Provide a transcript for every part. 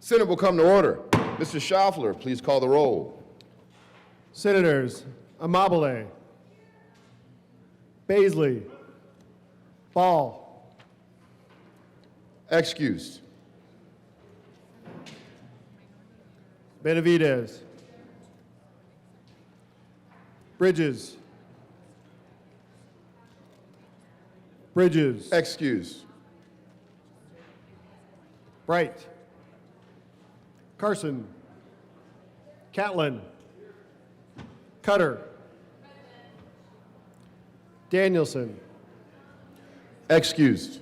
Senate will come to order. Mr. Schaffler, please call the roll. Senators Amabile, Baisley, Ball, Excused. Benavidez, Bridges, Excused. Bright, Carson, Catlin, Cutter, Danielson, Excused.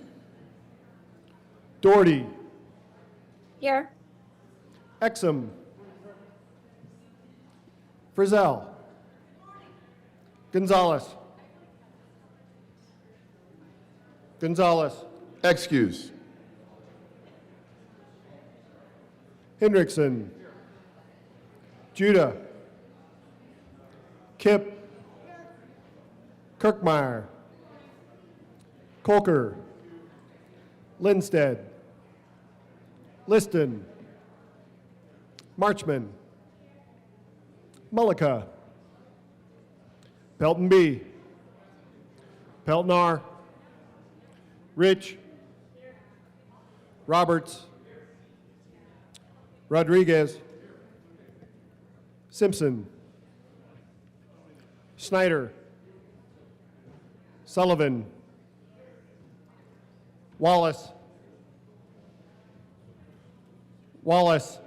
Doherty, Here. Exum, Frizzell, Gonzalez, Excused. Hendrickson, Judah, Kip, Kirkmeyer, Colker, Lindstedt, Liston, Marchman, Mullica, Pelton B, Peltonar, Rich, Roberts, Rodriguez, Simpson, Snyder, Sullivan, Wallace, Weissman,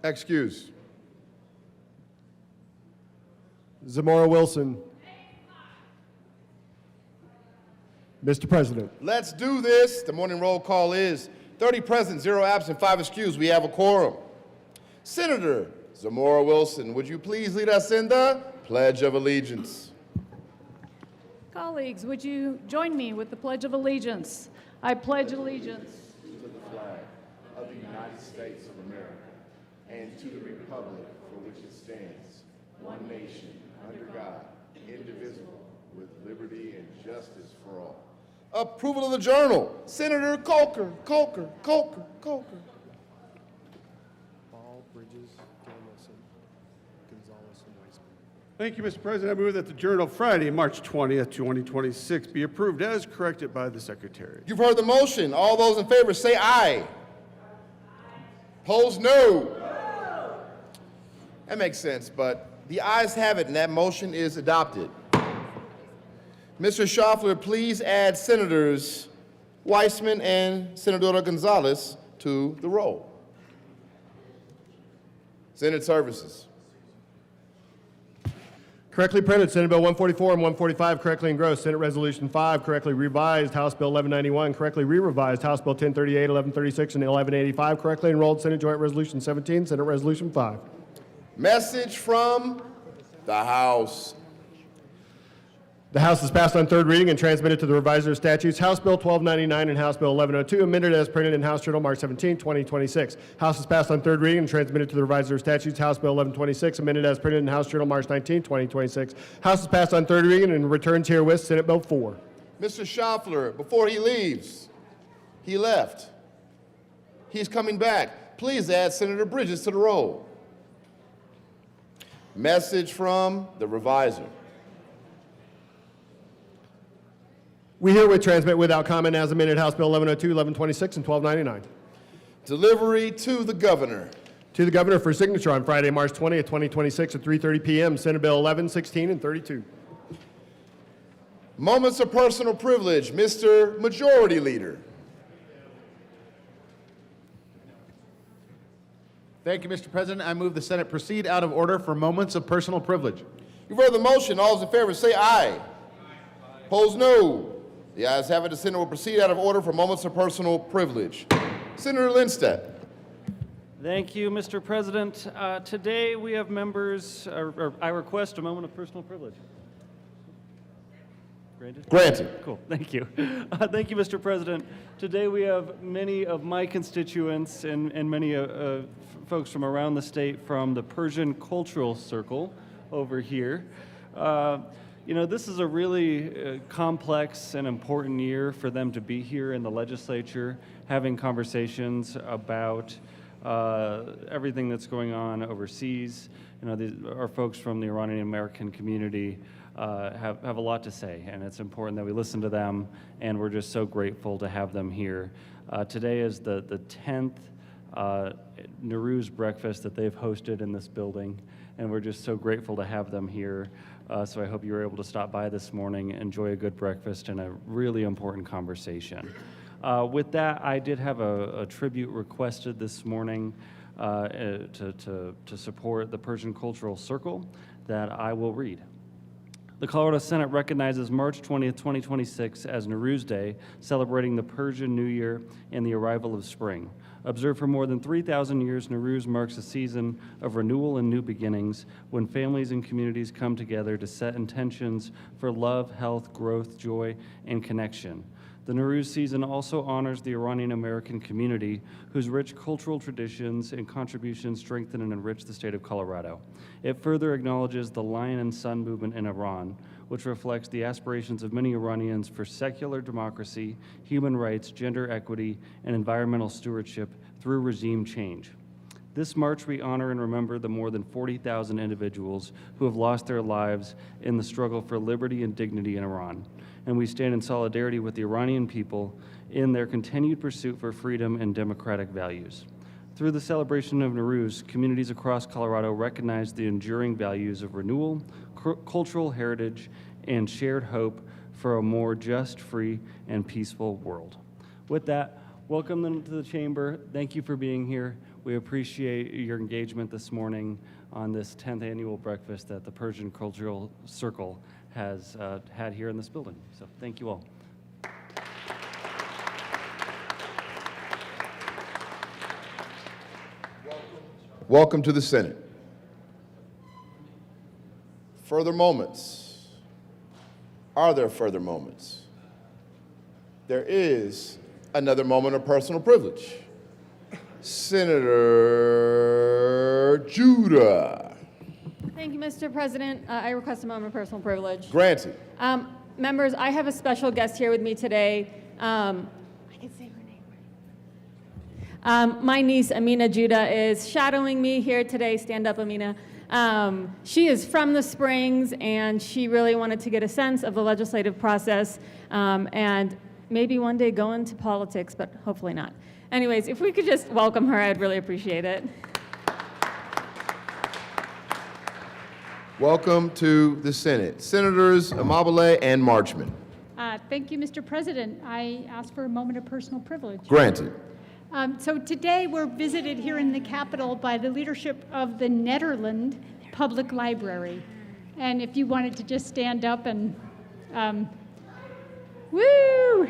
Excused. Zamora Wilson. Mr. President. Let's do this. The morning roll call is 30 present, 0 absent, 5 excused. We have a quorum. Senator Zamora Wilson, would you please lead us in the Pledge of Allegiance? Colleagues, would you join me with the Pledge of Allegiance? I pledge allegiance To the flag of the United States of America and to the republic for which it stands, one nation, under God, indivisible, with liberty and justice for all. Approval of the journal. Senator Colker. Ball, Bridges, Danielson, Gonzalez, and Weissman. Thank you, Mr. President. I move that the Journal Friday, March 20th, 2026 be approved as corrected by the Secretary. You've heard the motion. All those in favor say aye. Opposed, no. That makes sense, but the ayes have it, and that motion is adopted. Mr. Schaffler, please add Senators Weissman and Senadora Gonzalez to the roll. Senate Services. Correctly printed, Senate Bill 144 and 145, correctly engrossed. Senate Resolution 5, correctly revised. House Bill 1191, correctly re-revised. House Bill 1038, 1136, and 1185, correctly enrolled. Senate Joint Resolution 17, Senate Resolution 5. Message from the House. The House has passed on third reading and transmitted to the revisor of statutes House Bill 1299 and House Bill 1102, amended as printed in House Journal March 17, 2026. House has passed on third reading and transmitted to the revisor of statutes House Bill 1126, amended as printed in House Journal March 19, 2026. House has passed on third reading and returns herewith Senate Bill 4. Mr. Schaffler, before he leaves, he left. He's coming back. Please add Senator Bridges to the roll. Message from the revisor. We herewith transmit without comment as amended House Bill 1102, 1126, and 1299. Delivery to the governor. To the governor for signature on Friday, March 20th, 2026 at 3:30 p.m. Senate Bill 11, 16, and 32. Moments of personal privilege, Mr. Majority Leader. Thank you, Mr. President. I move the Senate proceed out of order for moments of personal privilege. You've heard the motion. All those in favor say aye. Opposed, no. The ayes have it. The Senate will proceed out of order for moments of personal privilege. Senator Lindstedt. Thank you, Mr. President. Today we have members, I request a moment of personal privilege. Granted? Granted. Cool, thank you. Thank you, Mr. President. Today we have many of my constituents and many folks from around the state from the Persian Cultural Circle over here. You know, this is a really complex and important year for them to be here in the legislature, having conversations about everything that's going on overseas. You know, our folks from the Iranian American community have a lot to say, and it's important that we listen to them, and we're just so grateful to have them here. Today is the 10th Nowruz breakfast that they've hosted in this building, and we're just so grateful to have them here. So I hope you were able to stop by this morning, enjoy a good breakfast, and a really important conversation. With that, I did have a tribute requested this morning to support the Persian Cultural Circle that I will read. The Colorado Senate recognizes March 20th, 2026 as Nowruz Day, celebrating the Persian New Year and the arrival of spring. Observed for more than 3,000 years, Nowruz marks a season of renewal and new beginnings when families and communities come together to set intentions for love, health, growth, joy, and connection. The Nowruz season also honors the Iranian American community, whose rich cultural traditions and contributions strengthen and enrich the state of Colorado. It further acknowledges the Lion and Sun movement in Iran, which reflects the aspirations of many Iranians for secular democracy, human rights, gender equity, and environmental stewardship through regime change. This March, we honor and remember the more than 40,000 individuals who have lost their lives in the struggle for liberty and dignity in Iran. And we stand in solidarity with the Iranian people in their continued pursuit for freedom and democratic values. Through the celebration of Nowruz, communities across Colorado recognize the enduring values of renewal, cultural heritage, and shared hope for a more just, free, and peaceful world. With that, welcome them to the chamber. Thank you for being here. We appreciate your engagement this morning on this 10th annual breakfast that the Persian Cultural Circle has had here in this building. So thank you all. Welcome to the Senate. Further moments. Are there further moments? There is another moment of personal privilege. Senator Judah. Thank you, Mr. President. I request a moment of personal privilege. Granted. Members, I have a special guest here with me today. I can say her name. My niece, Amina Judah, is shadowing me here today. Stand up, Amina. She is from the Springs, and she really wanted to get a sense of the legislative process and maybe one day go into politics, but hopefully not. Anyways, if we could just welcome her, I'd really appreciate it. Welcome to the Senate. Senators Amabile and Marchman. Thank you, Mr. President. I ask for a moment of personal privilege. Granted. So today we're visited here in the Capitol by the leadership of the Netherlands Public Library. And if you wanted to just stand up and woo!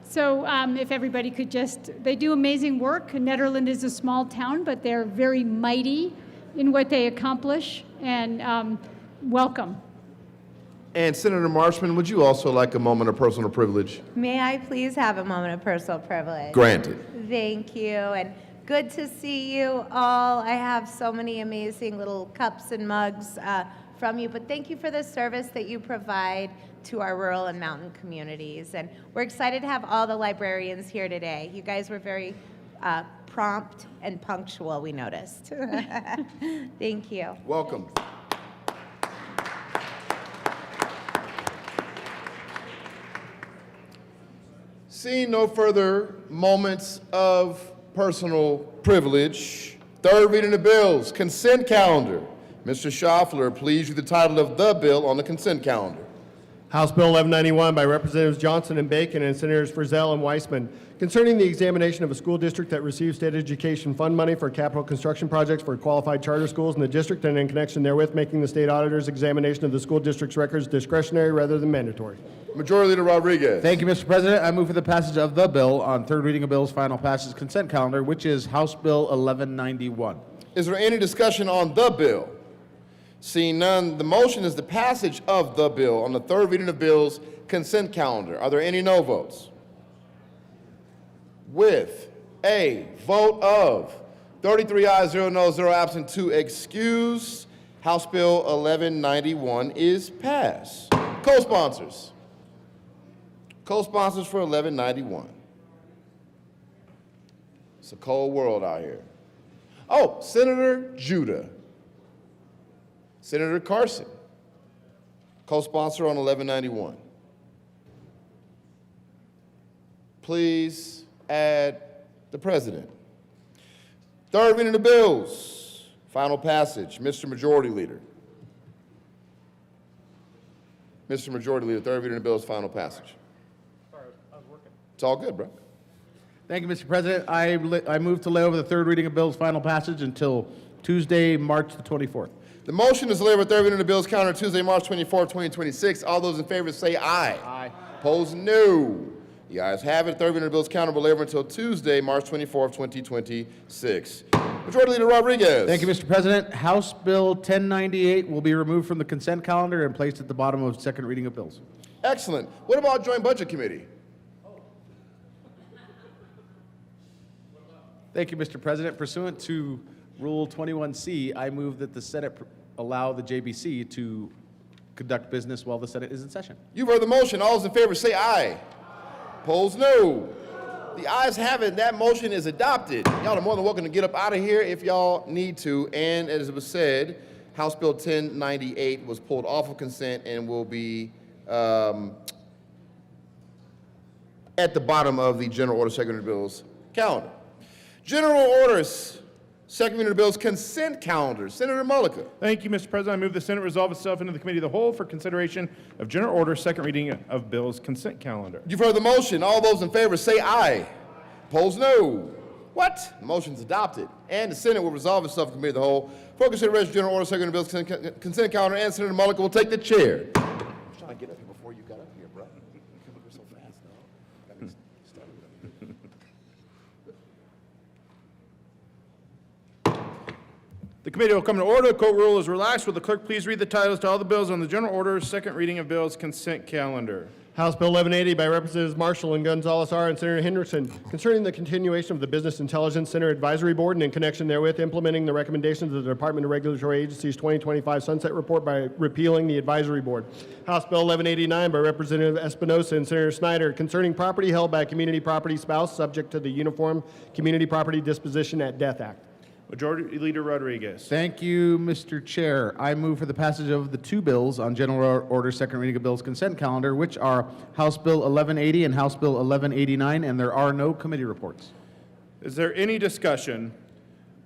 So if everybody could just, they do amazing work. Netherlands is a small town, but they're very mighty in what they accomplish, and welcome. And Senator Marchman, would you also like a moment of personal privilege? May I please have a moment of personal privilege? Granted. Thank you, and good to see you all. I have so many amazing little cups and mugs from you, but thank you for the service that you provide to our rural and mountain communities. And we're excited to have all the librarians here today. You guys were very prompt and punctual, we noticed. Thank you. Welcome. Seeing no further moments of personal privilege, third reading of bills, consent calendar. Mr. Schaffler, please read the title of the bill on the consent calendar. House Bill 1191 by Representatives Johnson and Bacon and Senators Frizzell and Weissman, concerning the examination of a school district that receives state education fund money for capital construction projects for qualified charter schools in the district, and in connection therewith making the state auditor's examination of the school district's records discretionary rather than mandatory. Majority Leader Rodriguez. Thank you, Mr. President. I move for the passage of the bill on third reading of bills, final passage consent calendar, which is House Bill 1191. Is there any discussion on the bill? Seeing none, the motion is the passage of the bill on the third reading of bills consent calendar. Are there any no votes? With a vote of 33 ayes, 0 noes, 0 absent, 2 excused, House Bill 1191 is passed. Co-sponsors. Co-sponsors for 1191. It's a cold world out here. Oh, Senator Judah. Senator Carson. Co-sponsor on 1191. Please add the president. Third reading of the bills. Final passage. Mr. Majority Leader. Mr. Majority Leader, third reading of the bills, final passage. Sorry, I was working. It's all good, bro. Thank you, Mr. President. I move to lay over the third reading of bills final passage until Tuesday, March the 24th. The motion is to lay over third reading of the bills calendar Tuesday, March 24, 2026. All those in favor say aye. Aye. Opposed, no. The ayes have it. Third reading of the bills calendar will lay over until Tuesday, March 24, 2026. Majority Leader Rodriguez. Thank you, Mr. President. House Bill 1098 will be removed from the consent calendar and placed at the bottom of second reading of bills. Excellent. What about Joint Budget Committee? Thank you, Mr. President. Pursuant to Rule 21C, I move that the Senate allow the JBC to conduct business while the Senate is in session. You've heard the motion. All those in favor say aye. Opposed, no. The ayes have it. That motion is adopted. Y'all are more than welcome to get up out of here if y'all need to. And as it was said, House Bill 1098 was pulled off of consent and will be at the bottom of the general order second reading of bills calendar. General orders, second reading of bills consent calendar. Senator Mullica. Thank you, Mr. President. I move the Senate resolve itself into the Committee of the Whole for consideration of general order, second reading of bills consent calendar. You've heard the motion. All those in favor say aye. Opposed, no. What? The motion's adopted. And the Senate will resolve itself in the Committee of the Whole for consideration of general order, second reading of bills consent calendar, and Senator Mullica will take the chair. I was trying to get up here before you got up here, bro. You come up here so fast, no? The committee will come to order. The court rule is relaxed. Will the clerk please read the titles to all the bills on the general order, second reading of bills consent calendar? House Bill 1180 by Representatives Marshall and Gonzalez R. and Senator Henderson concerning the continuation of the Business Intelligence Center Advisory Board and in connection therewith implementing the recommendations of the Department of Regulatory Agencies 2025 Sunset Report by repealing the advisory board. House Bill 1189 by Representative Espinosa and Senator Snyder concerning property held by a community property spouse subject to the Uniform Community Property Disposition at Death Act. Majority Leader Rodriguez. Thank you, Mr. Chair. I move for the passage of the two bills on general order, second reading of bills consent calendar, which are House Bill 1180 and House Bill 1189, and there are no committee reports. Is there any discussion?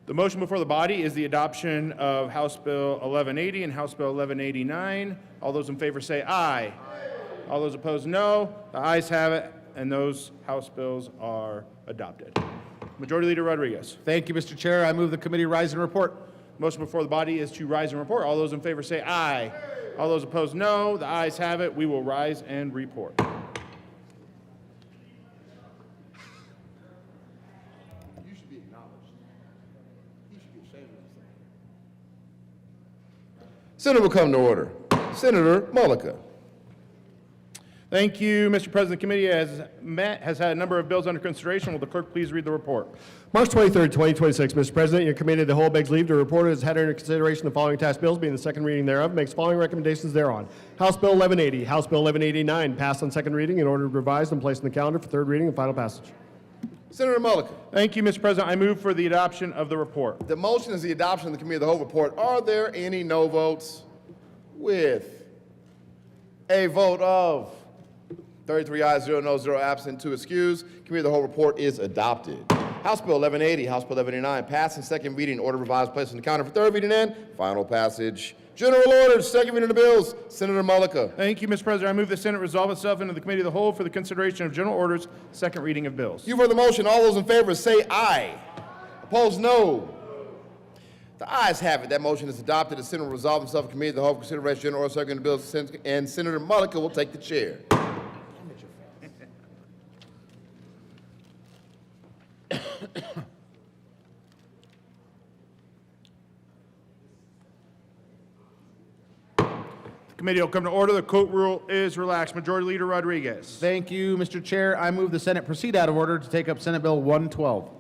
The motion before the body is the adoption of House Bill 1180 and House Bill 1189. All those in favor say aye. All those opposed, no. The ayes have it, and those House bills are adopted. Majority Leader Rodriguez. Thank you, Mr. Chair. I move the committee rise and report. Motion before the body is to rise and report. All those in favor say aye. All those opposed, no. The ayes have it. We will rise and report. You should be acknowledged. You should be ashamed of yourself. Senate will come to order. Senator Mullica. Thank you, Mr. President. The committee has had a number of bills under consideration. Will the clerk please read the report? March 23rd, 2026. Mr. President, your committee of the whole begs leave to report has had under consideration the following task bills, being the second reading thereof, makes following recommendations thereon. House Bill 1180, House Bill 1189, passed on second reading in order to revised and placed in the calendar for third reading and final passage. Senator Mullica. Thank you, Mr. President. I move for the adoption of the report. The motion is the adoption of the Committee of the Whole report. Are there any no votes? With a vote of 33 ayes, 0 noes, 0 absent, 2 excused, Committee of the Whole report is adopted. House Bill 1180, House Bill 1189, passed in second reading, order revised, placed in the calendar for third reading and final passage. General orders, second reading of the bills. Senator Mullica. Thank you, Mr. President. I move the Senate resolve itself into the Committee of the Whole for the consideration of general orders, second reading of bills. You've heard the motion. All those in favor say aye. Opposed, no. The ayes have it. That motion is adopted. The Senate will resolve itself in Committee of the Whole for consideration of general orders, second reading of bills, and Senator Mullica will take the chair. The committee will come to order. The court rule is relaxed. Majority Leader Rodriguez. Thank you, Mr. Chair. I move the Senate proceed out of order to take up Senate Bill 112.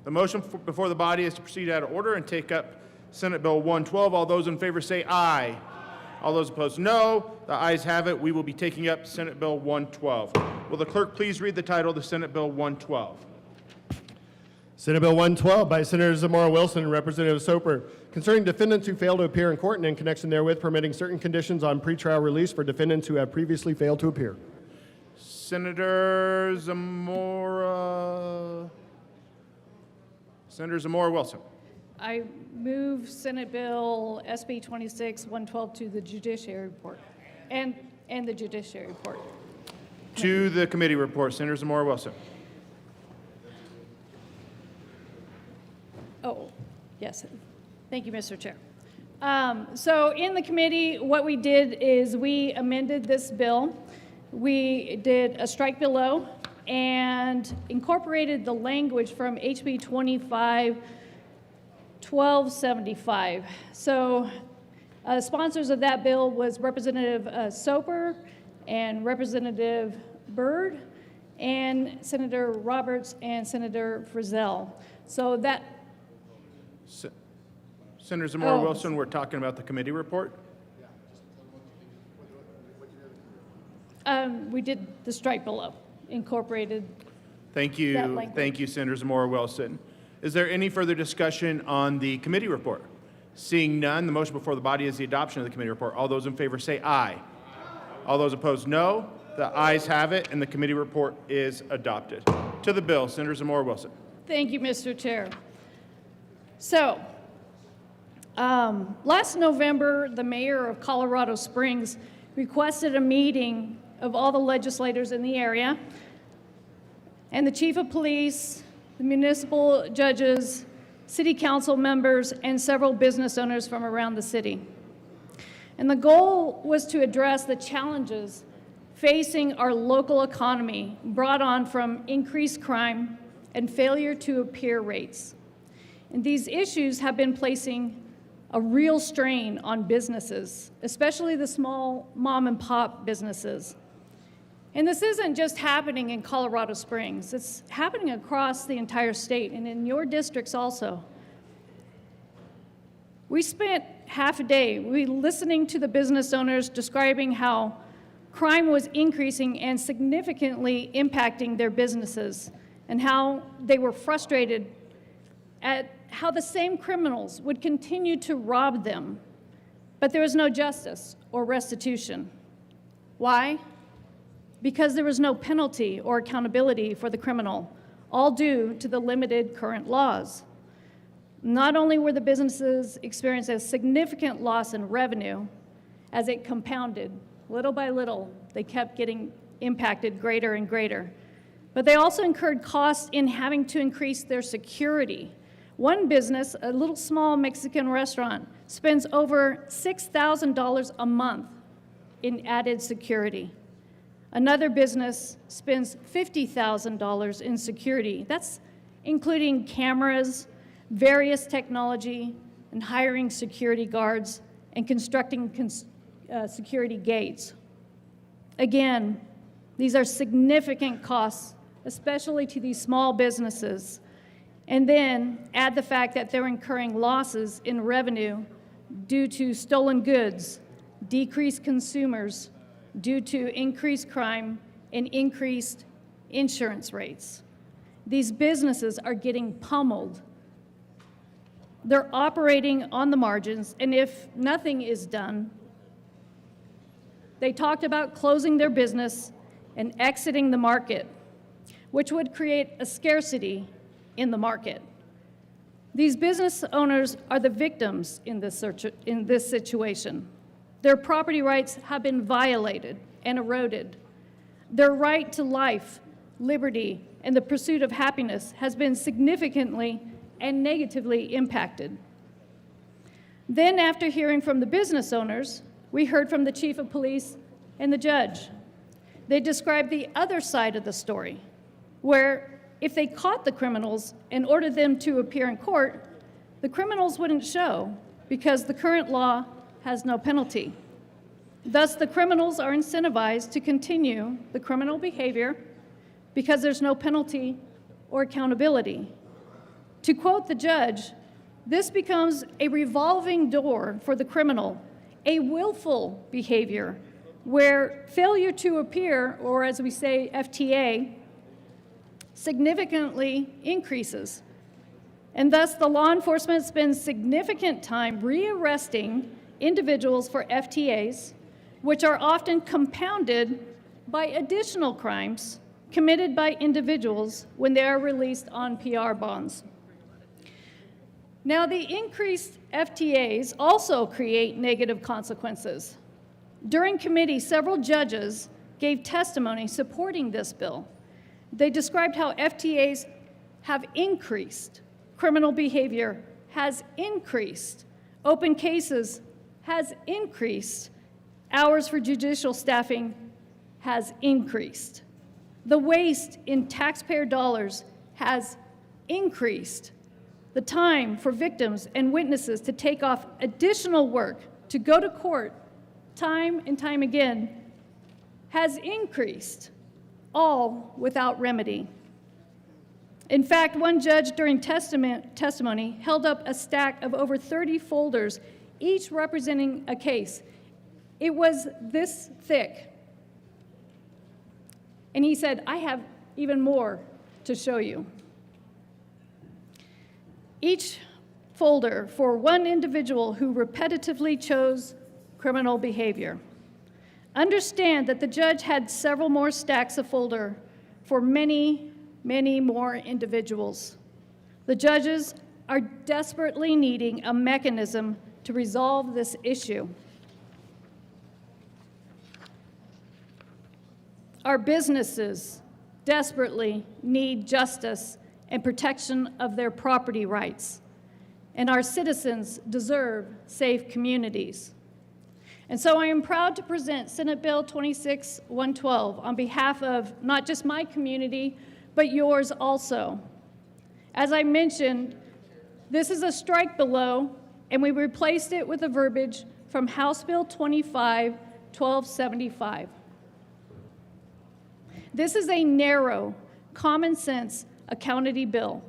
The motion before the body is to proceed out of order and take up Senate Bill 112. All those in favor say aye. All those opposed, no. The ayes have it. We will be taking up Senate Bill 112. Will the clerk please read the title of the Senate Bill 112? Senate Bill 112 by Senator Zamora Wilson and Representative Soper, concerning defendants who fail to appear in court and in connection therewith permitting certain conditions on pretrial release for defendants who have previously failed to appear. Senator Zamora Wilson. I move Senate Bill SB 26-112 to the Judiciary Report and the Judiciary Report. To the committee report, Senator Zamora Wilson. Oh, yes. Thank you, Mr. Chair. So in the committee, what we did is we amended this bill. We did a strike below and incorporated the language from HB 25-1275. So sponsors of that bill was Representative Soper and Representative Byrd and Senator Roberts and Senator Frizzell. So that Senator Zamora Wilson, we're talking about the committee report. we did the strike below, incorporated. Thank that you. language. Thank you, Senator Zamora Wilson. Is there any further discussion on the committee report? Seeing none, the motion before the body is the adoption of the committee report. All those in favor say aye. All those opposed, no. The ayes have it, and the committee report is adopted. To the bill, Senator Zamora Wilson. Thank you, Mr. Chair. So, last November, the mayor of Colorado Springs requested a meeting of all the legislators in the area, and the chief of police, the municipal judges, city council members, and several business owners from around the city. And the goal was to address the challenges facing our local economy brought on from increased crime and failure to appear rates. And these issues have been placing a real strain on businesses, especially the small mom and pop businesses. And this isn't just happening in Colorado Springs, it's happening across the entire state and in your districts also. We spent half a day listening to the business owners describing how crime was increasing and significantly impacting their businesses, and how they were frustrated at how the same criminals would continue to rob them, but there was no justice or restitution. Why? Because there was no penalty or accountability for the criminal, all due to the limited current laws. Not only were the businesses experiencing a significant loss in revenue, as it compounded, little by little, they kept getting impacted greater and greater, but they also incurred costs in having to increase their security. One business, a little small Mexican restaurant, spends over $6,000 a month in added security. Another business spends $50,000 in security. That's including cameras, various technology, and hiring security guards and constructing security gates. Again, these are significant costs, especially to these small businesses. And then add the fact that they're incurring losses in revenue due to stolen goods, decreased consumers, due to increased crime and increased insurance rates. These businesses are getting pummeled. They're operating on the margins, and if nothing is done, they talked about closing their business and exiting the market, which would create a scarcity in the market. These business owners are the victims in this situation. Their property rights have been violated and eroded. Their right to life, liberty, and the pursuit of happiness has been significantly and negatively impacted. Then, after hearing from the business owners, we heard from the chief of police and the judge. They described the other side of the story, where if they caught the criminals and ordered them to appear in court, the criminals wouldn't show because the current law has no penalty. Thus, the criminals are incentivized to continue the criminal behavior because there's no penalty or accountability. To quote the judge, this becomes a revolving door for the criminal, a willful behavior, where failure to appear, or as we say, FTA, significantly increases. And thus, the law enforcement spends significant time rearresting individuals for FTAs, which are often compounded by additional crimes committed by individuals when they are released on PR bonds. Now, the increased FTAs also create negative consequences. During committee, several judges gave testimony supporting this bill. They described how FTAs have increased, criminal behavior has increased, open cases has increased, hours for judicial staffing has increased. The waste in taxpayer dollars has increased. The time for victims and witnesses to take off additional work to go to court time and time again has increased, all without remedy. In fact, one judge during testimony held up a stack of over 30 folders, each representing a case. It was this thick. And he said, I have even more to show you. Each folder for one individual who repetitively chose criminal behavior. Understand that the judge had several more stacks of folder for many, many more individuals. The judges are desperately needing a mechanism to resolve this issue. Our businesses desperately need justice and protection of their property rights, and our citizens deserve safe communities. And so I am proud to present Senate Bill 26-112 on behalf of not just my community, but yours also. As I mentioned, this is a strike below, and we replaced it with the verbiage from House Bill 25-1275. This is a narrow, common sense accountability bill.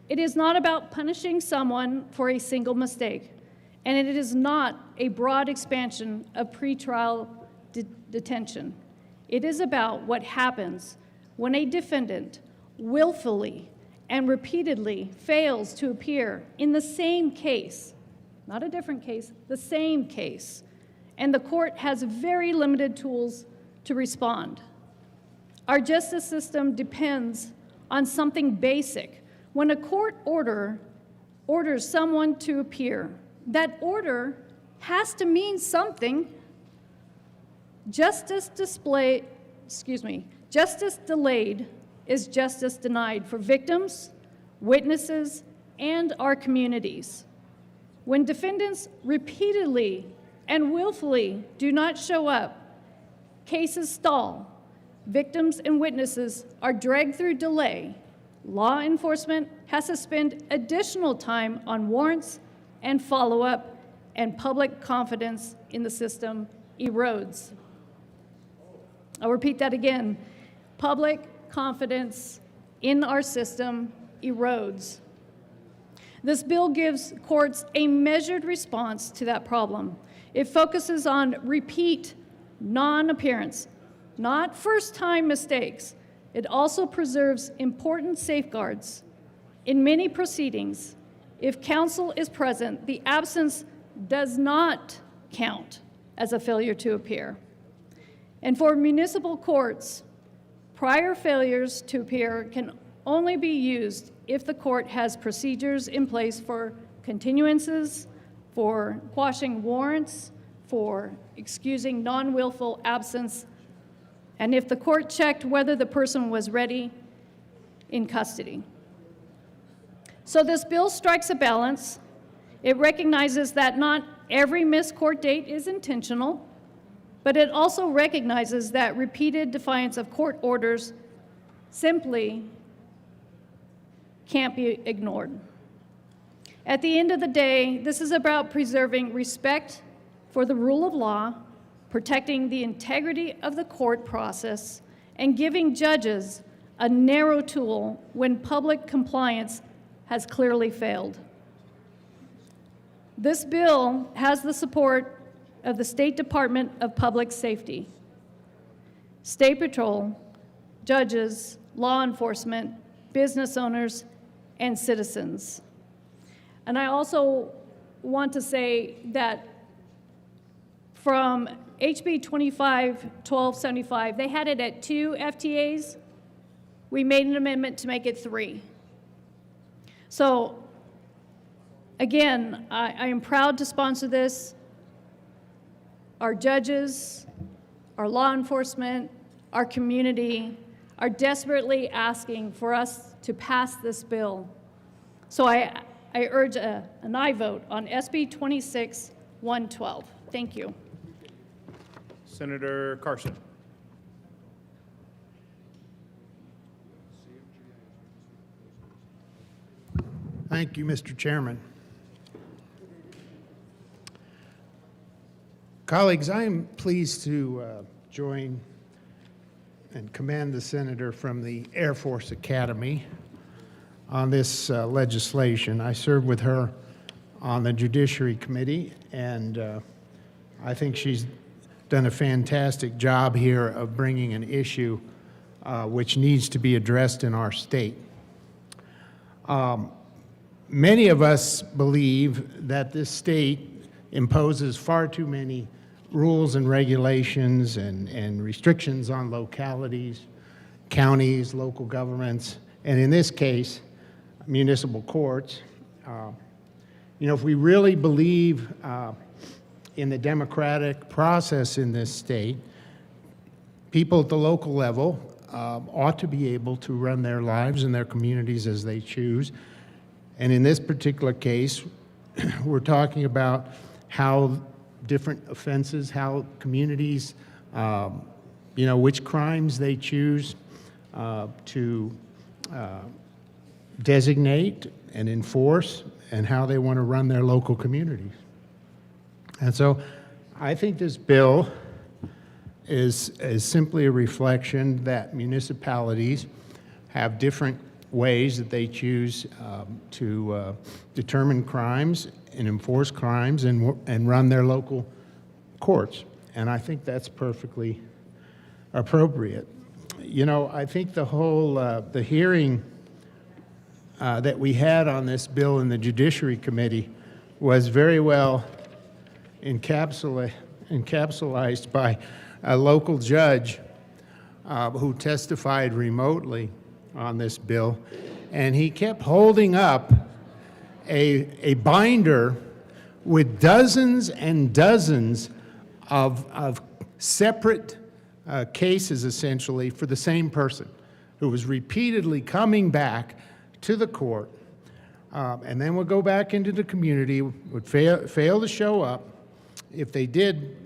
It is not about punishing someone for a single mistake, and it is not a broad expansion of pretrial detention. It is about what happens when a defendant willfully and repeatedly fails to appear in the same case, not a different case, the same case, and the court has very limited tools to respond. Our justice system depends on something basic. When a court orders someone to appear, that order has to mean something. Justice delayed is justice denied for victims, witnesses, and our communities. When defendants repeatedly and willfully do not show up, cases stall, victims and witnesses are dragged through delay, law enforcement has to spend additional time on warrants and follow-up, and public confidence in the system erodes. I'll repeat that again. Public confidence in our system erodes. This bill gives courts a measured response to that problem. It focuses on repeat non-appearance, not first-time mistakes. It also preserves important safeguards. In many proceedings, if counsel is present, the absence does not count as a failure to appear. And for municipal courts, prior failures to appear can only be used if the court has procedures in place for continuances, for quashing warrants, for excusing non-willful absence, and if the court checked whether the person was ready in custody. So this bill strikes a balance. It recognizes that not every missed court date is intentional, but it also recognizes that repeated defiance of court orders simply can't be ignored. At the end of the day, this is about preserving respect for the rule of law, protecting the integrity of the court process, and giving judges a narrow tool when public compliance has clearly failed. This bill has the support of the State Department of Public Safety, State Patrol, judges, law enforcement, business owners, and citizens. And I also want to say that from HB 25-1275, they had it at 2 FTAs. We made an amendment to make it 3. So again, I am proud to sponsor this. Our judges, our law enforcement, our community are desperately asking for us to pass this bill. So I urge an aye vote on SB 26-112. Thank you. Senator Carson. Thank you, Mr. Chairman. Colleagues, I am pleased to join and commend the senator from the Air Force Academy on this legislation. I served with her on the Judiciary Committee, and I think she's done a fantastic job here of bringing an issue which needs to be addressed in our state. Many of us believe that this state imposes far too many rules and regulations and restrictions on localities, counties, local governments, and in this case, municipal courts. You know, if we really believe in the democratic process in this state, people at the local level ought to be able to run their lives and their communities as they choose. And in this particular case, we're talking about how different offenses, how communities, you know, which crimes they choose to designate and enforce, and how they want to run their local communities. And so I think this bill is simply a reflection that municipalities have different ways that they choose to determine crimes and enforce crimes and run their local courts. And I think that's perfectly appropriate. You know, I think the whole, the hearing that we had on this bill in the Judiciary Committee was very well encapsulated by a local judge who testified remotely on this bill, and he kept holding up a binder with dozens and dozens of separate cases, essentially, for the same person who was repeatedly coming back to the court, and then would go back into the community, would fail to show up. If they did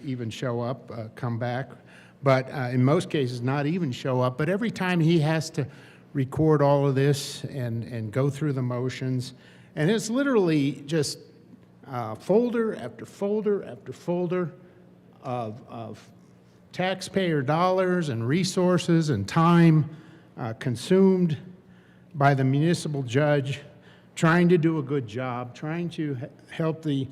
even show up, come back, but in most cases not even show up. But every time he has to record all of this and go through the motions, and it's literally just folder after folder after folder of taxpayer dollars and resources and time consumed by the municipal judge trying to do a good job, trying to help the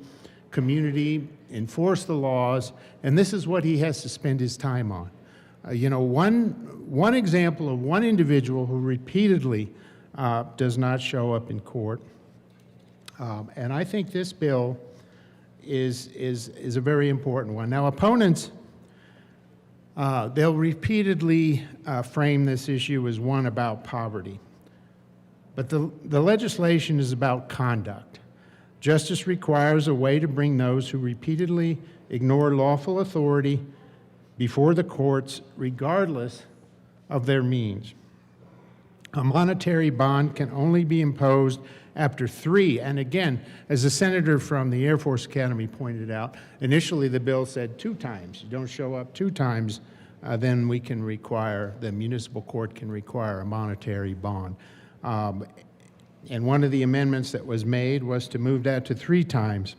community enforce the laws, and this is what he has to spend his time on. You know, one example of one individual who repeatedly does not show up in court, and I think this bill is a very important one. Now, opponents, they'll repeatedly frame this issue as one about poverty, but the legislation is about conduct. Justice requires a way to bring those who repeatedly ignore lawful authority before the courts, regardless of their means. A monetary bond can only be imposed after 3, and again, as the senator from the Air Force Academy pointed out, initially the bill said 2 times. You don't show up 2 times, then we can require, the municipal court can require a monetary bond. And one of the amendments that was made was to move that to 3 times.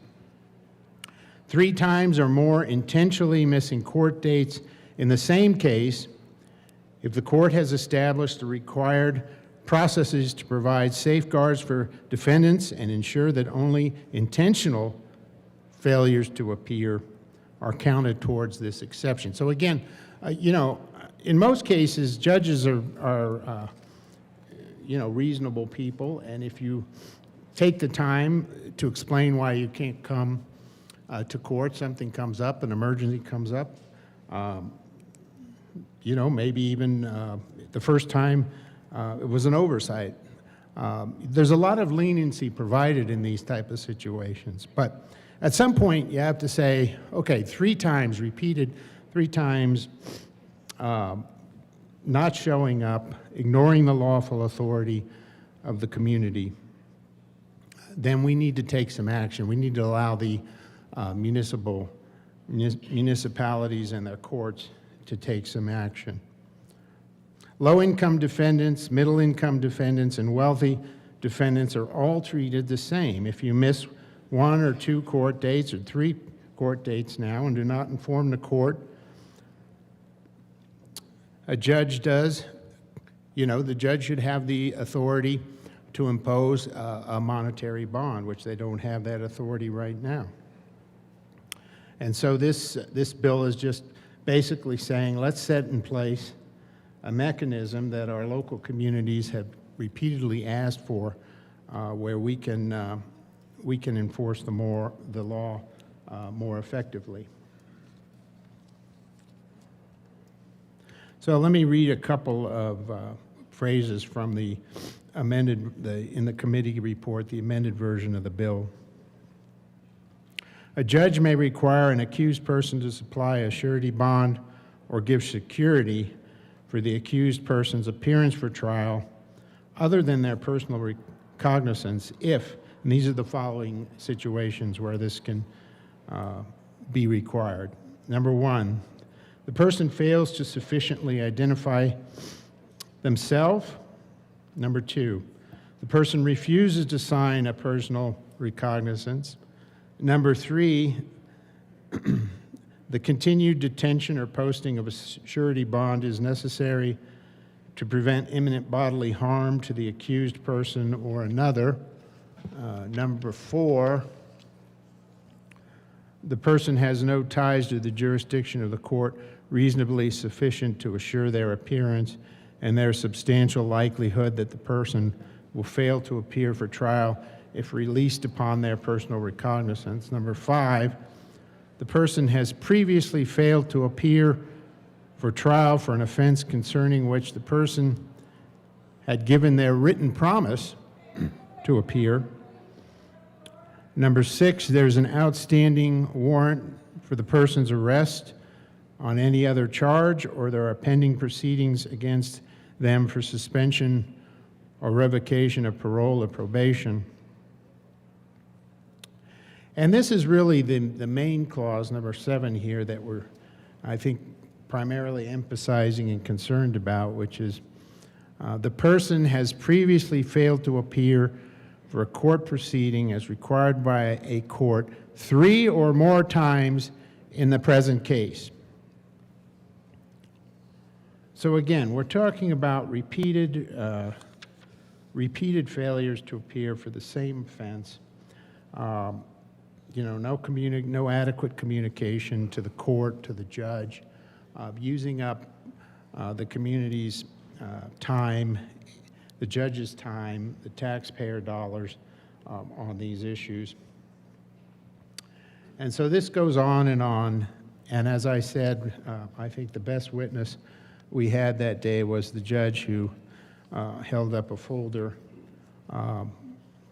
3 times or more intentionally missing court dates in the same case if the court has established the required processes to provide safeguards for defendants and ensure that only intentional failures to appear are counted towards this exception. So again, you know, in most cases, judges are you know, reasonable people, and if you take the time to explain why you can't come to court, something comes up, an emergency comes up, you know, maybe even the first time it was an oversight. There's a lot of leniency provided in these type of situations, but at some point you have to say, okay, 3 times, repeated 3 times, not showing up, ignoring the lawful authority of the community, then we need to take some action. We need to allow the municipalities and their courts to take some action. Low-income defendants, middle-income defendants, and wealthy defendants are all treated the same. If you miss 1 or 2 court dates or 3 court dates now and do not inform the court, a judge does, you know, the judge should have the authority to impose a monetary bond, which they don't have that authority right now. And so this bill is just basically saying, let's set in place a mechanism that our local communities have repeatedly asked for, where we can enforce the law more effectively. So let me read a couple of phrases from the in the committee report, the amended version of the bill. A judge may require an accused person to supply a surety bond or give security for the accused person's appearance for trial other than their personal recognizance if, and these are the following situations where this can be required. Number 1, the person fails to sufficiently identify themselves. Number 2, the person refuses to sign a personal recognizance. Number 3, the continued detention or posting of a surety bond is necessary to prevent imminent bodily harm to the accused person or another. Number 4, the person has no ties to the jurisdiction of the court reasonably sufficient to assure their appearance, and there's substantial likelihood that the person will fail to appear for trial if released upon their personal recognizance. Number 5, the person has previously failed to appear for trial for an offense concerning which the person had given their written promise to appear. Number 6, there's an outstanding warrant for the person's arrest on any other charge, or there are pending proceedings against them for suspension or revocation of parole or probation. And this is really the main clause, number 7 here, that we're, I think, primarily emphasizing and concerned about, which is the person has previously failed to appear for a court proceeding as required by a court 3 or more times in the present case. So again, we're talking about repeated failures to appear for the same offense. You know, no adequate communication to the court, to the judge, using up the community's time, the judge's time, the taxpayer dollars on these issues. And so this goes on, and as I said, I think the best witness we had that day was the judge who held up a folder,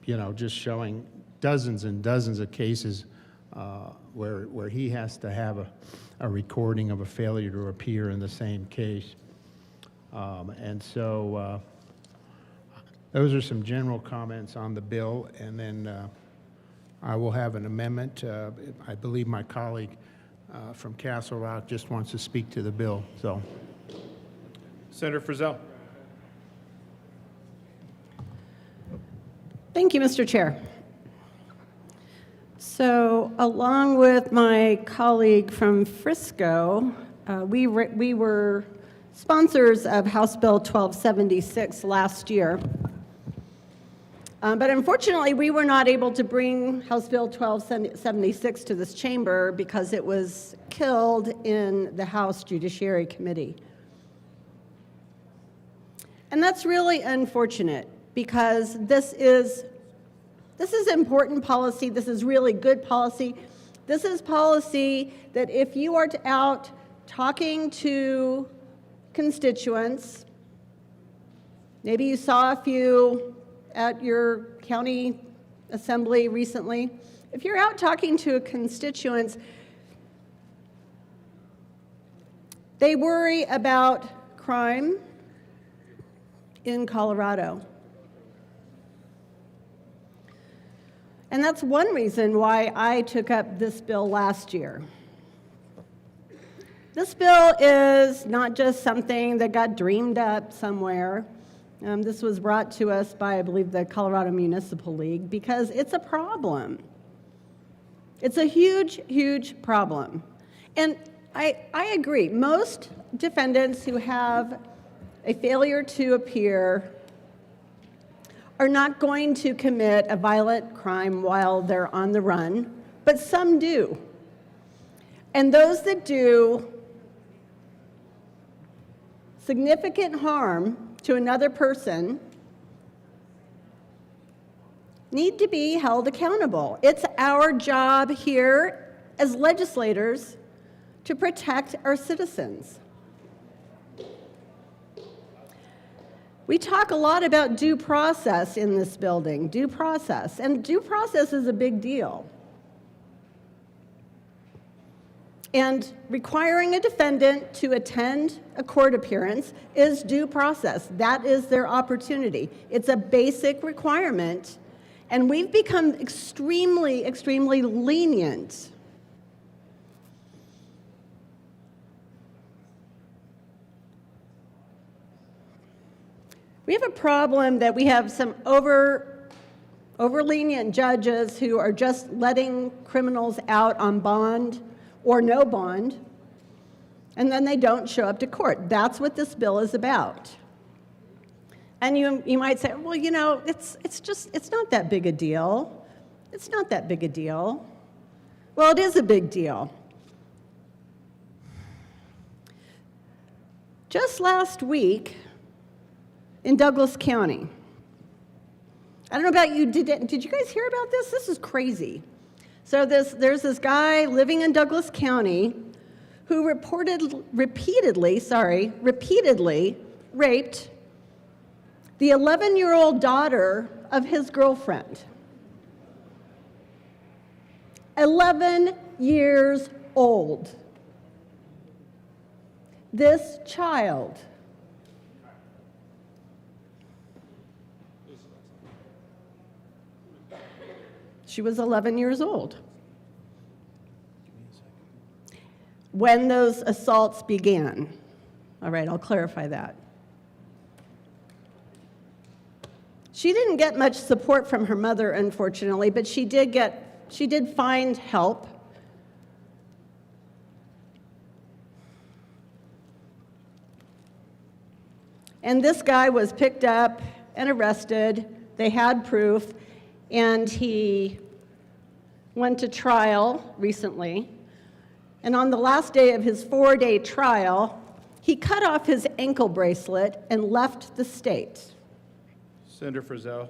you know, just showing dozens and dozens of cases where he has to have a recording of a failure to appear in the same case. And so those are some general comments on the bill, and then I will have an amendment. I believe my colleague from Castle Rock just wants to speak to the bill. So, Senator Frizzell. Thank you, Mr. Chair. So, along with my colleague from Frisco, we were sponsors of House Bill 1276 last year. But unfortunately, we were not able to bring House Bill 1276 to this chamber because it was killed in the House Judiciary Committee. And that's really unfortunate because this is important policy. This is really good policy. This is policy that if you are out talking to constituents, maybe you saw a few at your county assembly recently. If you're out talking to constituents, they worry about crime in Colorado. And that's one reason why I took up this bill last year. This bill is not just something that got dreamed up somewhere. This was brought to us by, I believe, the Colorado Municipal League because it's a problem. It's a huge, huge problem. And I agree. Most defendants who have a failure to appear are not going to commit a violent crime while they're on the run, but some do. And those that do significant harm to another person need to be held accountable. It's our job here as legislators to protect our citizens. We talk a lot about due process in this building, due process, and due process is a big deal. And requiring a defendant to attend a court appearance is due process. That is their opportunity. It's a basic requirement, and we've become extremely, extremely lenient. We have a problem that we have some over-lenient judges who are just letting criminals out on bond or no bond, and then they don't show up to court. That's what this bill is about. And you might say, well, you know, it's not that big a deal. It's not that big a deal. Well, it is a big deal. Just last week in Douglas County, I don't know about you, did you guys hear about this? This is crazy. So there's this guy living in Douglas County who repeatedly raped the 11-year-old daughter of his girlfriend. 11 years old. This child. She was 11 years old when those assaults began. All right, I'll clarify that. She didn't get much support from her mother, unfortunately, but she did find help. And this guy was picked up and arrested. They had proof, and he went to trial recently. And on the last day of his 4-day trial, he cut off his ankle bracelet and left the state. Senator Frizzell,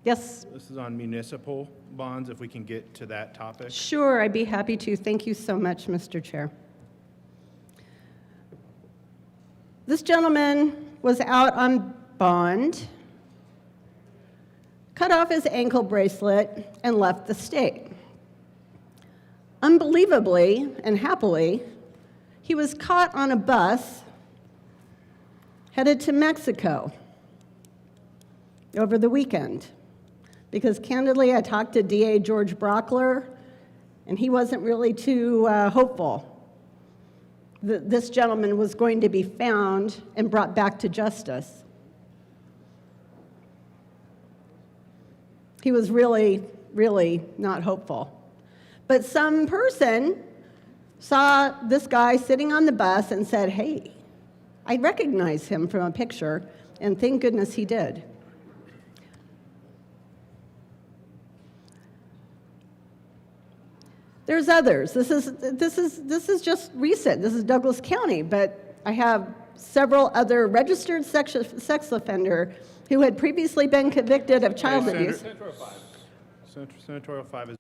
Yes? this is on municipal bonds, if we can get to that topic. Sure, I'd be happy to. Thank you so much, Mr. Chair. This gentleman was out on bond, cut off his ankle bracelet, and left the state. Unbelievably and happily, he was caught on a bus headed to Mexico over the weekend. Because candidly, I talked to DA George Brockler, and he wasn't really too hopeful that this gentleman was going to be found and brought back to justice. He was really, really not hopeful. But some person saw this guy sitting on the bus and said, hey, I recognize him from a picture, and thank goodness he did. There's others. This is just recent. This is Douglas County, but I have several other registered sex offender who had previously been convicted of child abuse. Senatorial 5 is.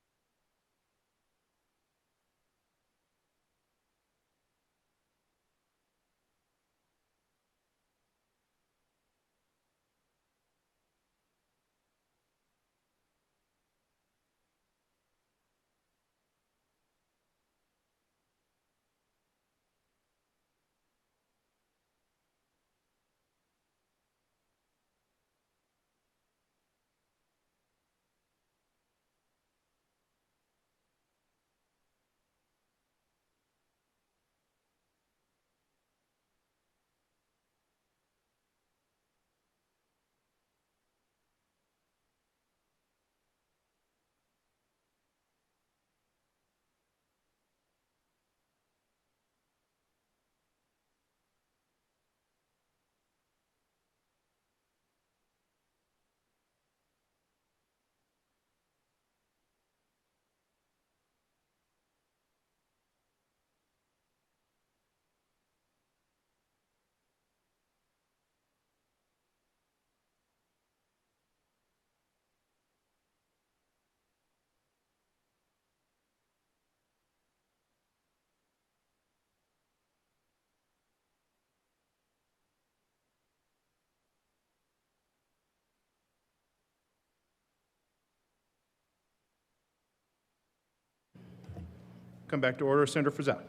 Come back to order. Senator Frizzell.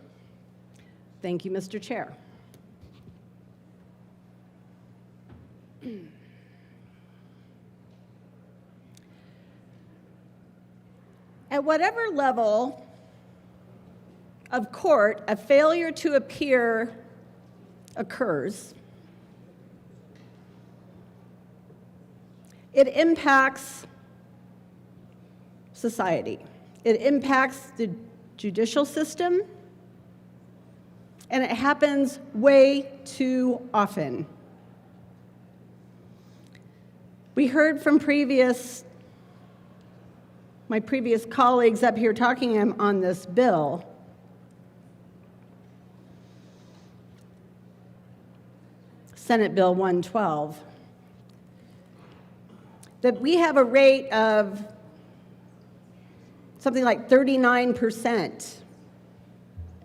Thank you, Mr. Chair. At whatever level of court a failure to appear occurs, it impacts society. It impacts the judicial system, and it happens way too often. We heard from my previous colleagues up here talking on this bill. Senate Bill 112, that we have a rate of something like 39%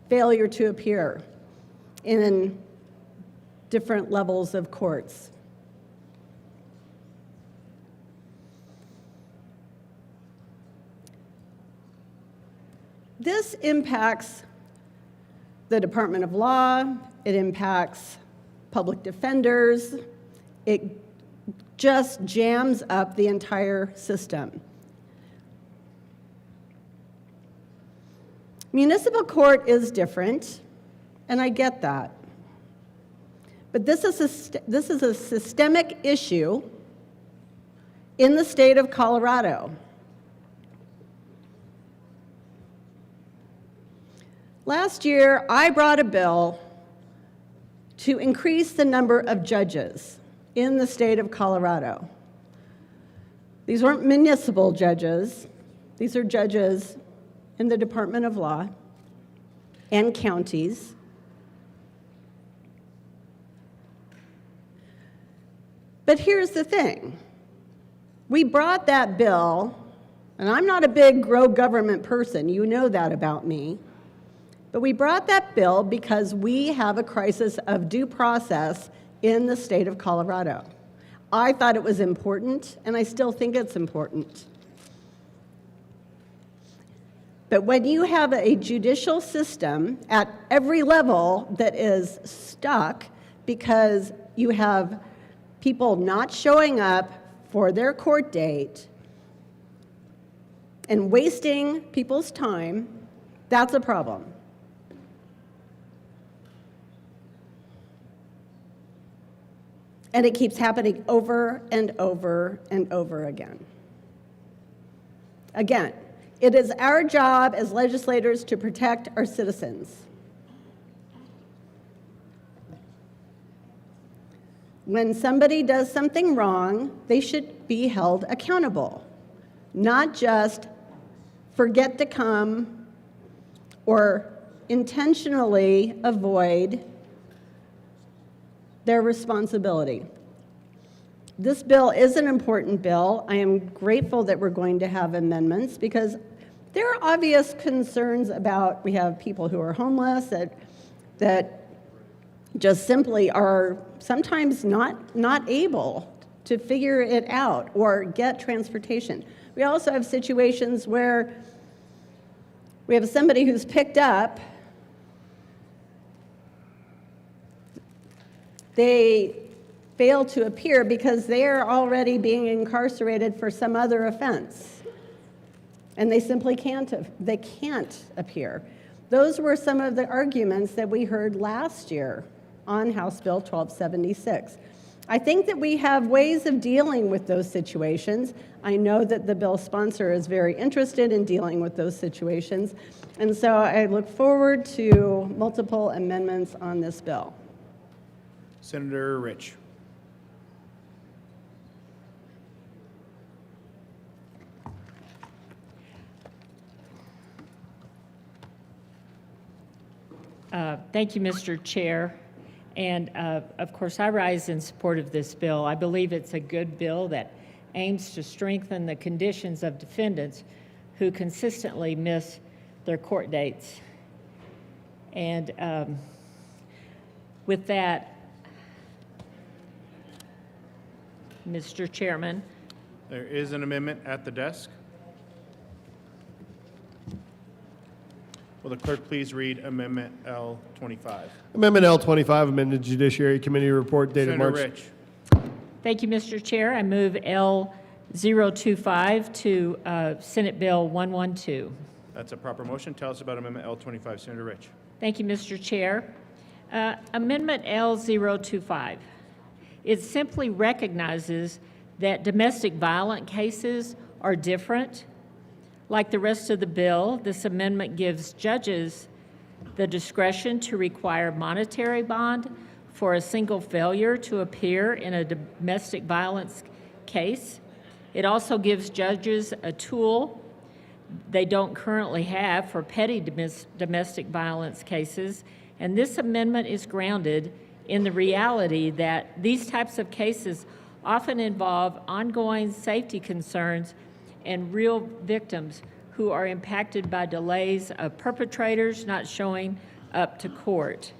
failure to appear in different levels of courts. This impacts the Department of Law, it impacts public defenders, it just jams up the entire system. Municipal court is different, and I get that. But this is a systemic issue in the state of Colorado. Last year, I brought a bill to increase the number of judges in the state of Colorado. These weren't municipal judges. These are judges in the Department of Law and counties. But here's the thing. We brought that bill, and I'm not a big grow government person, you know that about me, but we brought that bill because we have a crisis of due process in the state of Colorado. I thought it was important, and I still think it's important. But when you have a judicial system at every level that is stuck because you have people not showing up for their court date and wasting people's time, that's a problem. And it keeps happening over and over and over again. Again, it is our job as legislators to protect our citizens. When somebody does something wrong, they should be held accountable, not just forget to come or intentionally avoid their responsibility. This bill is an important bill. I am grateful that we're going to have amendments because there are obvious concerns about, we have people who are homeless that just simply are sometimes not able to figure it out or get transportation. We also have situations where we have somebody who's picked up, they fail to appear because they are already being incarcerated for some other offense, and they simply can't appear. Those were some of the arguments that we heard last year on House Bill 1276. I think that we have ways of dealing with those situations. I know that the bill sponsor is very interested in dealing with those situations, and so I look forward to multiple amendments on this bill. Senator Rich. Thank you, Mr. Chair. And of course, I rise in support of this bill. I believe it's a good bill that aims to strengthen the conditions of defendants who consistently miss their court dates. And with that, Mr. Chairman. There is an amendment at the desk. Will the clerk please read Amendment L25? Amendment L25, amended Judiciary Committee report dated Senator March. Rich. Thank you, Mr. Chair. I move L025 to Senate Bill 112. That's a proper motion. Tell us about Amendment L25. Senator Rich. Thank you, Mr. Chair. Amendment L025. It simply recognizes that domestic violence cases are different. Like the rest of the bill, this amendment gives judges the discretion to require monetary bond for a single failure to appear in a domestic violence case. It also gives judges a tool they don't currently have for petty domestic violence cases, and this amendment is grounded in the reality that these types of cases often involve ongoing safety concerns and real victims who are impacted by delays of perpetrators not showing up to court.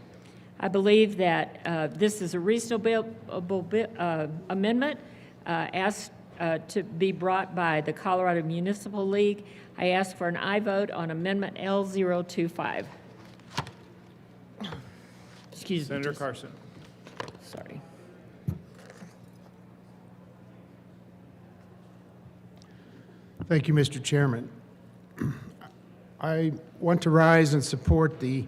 I believe that this is a reasonable amendment asked to be brought by the Colorado Municipal League. I ask for an aye vote on Amendment L025. Excuse me. Senator Carson. Sorry. Thank you, Mr. Chairman. I want to rise and support the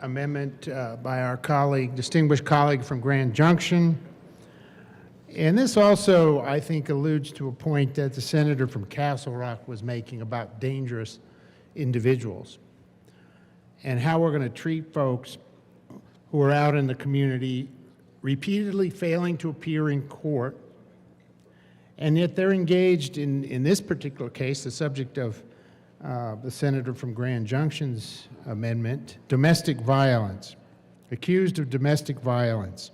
amendment by our colleague, distinguished colleague from Grand Junction. And this also, I think, alludes to a point that the senator from Castle Rock was making about dangerous individuals and how we're going to treat folks who are out in the community repeatedly failing to appear in court, and yet they're engaged in this particular case, the subject of the senator from Grand Junction's amendment, domestic violence, accused of domestic violence.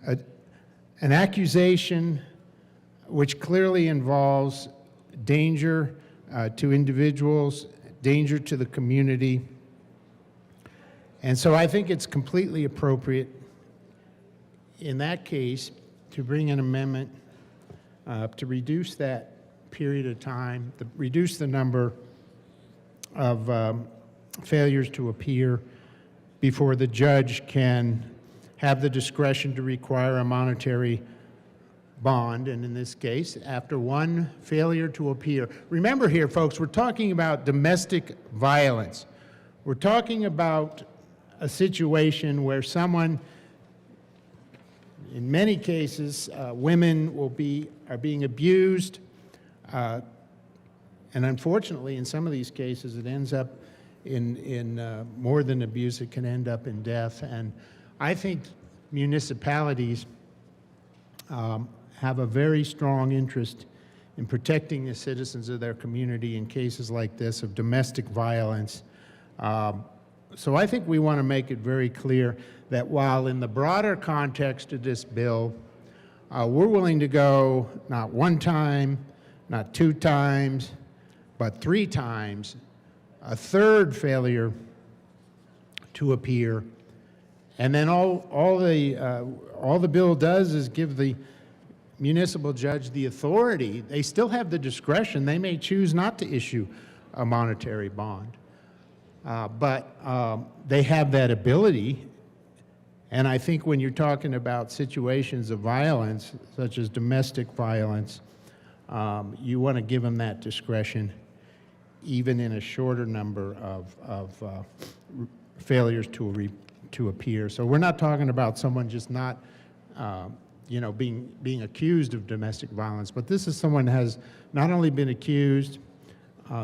An accusation which clearly involves danger to individuals, danger to the community. And so I think it's completely appropriate in that case to bring an amendment to reduce that period of time, to reduce the number of failures to appear before the judge can have the discretion to require a monetary bond, and in this case, after one failure to appear. Remember here, folks, we're talking about domestic violence. We're talking about a situation where someone, in many cases, women are being abused, and unfortunately, in some of these cases, it ends up in more than abuse. It can end up in death. And I think municipalities have a very strong interest in protecting the citizens of their community in cases like this of domestic violence. So I think we want to make it very clear that while in the broader context of this bill, we're willing to go not one time, not two times, but three times, a third failure to appear, and then all the bill does is give the municipal judge the authority. They still have the discretion. They may choose not to issue a monetary bond, but they have that ability. And I think when you're talking about situations of violence, such as domestic violence, you want to give them that discretion, even in a shorter number of failures to appear. So we're not talking about someone just not, being accused of domestic violence, but this is someone who has not only been accused,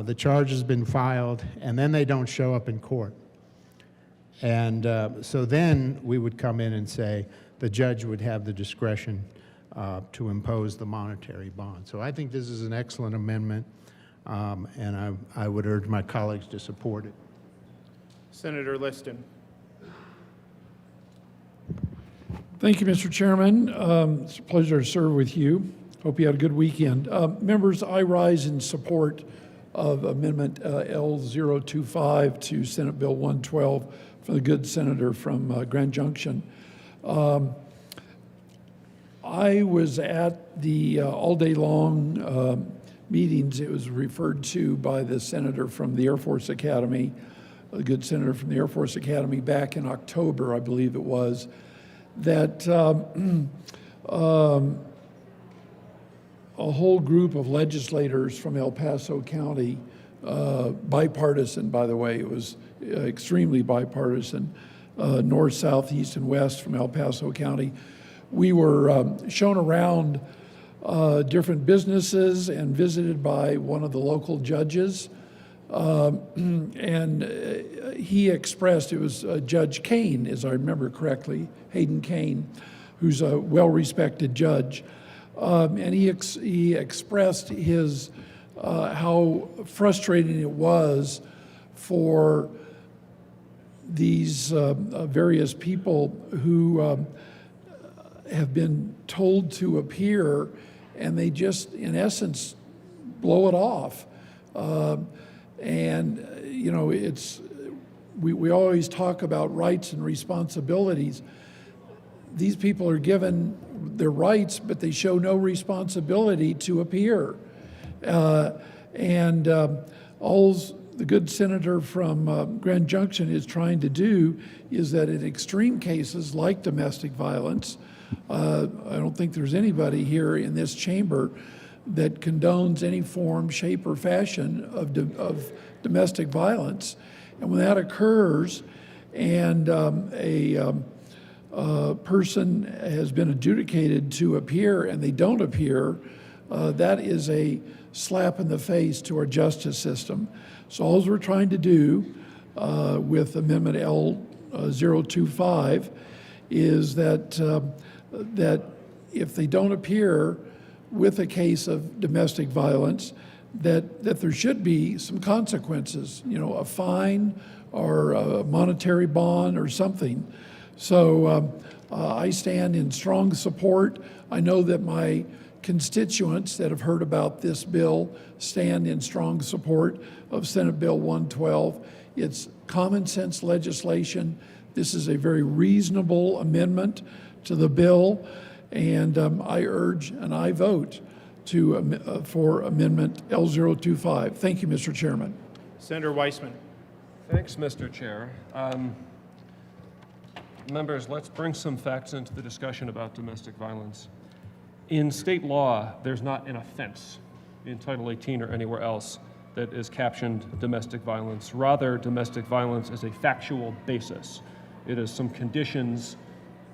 the charge has been filed, and then they don't show up in court. And so then we would come in and say the judge would have the discretion to impose the monetary bond. So I think this is an excellent amendment, and I would urge my colleagues to support it. Senator Liston. Thank you, Mr. Chairman. It's a pleasure to serve with you. Hope you had a good weekend. Members, I rise in support of Amendment L025 to Senate Bill 112 from the good senator from Grand Junction. I was at the all-day long meetings. It was referred to by the senator from the Air Force Academy, a good senator from the Air Force Academy back in October, I believe it was, that a whole group of legislators from El Paso County, bipartisan, by the way, it was extremely bipartisan, north, south, east, and west from El Paso County. We were shown around different businesses and visited by one of the local judges. And he expressed, it was Judge Kane, as I remember correctly, Hayden Kane, who's a well-respected judge. And he expressed his, how frustrating it was for these various people who have been told to appear, and they just, in essence, blow it off. And, you know, we always talk about rights and responsibilities. These people are given their rights, but they show no responsibility to appear. And all the good senator from Grand Junction is trying to do is that in extreme cases like domestic violence, I don't think there's anybody here in this chamber that condones any form, shape, or fashion of domestic violence. And when that occurs and a person has been adjudicated to appear and they don't appear, that is a slap in the face to our justice system. So all we're trying to do with Amendment L025 is that if they don't appear with a case of domestic violence, that there should be some consequences, you know, a fine or a monetary bond or something. So I stand in strong support. I know that my constituents that have heard about this bill stand in strong support of Senate Bill 112. It's common sense legislation. This is a very reasonable amendment to the bill, and I urge and I vote for Amendment L025. Thank you, Mr. Chairman. Senator Weissman. Thanks, Mr. Chair. Members, let's bring some facts into the discussion about domestic violence. In state law, there's not an offense in Title 18 or anywhere else that is captioned domestic violence. Rather, domestic violence is a factual basis. It is some conditions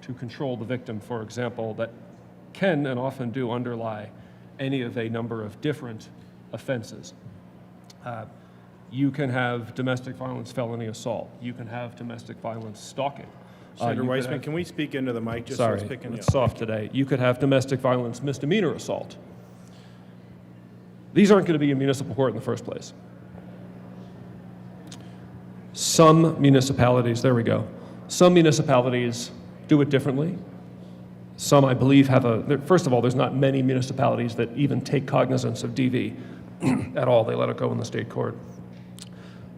to control the victim, for example, that can and often do underlie any of a number of different offenses. You can have domestic violence felony assault. You can have domestic violence stalking. Senator You could Weissman, have- can we speak into the mic just so Sorry, it's picking you it's up? soft today. You could have domestic violence misdemeanor assault. These aren't going to be in municipal court in the first place. Some municipalities, there we go. Some municipalities do it differently. Some, I believe, first of all, there's not many municipalities that even take cognizance of DV at all. They let it go in the state court.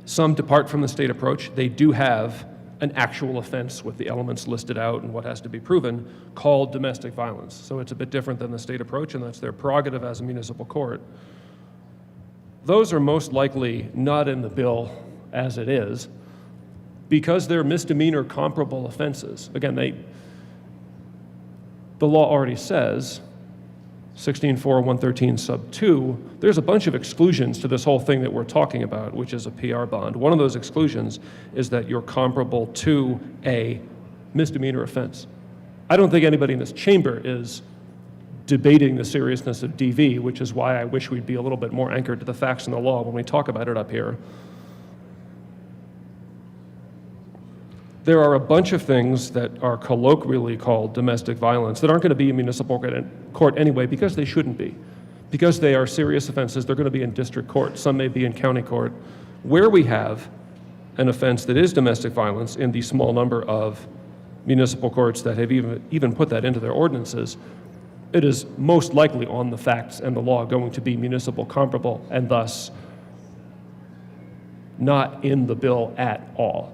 Some depart from the state approach. They do have an actual offense with the elements listed out and what has to be proven called domestic violence. So it's a bit different than the state approach, and that's their prerogative as a municipal court. Those are most likely not in the bill as it is because they're misdemeanor comparable offenses. Again, the law already says 16.4.113 sub 2, there's a bunch of exclusions to this whole thing that we're talking about, which is a PR bond. One of those exclusions is that you're comparable to a misdemeanor offense. I don't think anybody in this chamber is debating the seriousness of DV, which is why I wish we'd be a little bit more anchored to the facts and the law when we talk about it up here. There are a bunch of things that are colloquially called domestic violence that aren't going to be in municipal court anyway because they shouldn't be. Because they are serious offenses, they're going to be in district court. Some may be in county court. Where we have an offense that is domestic violence in the small number of municipal courts that have even put that into their ordinances, it is most likely on the facts and the law going to be municipal comparable and thus not in the bill at all.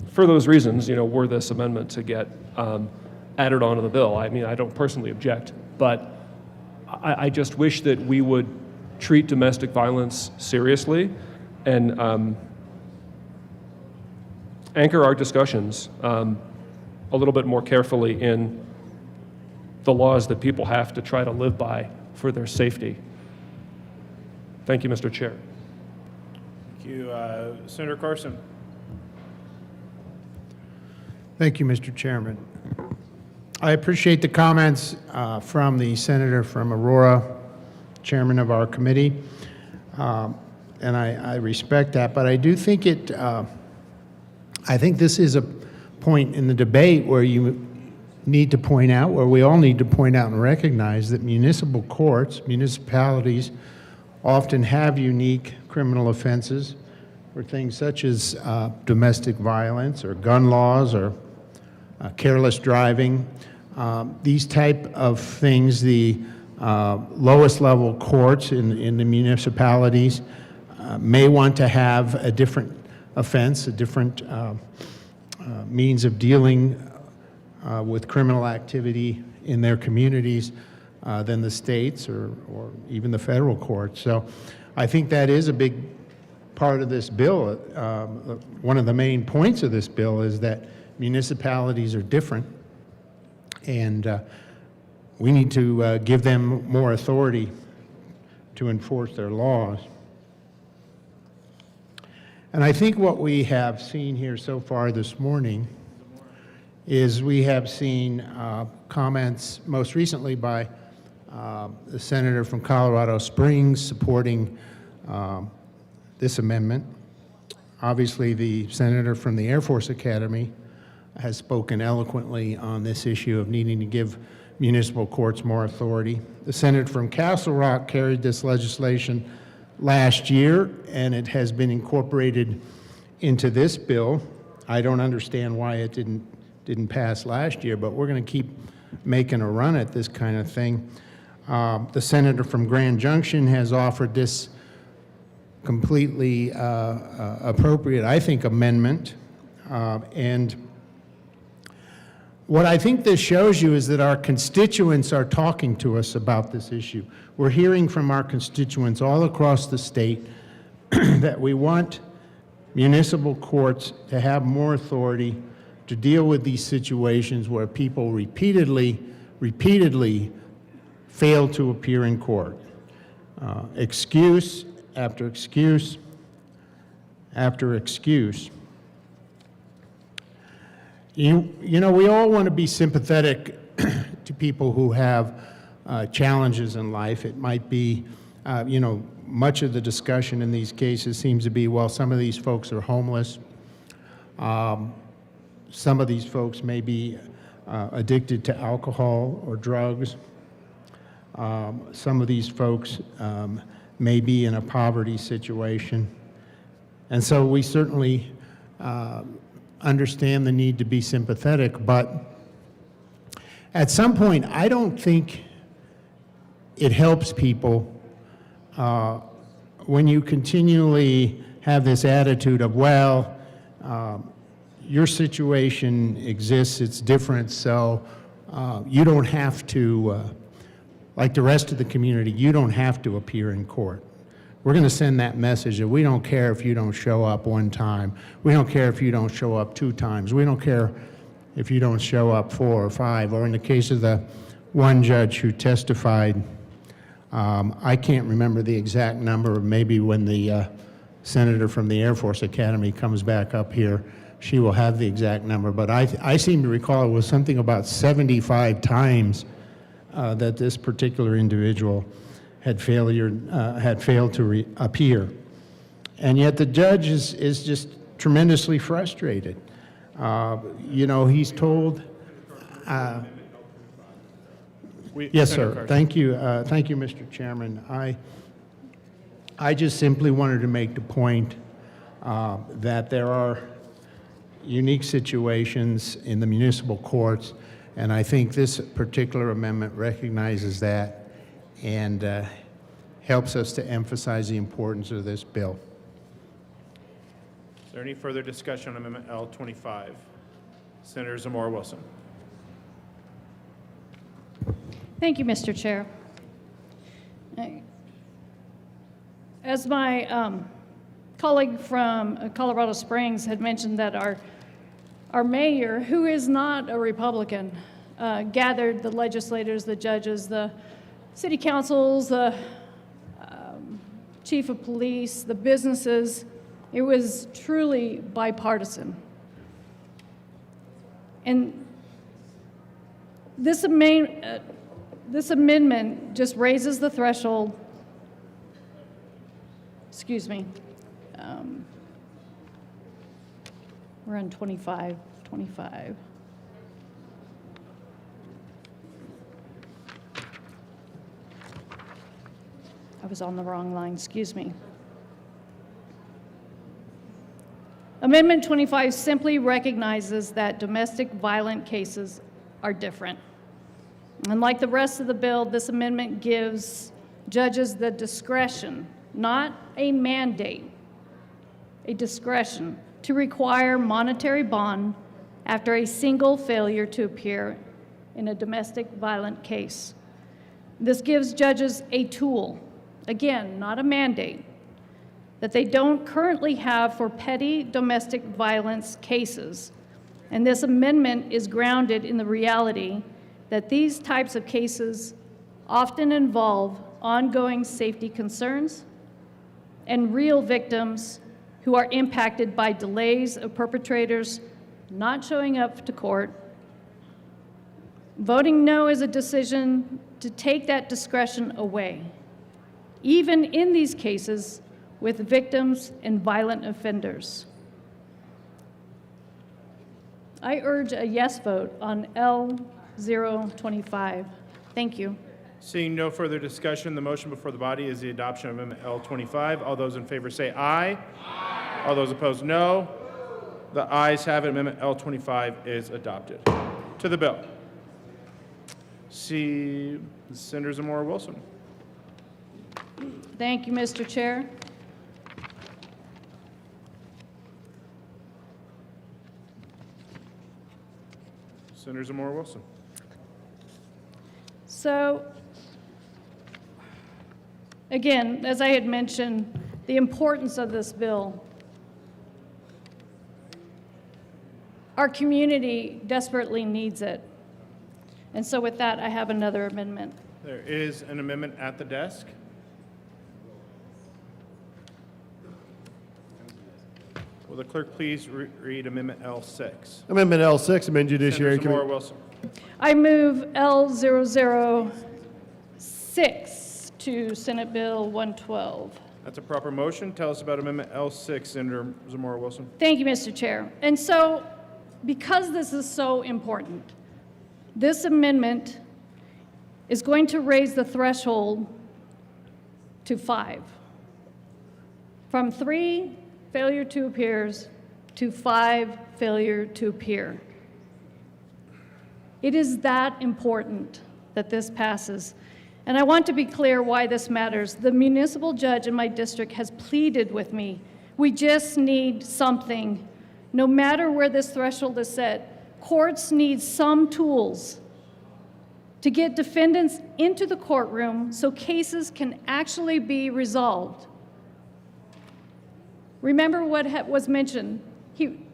For those reasons, were this amendment to get added onto the bill, I mean, I don't personally object, but I just wish that we would treat domestic violence seriously and anchor our discussions a little bit more carefully in the laws that people have to try to live by for their safety. Thank you, Mr. Chair. Thank you. Senator Carson. Thank you, Mr. Chairman. I appreciate the comments from the senator from Aurora, chairman of our committee, and I respect that. But I do think I think this is a point in the debate where you need to point out, where we all need to point out and recognize that municipal courts, municipalities, often have unique criminal offenses for things such as domestic violence or gun laws or careless driving. These type of things, the lowest level courts in the municipalities may want to have a different offense, a different means of dealing with criminal activity in their communities than the states or even the federal courts. So I think that is a big part of this bill. One of the main points of this bill is that municipalities are different, and we need to give them more authority to enforce their laws. And I think what we have seen here so far this morning is we have seen comments most recently by the senator from Colorado Springs supporting this amendment. Obviously, the senator from the Air Force Academy has spoken eloquently on this issue of needing to give municipal courts more authority. The senator from Castle Rock carried this legislation last year, and it has been incorporated into this bill. I don't understand why it didn't pass last year, but we're going to keep making a run at this kind of thing. The senator from Grand Junction has offered this completely appropriate, I think, amendment. And what I think this shows you is that our constituents are talking to us about this issue. We're hearing from our constituents all across the state that we want municipal courts to have more authority to deal with these situations where people repeatedly fail to appear in court. Excuse after excuse after excuse. You know, we all want to be sympathetic to people who have challenges in life. It might be, much of the discussion in these cases seems to be, well, some of these folks are homeless. Some of these folks may be addicted to alcohol or drugs. Some of these folks may be in a poverty situation. And so we certainly understand the need to be sympathetic, but at some point, I don't think it helps people when you continually have this attitude of, well, your situation exists, it's different, so you don't have to, like the rest of the community, you don't have to appear in court. We're going to send that message that we don't care if you don't show up one time. We don't care if you don't show up 2 times. We don't care if you don't show up 4 or 5. Or in the case of the one judge who testified, I can't remember the exact number, maybe when the senator from the Air Force Academy comes back up here, she will have the exact number. But I seem to recall it was something about 75 times that this particular individual had failed to appear. And yet the judge is just tremendously frustrated. You know, he's told, yes, sir. Thank you, Mr. Chairman. I just simply wanted to make the point that there are unique situations in the municipal courts, and I think this particular amendment recognizes that and helps us to emphasize the importance of this bill. Is there any further discussion on Amendment L25? Senator Zamora Wilson. Thank you, Mr. Chair. As my colleague from Colorado Springs had mentioned, that our mayor, who is not a Republican, gathered the legislators, the judges, the city councils, the chief of police, the businesses. It was truly bipartisan. And this amendment just raises the threshold. Excuse me. We're on 25. I was on the wrong line, excuse me. Amendment 25 simply recognizes that domestic violent cases are different. And like the rest of the bill, this amendment gives judges the discretion, not a mandate, a discretion to require monetary bond after a single failure to appear in a domestic violent case. This gives judges a tool, again, not a mandate, that they don't currently have for petty domestic violence cases. And this amendment is grounded in the reality that these types of cases often involve ongoing safety concerns and real victims who are impacted by delays of perpetrators not showing up to court. Voting no is a decision to take that discretion away, even in these cases with victims and violent offenders. I urge a yes vote on L025. Thank you. Seeing no further discussion, the motion before the body is the adoption of Amendment L25. All those in favor say aye. Aye. All those opposed, no. The ayes have it. Amendment L25 is adopted. To the bill. See Senator Zamora Wilson. Thank you, Mr. Chair. Senator Zamora Wilson. So, again, as I had mentioned, the importance of this bill. Our community desperately needs it. And so with that, I have another amendment. There is an amendment at the desk. Will the clerk please read Amendment L6? Amendment L6, amend Judiciary Senator Zamora Committee. Wilson. I move L006 to Senate Bill 112. That's a proper motion. Tell us about Amendment L6, Senator Zamora Wilson. Thank you, Mr. Chair. And so, because this is so important, this amendment is going to raise the threshold to 5. From 3 failure to appears to 5 failure to appear. It is that important that this passes. And I want to be clear why this matters. The municipal judge in my district has pleaded with me. We just need something. No matter where this threshold is set, courts need some tools to get defendants into the courtroom so cases can actually be resolved. Remember what was mentioned.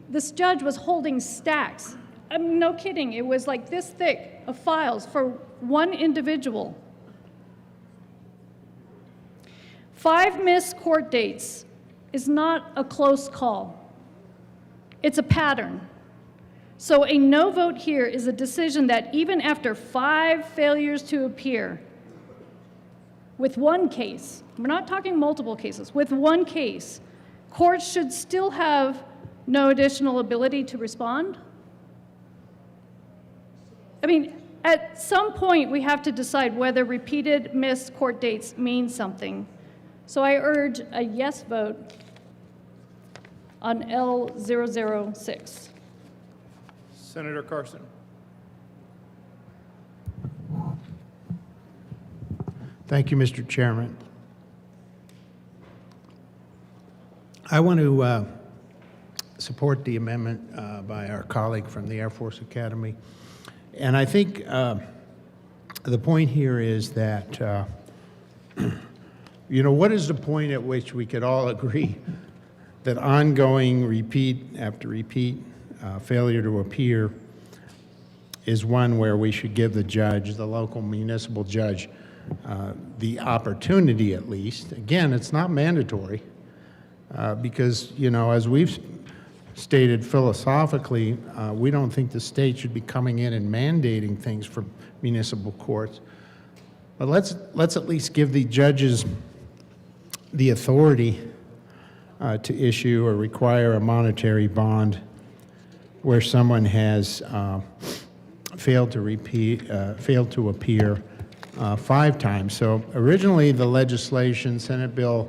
This judge was holding stacks. No kidding, it was like this thick of files for one individual. 5 missed court dates is not a close call. It's a pattern. So a no vote here is a decision that even after 5 failures to appear, with one case, we're not talking multiple cases, with one case, courts should still have no additional ability to respond. I mean, at some point, we have to decide whether repeated missed court dates mean something. So I urge a yes vote on L006. Senator Carson. Thank you, Mr. Chairman. I want to support the amendment by our colleague from the Air Force Academy. And I think the point here is that, what is the point at which we could all agree that ongoing repeat after repeat failure to appear is one where we should give the judge, the local municipal judge, the opportunity at least. Again, it's not mandatory because, as we've stated philosophically, we don't think the state should be coming in and mandating things for municipal courts. But let's at least give the judges the authority to issue or require a monetary bond where someone has failed to appear 5 times. So originally the legislation, Senate Bill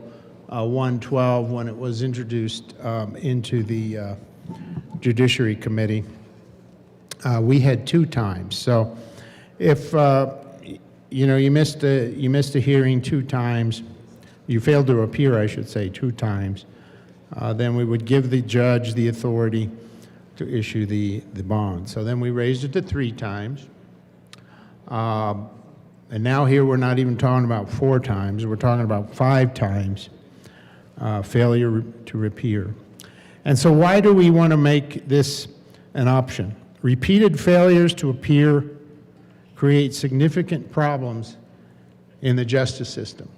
112, when it was introduced into the Judiciary Committee, we had 2 times. So if you missed a hearing 2 times, you failed to appear, I should say, 2 times, then we would give the judge the authority to issue the bond. So then we raised it to 3 times. And now here we're not even talking about 4 times, we're talking about 5 times failure to appear. And so why do we want to make this an option? Repeated failures to appear create significant problems in the justice system.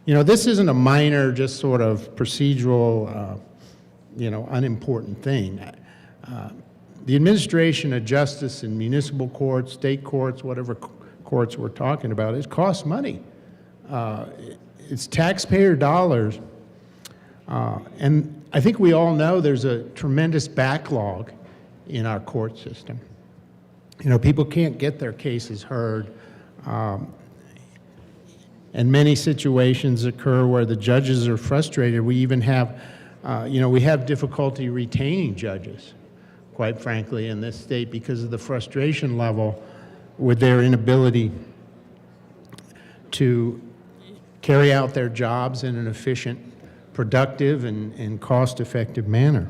This isn't a minor, just sort of procedural, unimportant thing. The administration of justice in municipal courts, state courts, whatever courts we're talking about, it costs money. It's taxpayer dollars. And I think we all know there's a tremendous backlog in our court system. People can't get their cases heard. And many situations occur where the judges are frustrated. We even have, we have difficulty retaining judges, quite frankly, in this state because of the frustration level with their inability to carry out their jobs in an efficient, productive, and cost-effective manner.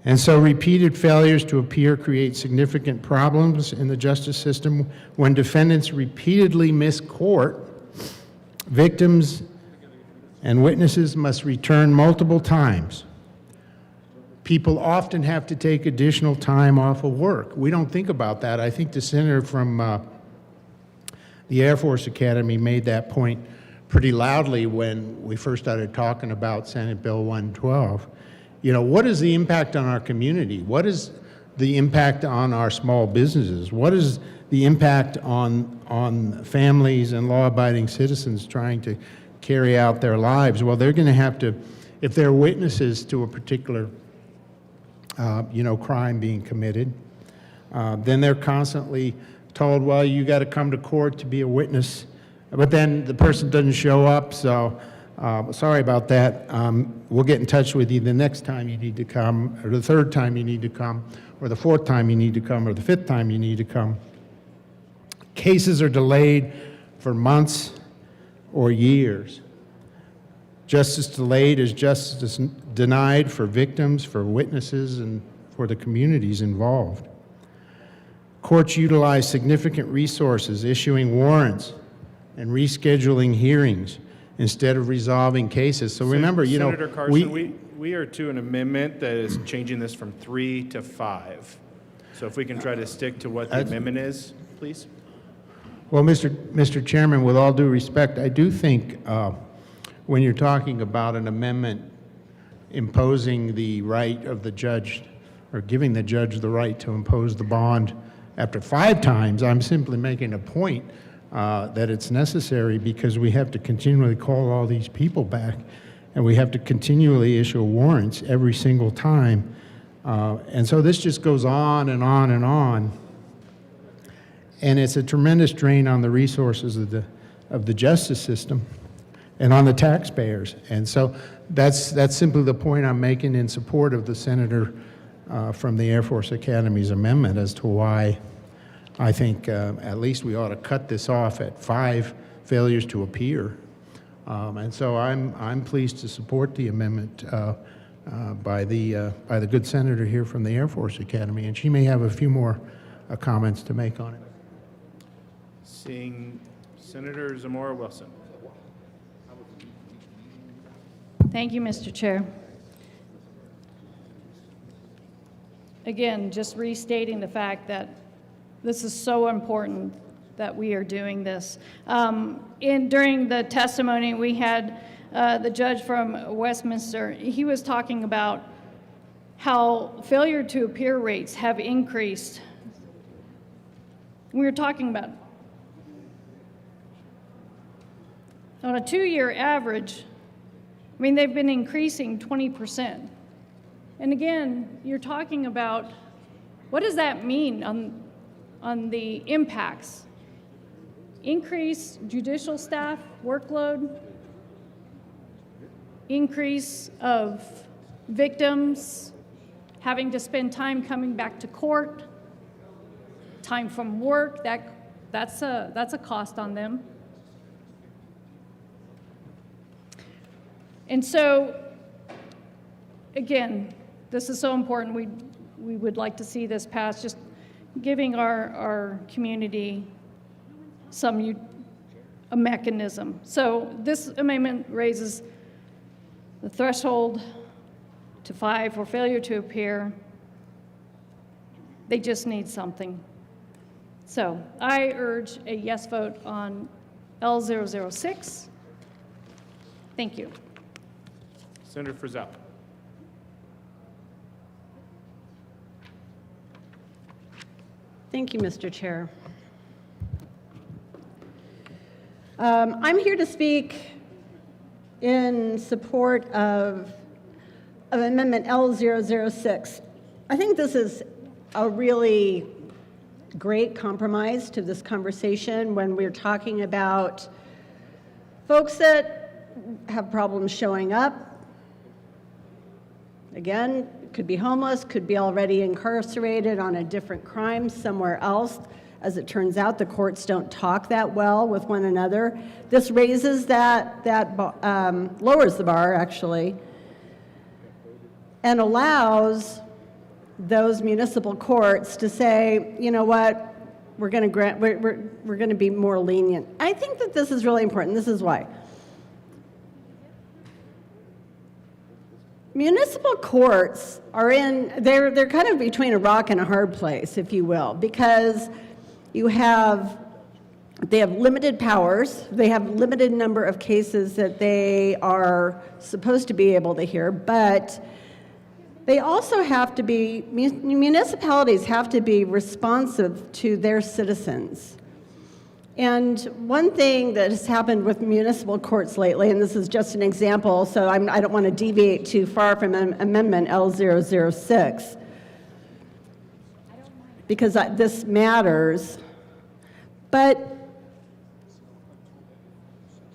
And so repeated failures to appear create significant problems in the justice system. When defendants repeatedly miss court, victims and witnesses must return multiple times. People often have to take additional time off of work. We don't think about that. I think the senator from the Air Force Academy made that point pretty loudly when we first started talking about Senate Bill 112. What is the impact on our community? What is the impact on our small businesses? What is the impact on families and law-abiding citizens trying to carry out their lives? Well, they're going to have to, if they're witnesses to a particular crime being committed, then they're constantly told, well, you got to come to court to be a witness, but then the person doesn't show up, so sorry about that. We'll get in touch with you the next time you need to come, or the third time you need to come, or the fourth time you need to come, or the fifth time you need to come. Cases are delayed for months or years. Justice delayed is justice denied for victims, for witnesses, and for the communities involved. Courts utilize significant resources, issuing warrants and rescheduling hearings instead of resolving cases. So remember, Senator Carson, we are to an amendment that is changing this from 3 to 5. So if we can try to stick to what the amendment is, please. Well, Mr. Chairman, with all due respect, I do think when you're talking about an amendment imposing the right of the judge, or giving the judge the right to impose the bond after 5 times, I'm simply making a point that it's necessary because we have to continually call all these people back, and we have to continually issue warrants every single time. And so this just goes on and on and on. And it's a tremendous drain on the resources of the justice system and on the taxpayers. And so that's simply the point I'm making in support of the senator from the Air Force Academy's amendment as to why I think at least we ought to cut this off at 5 failures to appear. And so I'm pleased to support the amendment by the good senator here from the Air Force Academy, and she may have a few more comments to make on it. Seeing Senator Zamora Wilson. Thank you, Mr. Chair. Again, just restating the fact that this is so important that we are doing this. During the testimony, we had the judge from Westminster. He was talking about how failure to appear rates have increased. We were talking about on a 2-year average, I mean, they've been increasing 20%. And again, you're talking about what does that mean on the impacts? Increase judicial staff workload, increase of victims having to spend time coming back to court, time from work, that's a cost on them. And so, again, this is so important. We would like to see this pass, just giving our community a mechanism. So this amendment raises the threshold to 5 for failure to appear. They just need something. So I urge a yes vote on L006. Thank you. Senator Frizzell. Thank you, Mr. Chair. I'm here to speak in support of Amendment L006. I think this is a really great compromise to this conversation when we're talking about folks that have problems showing up. Again, could be homeless, could be already incarcerated on a different crime somewhere else. As it turns out, the courts don't talk that well with one another. This raises lowers the bar, actually, and allows those municipal courts to say, you know what, we're going to be more lenient. I think that this is really important. This is why. Municipal courts are they're kind of between a rock and a hard place, if you will, because they have limited powers, they have limited number of cases that they are supposed to be able to hear, but They also have to be, municipalities have to be responsive to their citizens. And one thing that has happened with municipal courts lately, and this is just an example, so I don't want to deviate too far from Amendment L006, because this matters, but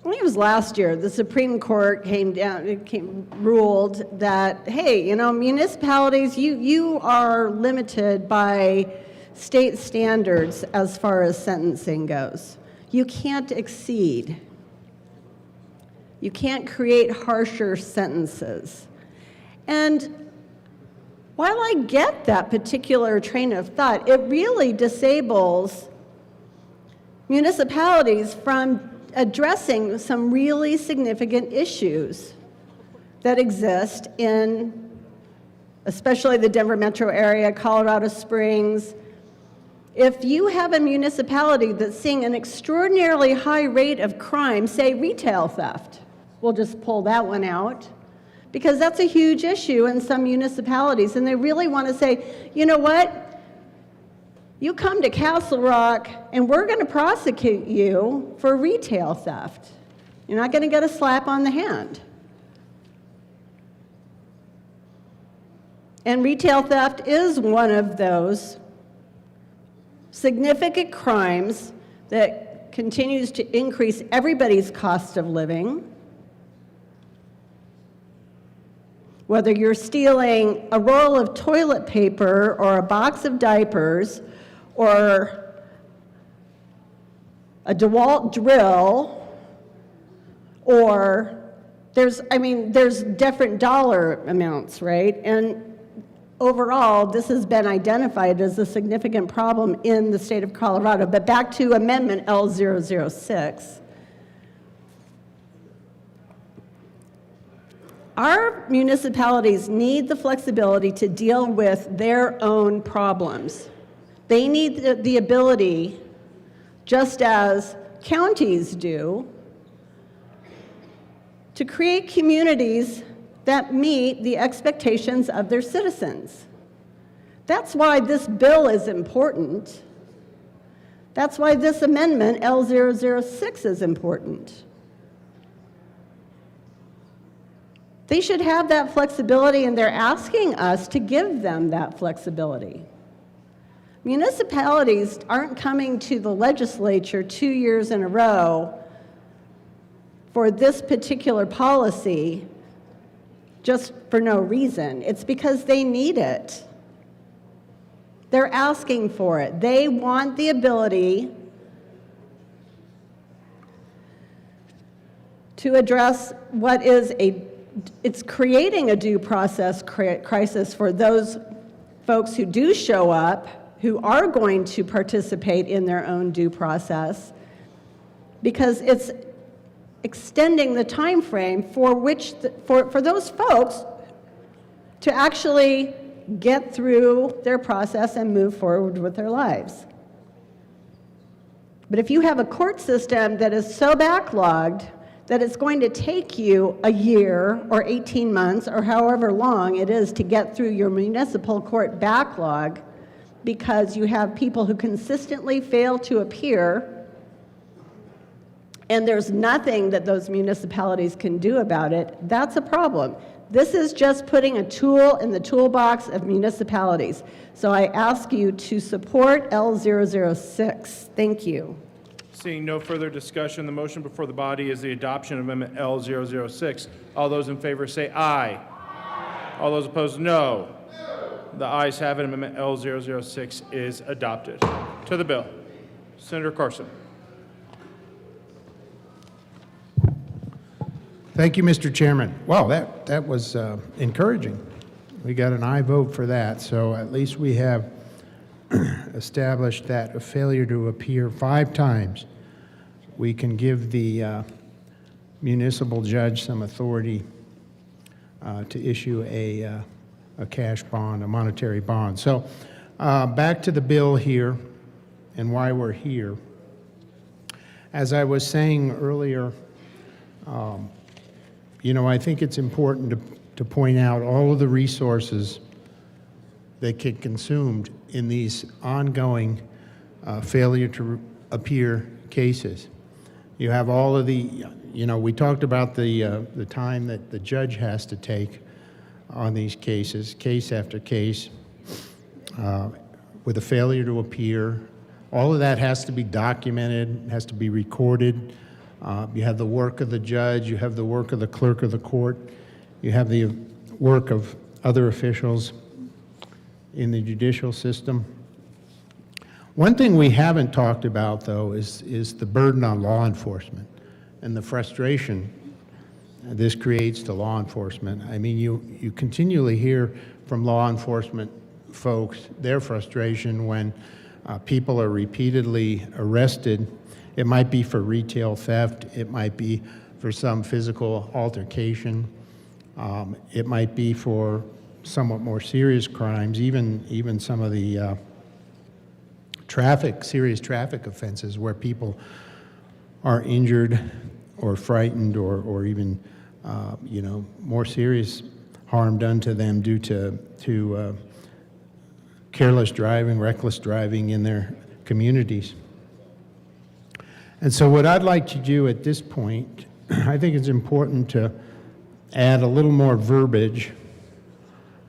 I think it was last year, the Supreme Court ruled that, hey, you know, municipalities, you are limited by state standards as far as sentencing goes. You can't exceed. You can't create harsher sentences. And while I get that particular train of thought, it really disables municipalities from addressing some really significant issues that exist in especially the Denver metro area, Colorado Springs. If you have a municipality that's seeing an extraordinarily high rate of crime, say retail theft, we'll just pull that one out, because that's a huge issue in some municipalities, and they really want to say, you know what? You come to Castle Rock, and we're going to prosecute you for retail theft. You're not going to get a slap on the hand. And retail theft is one of those significant crimes that continues to increase everybody's cost of living. Whether you're stealing a roll of toilet paper or a box of diapers, or a DeWalt drill, or there's different dollar amounts, right? And overall, this has been identified as a significant problem in the state of Colorado. But back to Amendment L006. Our municipalities need the flexibility to deal with their own problems. They need the ability, just as counties do, to create communities that meet the expectations of their citizens. That's why this bill is important. That's why this amendment, L006, is important. They should have that flexibility, and they're asking us to give them that flexibility. Municipalities aren't coming to the legislature 2 years in a row for this particular policy just for no reason. It's because they need it. They're asking for it. They want the ability to address what is it's creating a due process crisis for those folks who do show up, who are going to participate in their own due process, because it's extending the time frame for which for those folks to actually get through their process and move forward with their lives. But if you have a court system that is so backlogged that it's going to take you a year or 18 months or however long it is to get through your municipal court backlog, because you have people who consistently fail to appear, and there's nothing that those municipalities can do about it, that's a problem. This is just putting a tool in the toolbox of municipalities. So I ask you to support L006. Thank you. Seeing no further discussion, the motion before the body is the adoption of Amendment L006. All those in favor say aye. All those opposed, no. The ayes have it. Amendment L006 is adopted. To the bill. Senator Carson. Thank you, Mr. Chairman. Wow, that was encouraging. We got an aye vote for that, so at least we have established that a failure to appear 5 times, we can give the municipal judge some authority to issue a cash bond, a monetary bond. So back to the bill here and why we're here. As I was saying earlier, you know, I think it's important to point out all of the resources that get consumed in these ongoing failure to appear cases. You have all of the, we talked about the time that the judge has to take on these cases, case after case, with a failure to appear. All of that has to be documented, has to be recorded. You have the work of the judge, you have the work of the clerk of the court, you have the work of other officials in the judicial system. One thing we haven't talked about, though, is the burden on law enforcement and the frustration this creates to law enforcement. I mean, you continually hear from law enforcement folks their frustration when people are repeatedly arrested. It might be for retail theft, it might be for some physical altercation, it might be for somewhat more serious crimes, even some of the serious traffic offenses where people are injured or frightened or even more serious harm done to them due to careless driving, reckless driving in their communities. And so what I'd like to do at this point, I think it's important to add a little more verbiage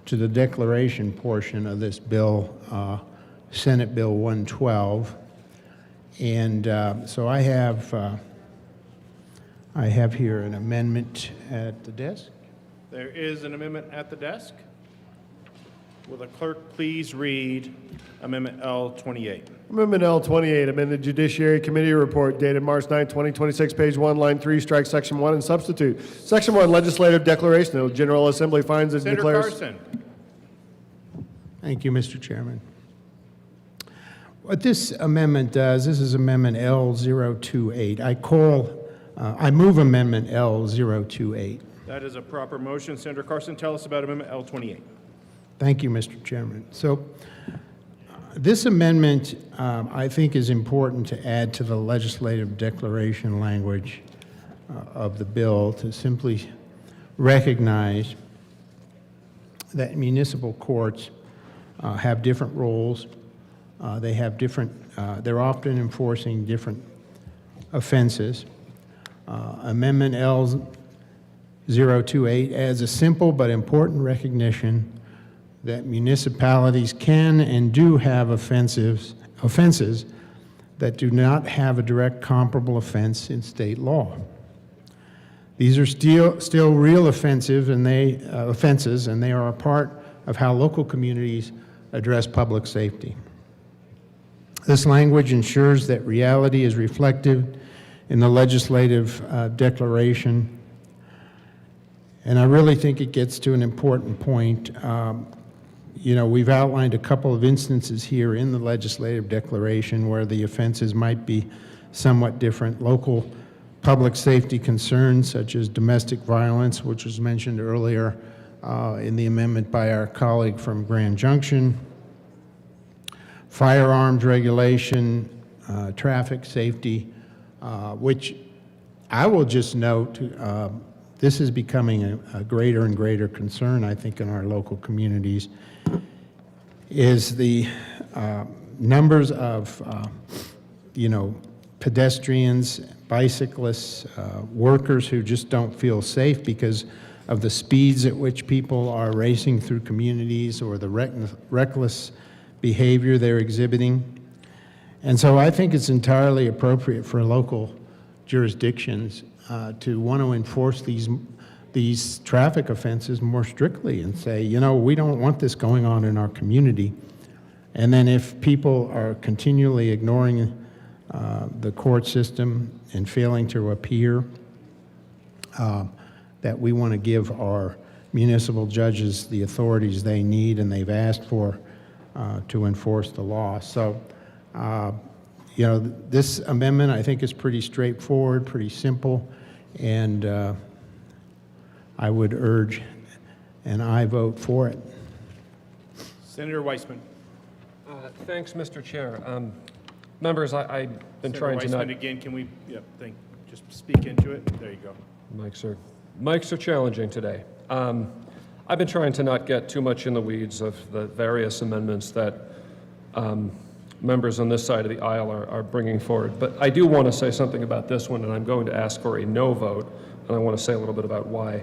to the declaration portion of this bill, Senate Bill 112. And so I have here an amendment at the desk. There is an amendment at the desk. Will the clerk please read Amendment L28? Amendment L28, amend the Judiciary Committee report dated March 9, 2026, page 1, line 3, strike section 1 and substitute. Section 1, legislative declaration. The General Assembly finds and Senator declares. Carson. Thank you, Mr. Chairman. What this amendment does, this is Amendment L028. I move Amendment L028. That is a proper motion. Senator Carson, tell us about Amendment L28. Thank you, Mr. Chairman. So this amendment, I think, is important to add to the legislative declaration language of the bill to simply recognize that municipal courts have different roles. They have different, they're often enforcing different offenses. Amendment L028 adds a simple but important recognition that municipalities can and do have offenses that do not have a direct comparable offense in state law. These are still real offenses, and they are a part of how local communities address public safety. This language ensures that reality is reflected in the legislative declaration, and I really think it gets to an important point. We've outlined a couple of instances here in the legislative declaration where the offenses might be somewhat different. Local public safety concerns such as domestic violence, which was mentioned earlier in the amendment by our colleague from Grand Junction, firearms regulation, traffic safety, which I will just note, this is becoming a greater and greater concern, I think, in our local communities, is the numbers of, pedestrians, bicyclists, workers who just don't feel safe because of the speeds at which people are racing through communities or the reckless behavior they're exhibiting. And so I think it's entirely appropriate for local jurisdictions to want to enforce these traffic offenses more strictly and say, we don't want this going on in our community. And then if people are continually ignoring the court system and failing to appear, that we want to give our municipal judges the authorities they need and they've asked for to enforce the law. So, this amendment I think is pretty straightforward, pretty simple, and I would urge an aye vote for it. Senator Weissman. Thanks, Mr. Chair. Members, I've been Senator trying to Weissman, not... again, can we just speak into it? There you go. Mics are challenging today. I've been trying to not get too much in the weeds of the various amendments that members on this side of the aisle are bringing forward. But I do want to say something about this one, and I'm going to ask for a no vote, and I want to say a little bit about why.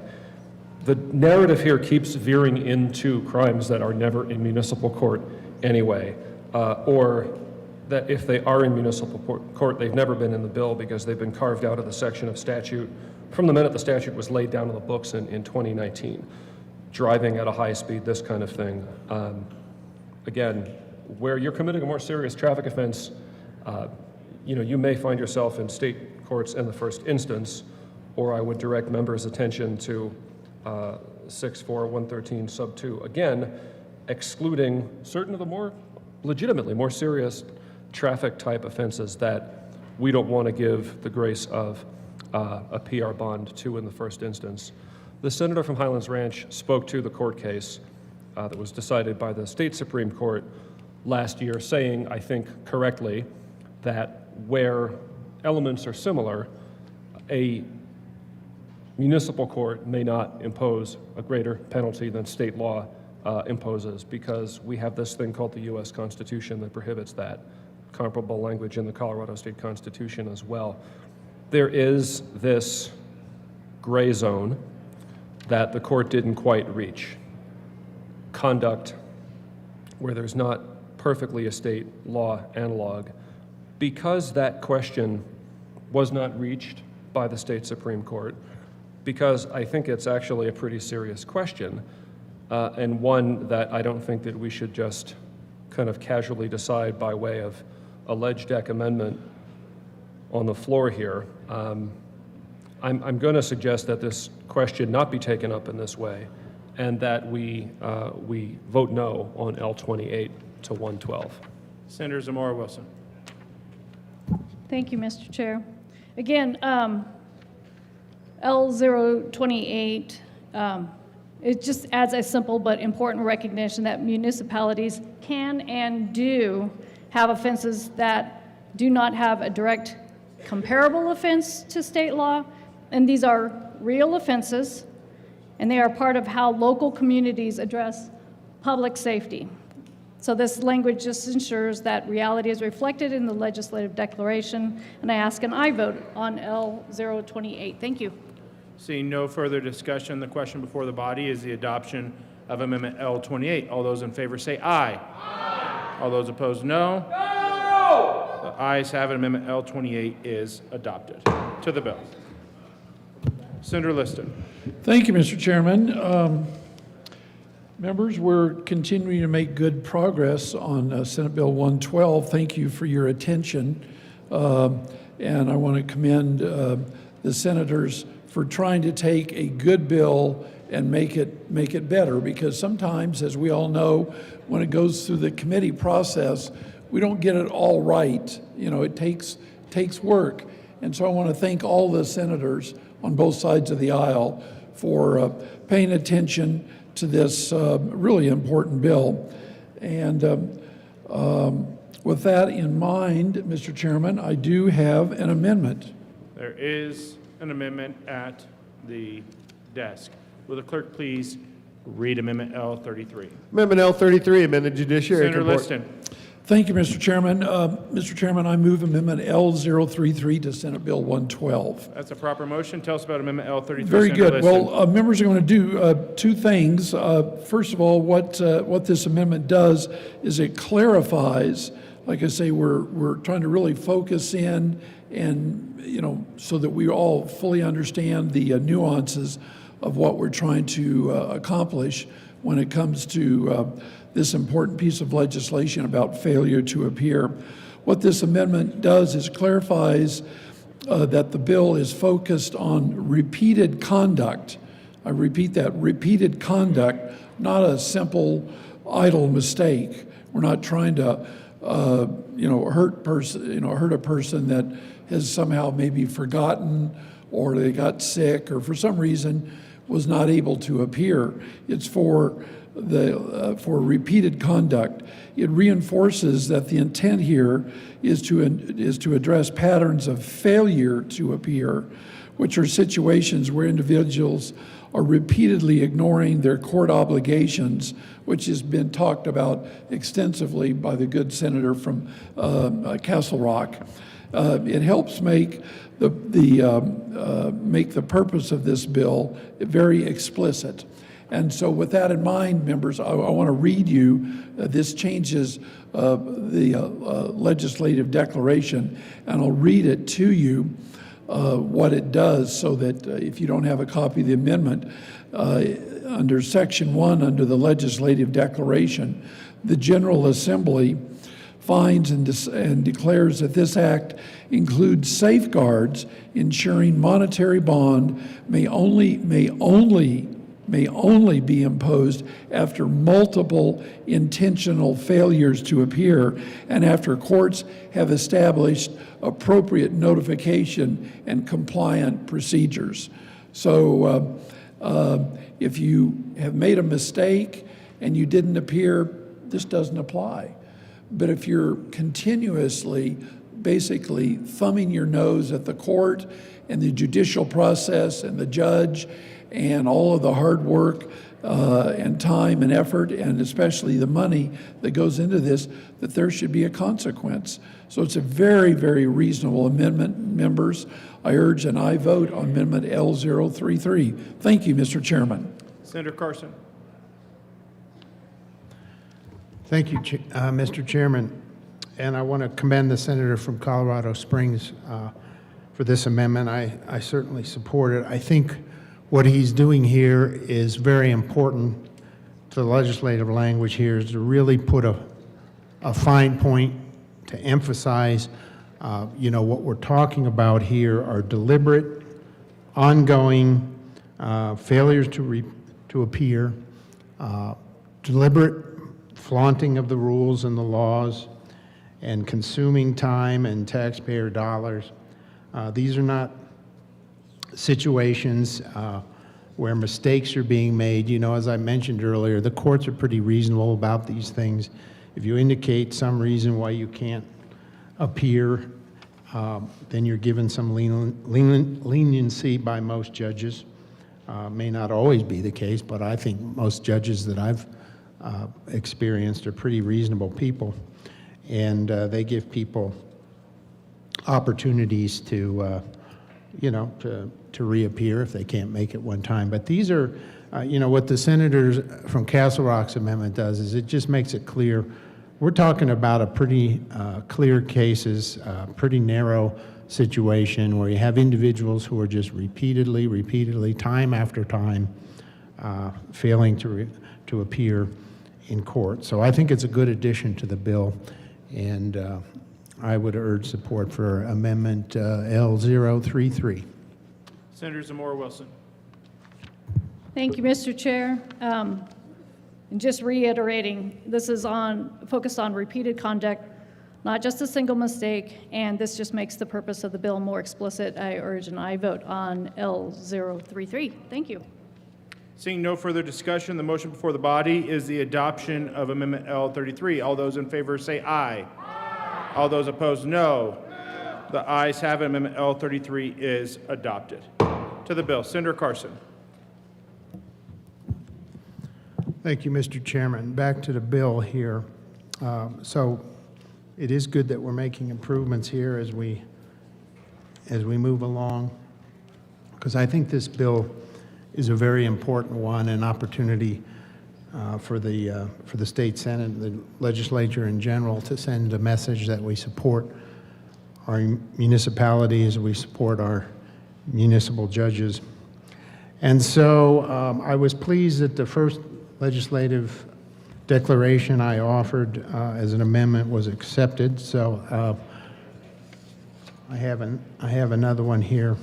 The narrative here keeps veering into crimes that are never in municipal court anyway, or that if they are in municipal court, they've never been in the bill because they've been carved out of the section of statute from the minute the statute was laid down on the books in 2019. Driving at a high speed, this kind of thing. Again, where you're committing a more serious traffic offense, you may find yourself in state courts in the first instance, or I would direct members' attention to 64113 sub 2. Again, excluding certain of the more legitimately more serious traffic type offenses that we don't want to give the grace of a PR bond to in the first instance. The senator from Highlands Ranch spoke to the court case that was decided by the state Supreme Court last year, saying, I think correctly, that where elements are similar, a municipal court may not impose a greater penalty than state law imposes, because we have this thing called the U.S. Constitution that prohibits that. Comparable language in the Colorado State Constitution as well. There is this gray zone that the court didn't quite reach. Conduct where there's not perfectly a state law analog. Because that question was not reached by the state Supreme Court, because I think it's actually a pretty serious question, and one that I don't think that we should just kind of casually decide by way of a ledge deck amendment on the floor here. I'm going to suggest that this question not be taken up in this way, and that we vote no on L28 to 112. Senator Zamora Wilson. Thank you, Mr. Chair. Again, L028, it just adds a simple but important recognition that municipalities can and do have offenses that do not have a direct comparable offense to state law, and these are real offenses, and they are part of how local communities address public safety. So this language just ensures that reality is reflected in the legislative declaration, and I ask an aye vote on L028. Thank you. Seeing no further discussion, the question before the body is the adoption of Amendment L28. All those in favor say aye. Aye. All those opposed, no. No! The ayes have it. Amendment L28 is adopted. To the bill. Senator Liston. Thank you, Mr. Chairman. Members, we're continuing to make good progress on Senate Bill 112. Thank you for your attention. And I want to commend the senators for trying to take a good bill and make it better, because sometimes, as we all know, when it goes through the committee process, we don't get it all right. It takes work. And so I want to thank all the senators on both sides of the aisle for paying attention to this really important bill. And with that in mind, Mr. Chairman, I do have an amendment. There is an amendment at the desk. Will the clerk please read Amendment L33? Amendment L33, amend the Judiciary. Senator Liston. Thank you, Mr. Chairman. Mr. Chairman, I move Amendment L033 to Senate Bill 112. That's a proper motion. Tell us about Amendment L33. Very Senator good. Liston. Well, members are going to do two things. First of all, what this amendment does is it clarifies. Like I say, we're trying to really focus in and so that we all fully understand the nuances of what we're trying to accomplish when it comes to this important piece of legislation about failure to appear. What this amendment does is clarifies that the bill is focused on repeated conduct. I repeat that, repeated conduct, not a simple idle mistake. We're not trying to hurt a person that has somehow maybe forgotten, or they got sick, or for some reason was not able to appear. It's for repeated conduct. It reinforces that the intent here is to address patterns of failure to appear, which are situations where individuals are repeatedly ignoring their court obligations, which has been talked about extensively by the good senator from Castle Rock. It helps make make the purpose of this bill very explicit. And so with that in mind, members, I want to read you, this changes the legislative declaration, and I'll read it to you, what it does, so that if you don't have a copy of the amendment, under Section 1, under the legislative declaration, the General Assembly finds and declares that this act includes safeguards ensuring monetary bond may only be imposed after multiple intentional failures to appear and after courts have established appropriate notification and compliant procedures. So if you have made a mistake and you didn't appear, this doesn't apply. But if you're continuously basically thumbing your nose at the court and the judicial process and the judge and all of the hard work and time and effort, and especially the money that goes into this, that there should be a consequence. So it's a very, very reasonable amendment, members. I urge an aye vote on Amendment L033. Thank you, Mr. Chairman. Senator Carson. Thank you, Mr. Chairman. And I want to commend the senator from Colorado Springs for this amendment. I certainly support it. I think what he's doing here is very important to the legislative language here, is to really put a fine point to emphasize, what we're talking about here are deliberate, ongoing failures to appear, deliberate flaunting of the rules and the laws, and consuming time and taxpayer dollars. These are not situations where mistakes are being made. As I mentioned earlier, the courts are pretty reasonable about these things. If you indicate some reason why you can't appear, then you're given some leniency by most judges. May not always be the case, but I think most judges that I've experienced are pretty reasonable people, and they give people opportunities to reappear if they can't make it one time. But these are, what the senators from Castle Rock's amendment does is it just makes it clear. We're talking about a pretty clear cases, pretty narrow situation where you have individuals who are just repeatedly, time after time, failing to appear in court. So I think it's a good addition to the bill, and I would urge support for Amendment L033. Senator Zamora Wilson. Thank you, Mr. Chair. And just reiterating, this is focused on repeated conduct, not just a single mistake, and this just makes the purpose of the bill more explicit. I urge an aye vote on L033. Thank you. Seeing no further discussion, the motion before the body is the adoption of Amendment L33. All those in favor say aye. Aye. All those opposed, no. The ayes have it. Amendment L33 is adopted. To the bill, Senator Carson. Thank you, Mr. Chairman. Back to the bill here. So it is good that we're making improvements here as we move along, because I think this bill is a very important one, an opportunity for the state senate and the legislature in general to send a message that we support our municipalities, we support our municipal judges. And so I was pleased that the first legislative declaration I offered as an amendment was accepted. So I have another one here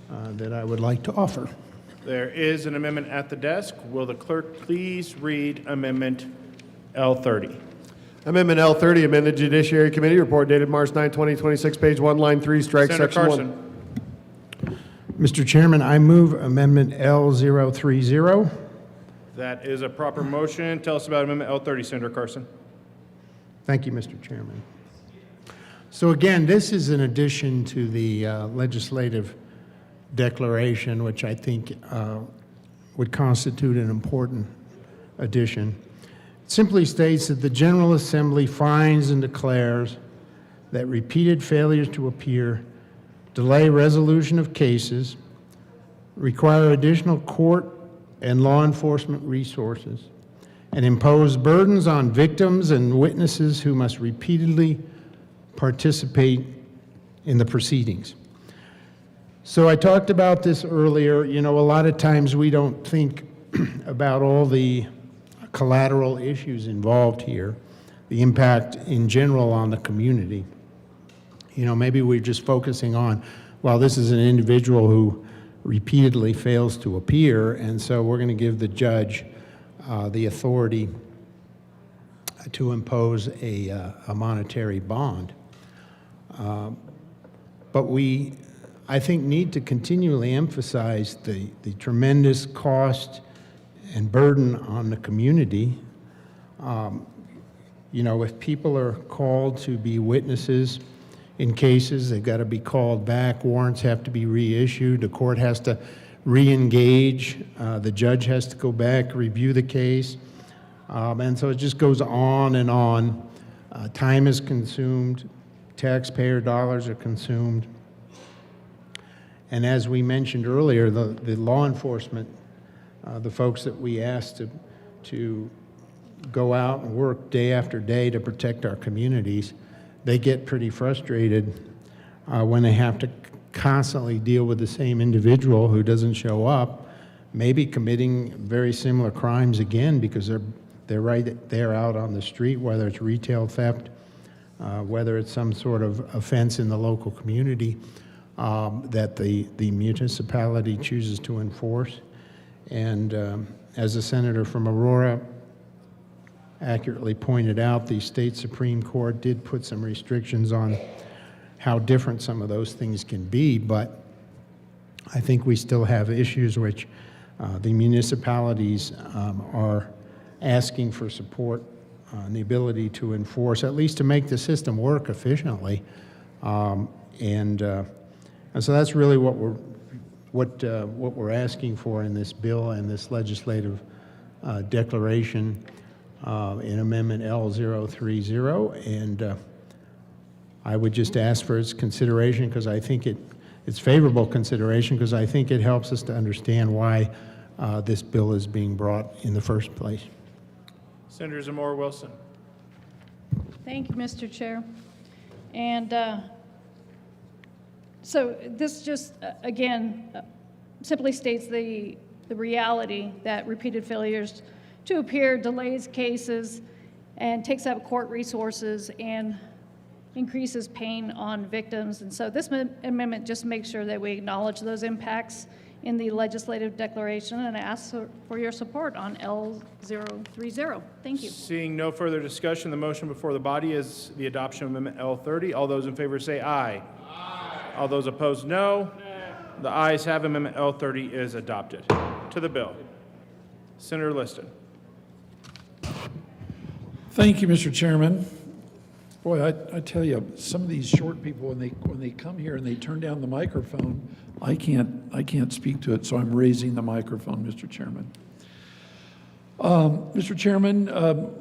that I would like to offer. There is an amendment at the desk. Will the clerk please read Amendment L30? Amendment L30, amend the Judiciary Committee report dated March 9, 2026, page 1, line 3, strike Senator section Carson. 1. Mr. Chairman, I move Amendment L030. That is a proper motion. Tell us about Amendment L30, Senator Carson. Thank you, Mr. Chairman. So again, this is an addition to the legislative declaration, which I think would constitute an important addition. It simply states that the General Assembly finds and declares that repeated failures to appear delay resolution of cases, require additional court and law enforcement resources, and impose burdens on victims and witnesses who must repeatedly participate in the proceedings. So I talked about this earlier. You know, a lot of times we don't think about all the collateral issues involved here, the impact in general on the community. You know, maybe we're just focusing on, well, this is an individual who repeatedly fails to appear, and so we're going to give the judge the authority to impose a monetary bond. But we, I think, need to continually emphasize the tremendous cost and burden on the community. You know, if people are called to be witnesses in cases, they've got to be called back, warrants have to be reissued, the court has to re-engage, the judge has to go back, review the case, and so it just goes on and on. Time is consumed, taxpayer dollars are consumed, and as we mentioned earlier, the law enforcement, the folks that we asked to go out and work day after day to protect our communities, they get pretty frustrated when they have to constantly deal with the same individual who doesn't show up, maybe committing very similar crimes again because they're right there out on the street, whether it's retail theft, whether it's some sort of offense in the local community that the municipality chooses to enforce. And as the senator from Aurora accurately pointed out, the state Supreme Court did put some restrictions on how different some of those things can be, but I think we still have issues which the municipalities are asking for support and the ability to enforce, at least to make the system work efficiently. And so that's really what we're asking for in this bill and this legislative declaration in Amendment L030, and I would just ask for its consideration because I think it's favorable consideration because I think it helps us to understand why this bill is being brought in the first place. Senator Zamora Wilson. Thank you, Mr. Chair. And so this just, again, simply states the reality that repeated failures to appear delays cases and takes up court resources and increases pain on victims. And so this amendment just makes sure that we acknowledge those impacts in the legislative declaration, and I ask for your support on L030. Thank you. Seeing no further discussion, the motion before the body is the adoption of Amendment L30. All those in favor say aye. Aye. All those opposed, no. The ayes have Amendment L30 is adopted. To the bill. Senator Liston. Thank you, Mr. Chairman. Boy, I tell you, some of these short people, when they come here and they turn down the microphone, I can't speak to it, so I'm raising the microphone, Mr. Chairman. Mr. Chairman,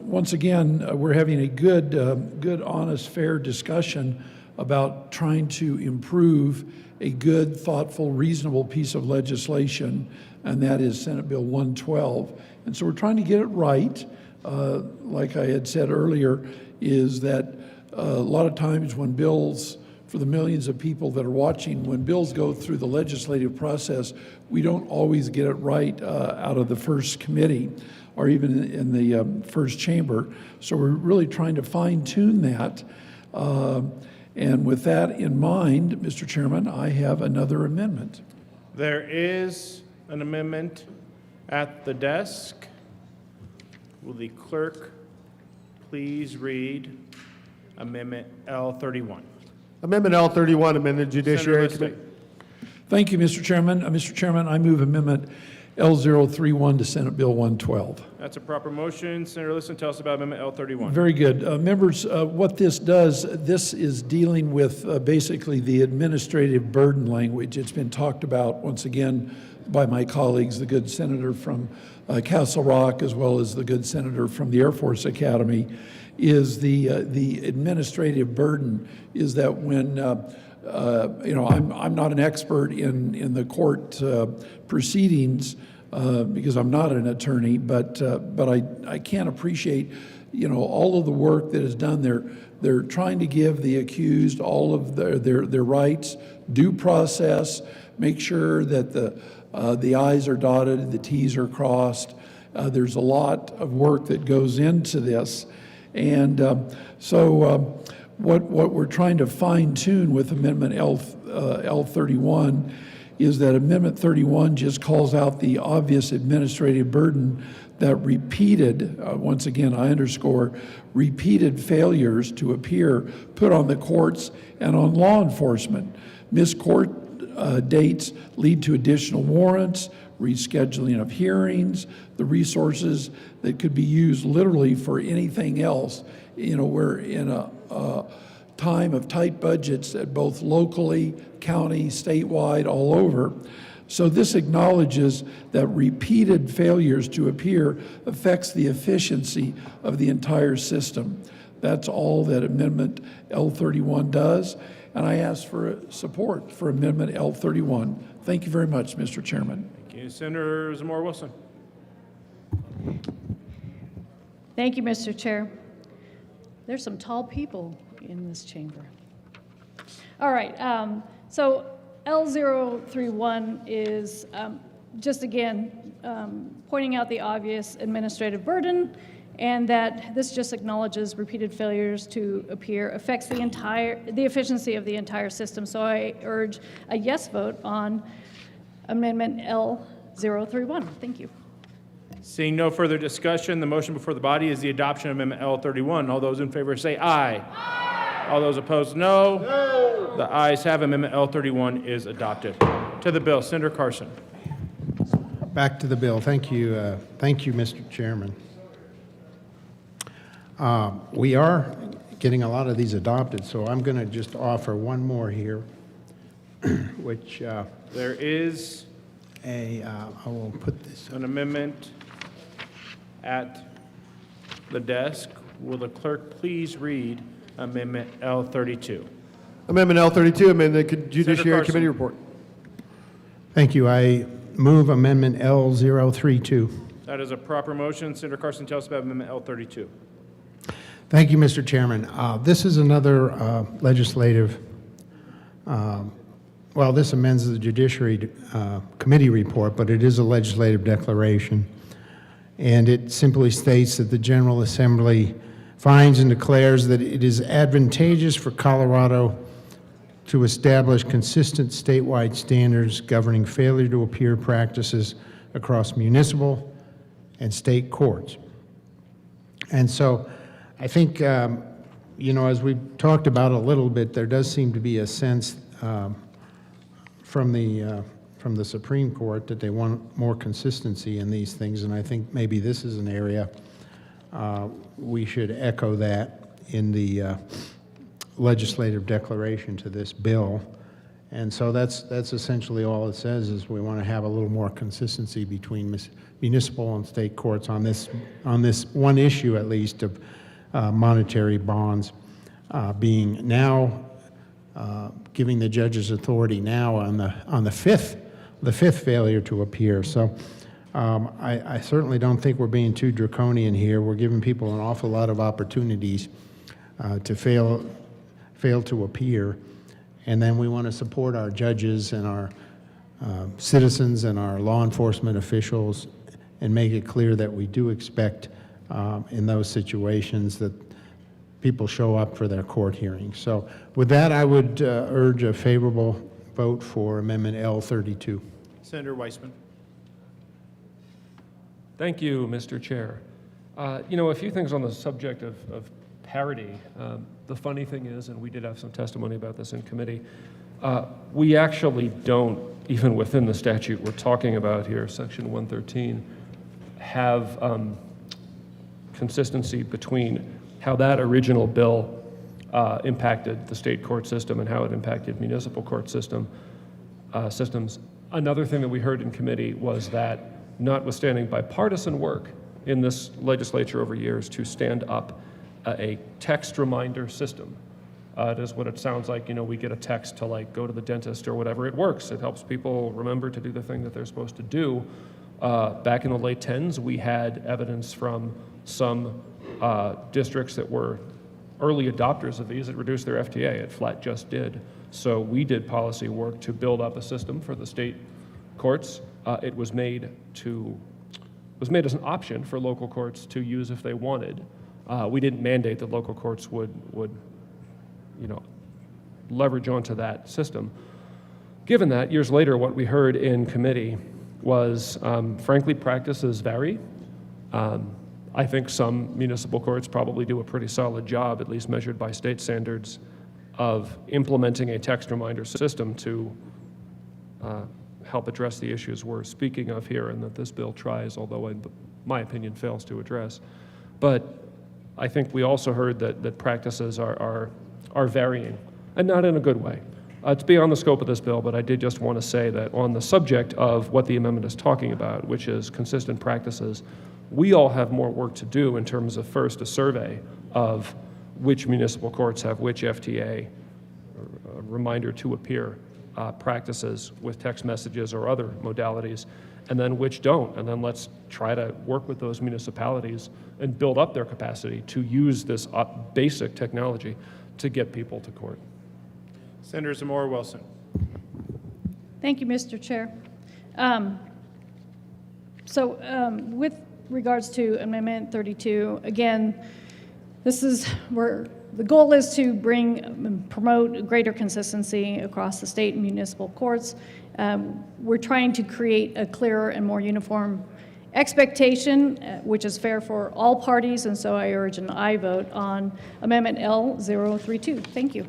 once again, we're having a good, honest, fair discussion about trying to improve a good, thoughtful, reasonable piece of legislation, and that is Senate Bill 112. And so we're trying to get it right. Like I had said earlier, is that a lot of times when bills, for the millions of people that are watching, when bills go through the legislative process, we don't always get it right out of the first committee or even in the first chamber. So we're really trying to fine-tune that. And with that in mind, Mr. Chairman, I have another amendment. There is an amendment at the desk. Will the clerk please read Amendment L31? Amendment L31, amend the Judiciary Committee. Thank you, Mr. Chairman. Mr. Chairman, I move Amendment L031 to Senate Bill 112. That's a proper motion. Senator Liston, tell us about Amendment L31. Very good. Members, what this does, this is dealing with basically the administrative burden language. It's been talked about once again by my colleagues, the good senator from Castle Rock, as well as the good senator from the Air Force Academy, is the administrative burden is that when, I'm not an expert in the court proceedings because I'm not an attorney, but I can't appreciate, all of the work that is done there. They're trying to give the accused all of their rights, due process, make sure that the I's are dotted, the T's are crossed. There's a lot of work that goes into this. And what we're trying to fine tune with Amendment L31 is that Amendment 31 just calls out the obvious administrative burden that repeated, once again, I underscore, repeated failures to appear put on the courts and on law enforcement. Missed court dates lead to additional warrants, rescheduling of hearings, the resources that could be used literally for anything else. We're in a time of tight budgets at both locally, county, statewide, all over. So this acknowledges that repeated failures to appear affects the efficiency of the entire system. That's all that Amendment L31 does, and I ask for support for Amendment L31. Thank you very much, Mr. Chairman. Thank you. Senator Zamora-Wilson. Thank you, Mr. Chair. There's some tall people in this chamber. All right, so L031 is just again pointing out the obvious administrative burden, and that this just acknowledges repeated failures to appear affects the efficiency of the entire system. So I urge a yes vote on Amendment L031. Thank you. Seeing no further discussion, the motion before the body is the adoption of Amendment L31. All those in favor say aye. Aye. All those opposed, no. No. The ayes have Amendment L31 is adopted. To the bill, Senator Carson. Back to the bill. Thank you, Mr. Chairman. We are getting a lot of these adopted, so I'm going to just offer one more here, which there is I will put this an amendment at the desk. Will the clerk please read Amendment L32? Amendment L32, amend the Judiciary Committee report. Thank you. I move Amendment L032. That is a proper motion. Senator Carson, tell us about Amendment L32. Thank you, Mr. Chairman. This is another legislative, this amends the Judiciary Committee report, but it is a legislative declaration. And it simply states that the General Assembly finds and declares that it is advantageous for Colorado to establish consistent statewide standards governing failure to appear practices across municipal and state courts. And so I think, as we've talked about a little bit, there does seem to be a sense from the Supreme Court that they want more consistency in these things, and I think maybe this is an area we should echo that in the legislative declaration to this bill. And so that's essentially all it says, is we want to have a little more consistency between municipal and state courts on this one issue, at least, of monetary bonds being now giving the judges authority now on the fifth failure to appear. So I certainly don't think we're being too draconian here. We're giving people an awful lot of opportunities to fail to appear, and then we want to support our judges and our citizens and our law enforcement officials and make it clear that we do expect in those situations that people show up for their court hearings. So with that, I would urge a favorable vote for Amendment L32. Senator Weissman. Thank you, Mr. Chair. A few things on the subject of parity. The funny thing is, and we did have some testimony about this in committee, We actually don't, even within the statute we're talking about here, Section 113, have consistency between how that original bill impacted the state court system and how it impacted municipal court systems. Another thing that we heard in committee was that, notwithstanding bipartisan work in this legislature over years to stand up a text reminder system. It is what it sounds like. You know, we get a text to like go to the dentist or whatever. It works. It helps people remember to do the thing that they're supposed to do. Back in the late 10s, we had evidence from some districts that were early adopters of these that reduced their FTA. It flat just did. So we did policy work to build up a system for the state courts. It was made as an option for local courts to use if they wanted. We didn't mandate that local courts would leverage onto that system. Given that, years later, what we heard in committee was, frankly, practices vary. I think some municipal courts probably do a pretty solid job, at least measured by state standards, of implementing a text reminder system to help address the issues we're speaking of here and that this bill tries, although in my opinion fails to address. But I think we also heard that practices are varying, and not in a good way. It's beyond the scope of this bill, but I did just want to say that on the subject of what the amendment is talking about, which is consistent practices, we all have more work to do in terms of first a survey of which municipal courts have which FTA, or a reminder to appear, practices with text messages or other modalities, and then which don't. And then let's try to work with those municipalities and build up their capacity to use this basic technology to get people to court. Senator Zamora Wilson. Thank you, Mr. Chair. With regards to Amendment 32, again, this is where the goal is to promote greater consistency across the state and municipal courts. We're trying to create a clearer and more uniform expectation, which is fair for all parties, and so I urge an aye vote on Amendment L032. Thank you.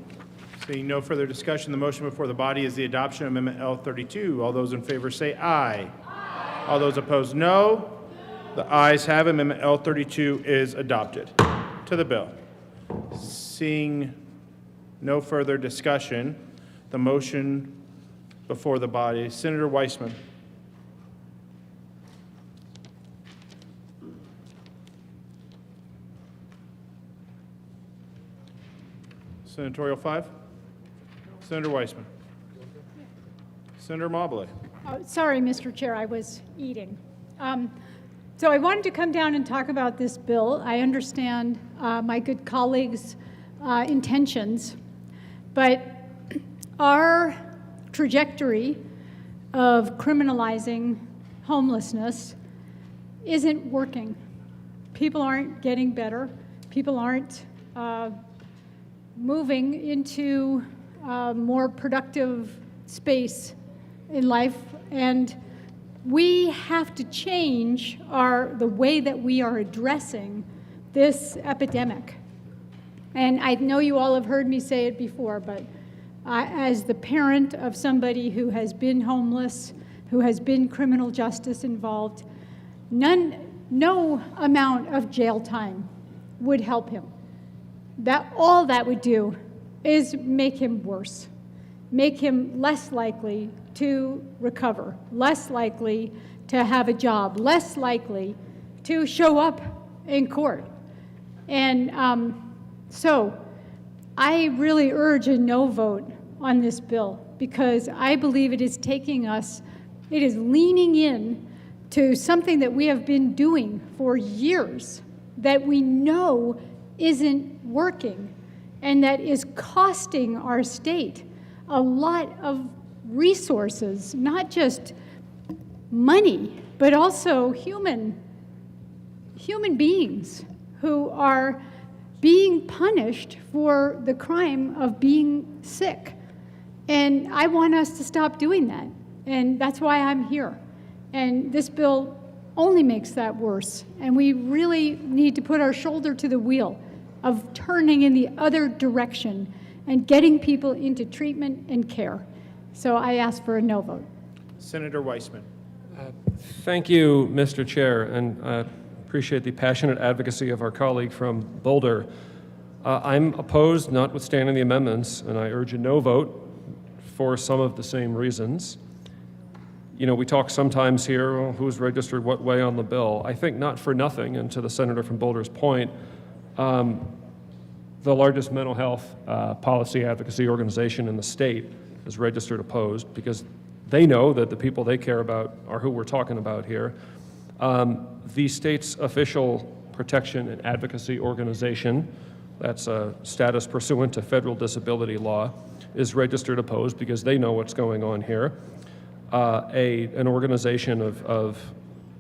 Seeing no further discussion, the motion before the body is the adoption of Amendment L32. All those in favor say aye. Aye. All those opposed, no. The ayes have it. Amendment L32 is adopted. To the bill. Seeing no further discussion, the motion before the body. Senator Weissman. Senatorial 5. Senator Weissman. Senator Mobley. Sorry, Mr. Chair, I was eating. So I wanted to come down and talk about this bill. I understand my good colleagues' intentions, but our trajectory of criminalizing homelessness isn't working. People aren't getting better. People aren't moving into a more productive space in life, and we have to change the way that we are addressing this epidemic. And I know you all have heard me say it before, but as the parent of somebody who has been homeless, who has been criminal justice involved, no amount of jail time would help him. All that would do is make him worse, make him less likely to recover, less likely to have a job, less likely to show up in court. And so I really urge a no vote on this bill, because I believe it is leaning in to something that we have been doing for years that we know isn't working and that is costing our state a lot of resources, not just money, but also human beings who are being punished for the crime of being sick. And I want us to stop doing that. And that's why I'm here. And this bill only makes that worse. And we really need to put our shoulder to the wheel of turning in the other direction and getting people into treatment and care. So I ask for a no vote. Senator Weissman. Thank you, Mr. Chair, and I appreciate the passionate advocacy of our colleague from Boulder. I'm opposed, notwithstanding the amendments, and I urge a no vote for some of the same reasons. You know, we talk sometimes here, well, who's registered what way on the bill. I think not for nothing, and to the senator from Boulder's point, the largest mental health policy advocacy organization in the state is registered opposed because they know that the people they care about are who we're talking about here. The state's official protection and advocacy organization, that's a status pursuant to federal disability law, is registered opposed because they know what's going on here. An organization of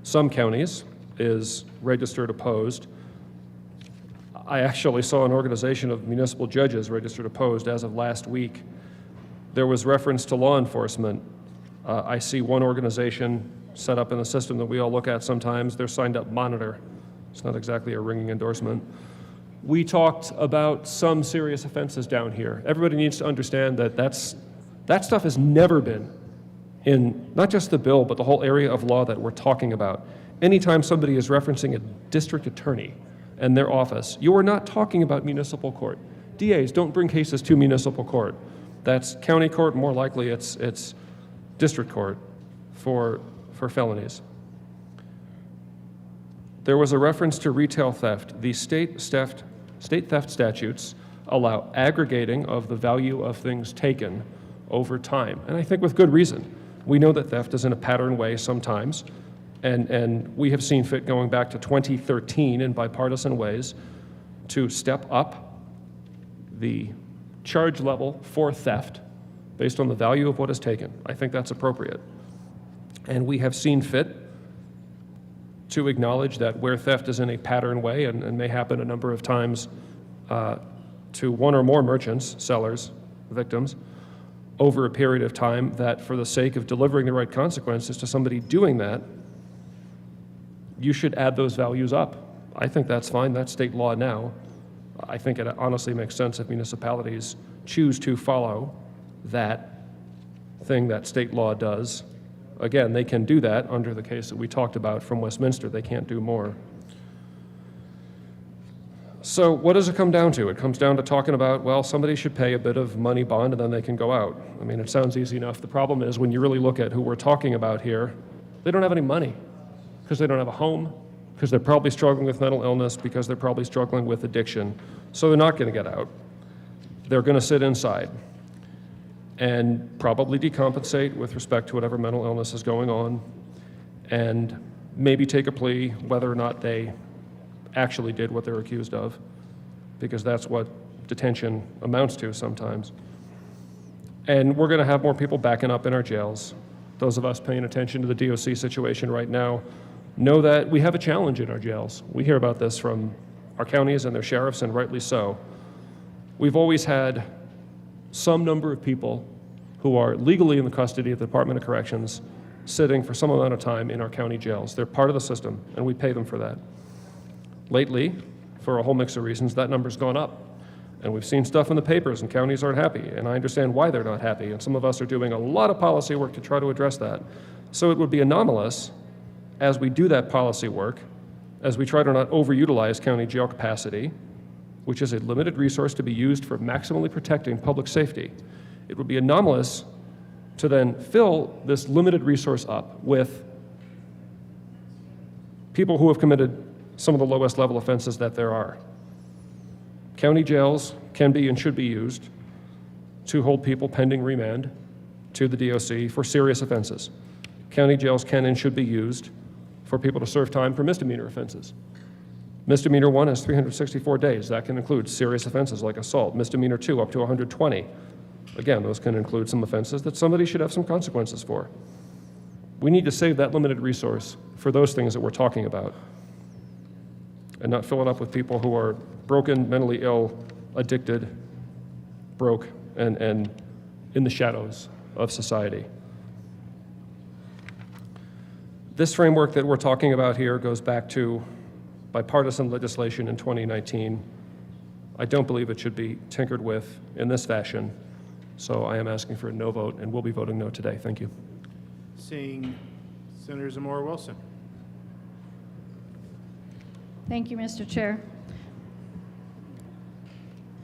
some counties is registered opposed. I actually saw an organization of municipal judges registered opposed as of last week. There was reference to law enforcement. I see one organization set up in the system that we all look at sometimes. They're signed up Monitor. It's not exactly a ringing endorsement. We talked about some serious offenses down here. Everybody needs to understand that that stuff has never been in not just the bill, but the whole area of law that we're talking about. Anytime somebody is referencing a district attorney and their office, you are not talking about municipal court. DAs don't bring cases to municipal court. That's county court, more likely it's district court for felonies. There was a reference to retail theft. The state theft statutes allow aggregating of the value of things taken over time, and I think with good reason. We know that theft is in a pattern way sometimes, and we have seen fit going back to 2013 in bipartisan ways to step up the charge level for theft based on the value of what is taken. I think that's appropriate. And we have seen fit to acknowledge that where theft is in a pattern way and may happen a number of times to one or more merchants, sellers, victims, over a period of time, that for the sake of delivering the right consequences to somebody doing that, you should add those values up. I think that's fine. That's state law now. I think it honestly makes sense if municipalities choose to follow that thing that state law does. Again, they can do that under the case that we talked about from Westminster. They can't do more. So what does it come down to? It comes down to talking about, well, somebody should pay a bit of money bond and then they can go out. I mean, it sounds easy enough. The problem is when you really look at who we're talking about here, they don't have any money because they don't have a home, because they're probably struggling with mental illness, because they're probably struggling with addiction. So they're not going to get out. They're going to sit inside and probably decompensate with respect to whatever mental illness is going on and maybe take a plea whether or not they actually did what they're accused of, because that's what detention amounts to sometimes. And we're going to have more people backing up in our jails. Those of us paying attention to the DOC situation right now know that we have a challenge in our jails. We hear about this from our counties and their sheriffs, and rightly so. We've always had some number of people who are legally in the custody of the Department of Corrections sitting for some amount of time in our county jails. They're part of the system, and we pay them for that. Lately, for a whole mix of reasons, that number's gone up. And we've seen stuff in the papers, and counties aren't happy, and I understand why they're not happy, and some of us are doing a lot of policy work to try to address that. So it would be anomalous, as we do that policy work, as we try to not overutilize county jail capacity, which is a limited resource to be used for maximally protecting public safety, it would be anomalous to then fill this limited resource up with people who have committed some of the lowest level offenses that there are. County jails can be and should be used to hold people pending remand to the DOC for serious offenses. County jails can and should be used for people to serve time for misdemeanor offenses. Misdemeanor 1 is 364 days. That can include serious offenses like assault. Misdemeanor 2 up to 120. Again, those can include some offenses that somebody should have some consequences for. We need to save that limited resource for those things that we're talking about and not fill it up with people who are broken, mentally ill, addicted, broke, and in the shadows of society. This framework that we're talking about here goes back to bipartisan legislation in 2019 I don't believe it should be tinkered with in this fashion. So I am asking for a no vote, and we'll be voting no today. Thank you. Seeing Senator Zamora Wilson. Thank you, Mr. Chair.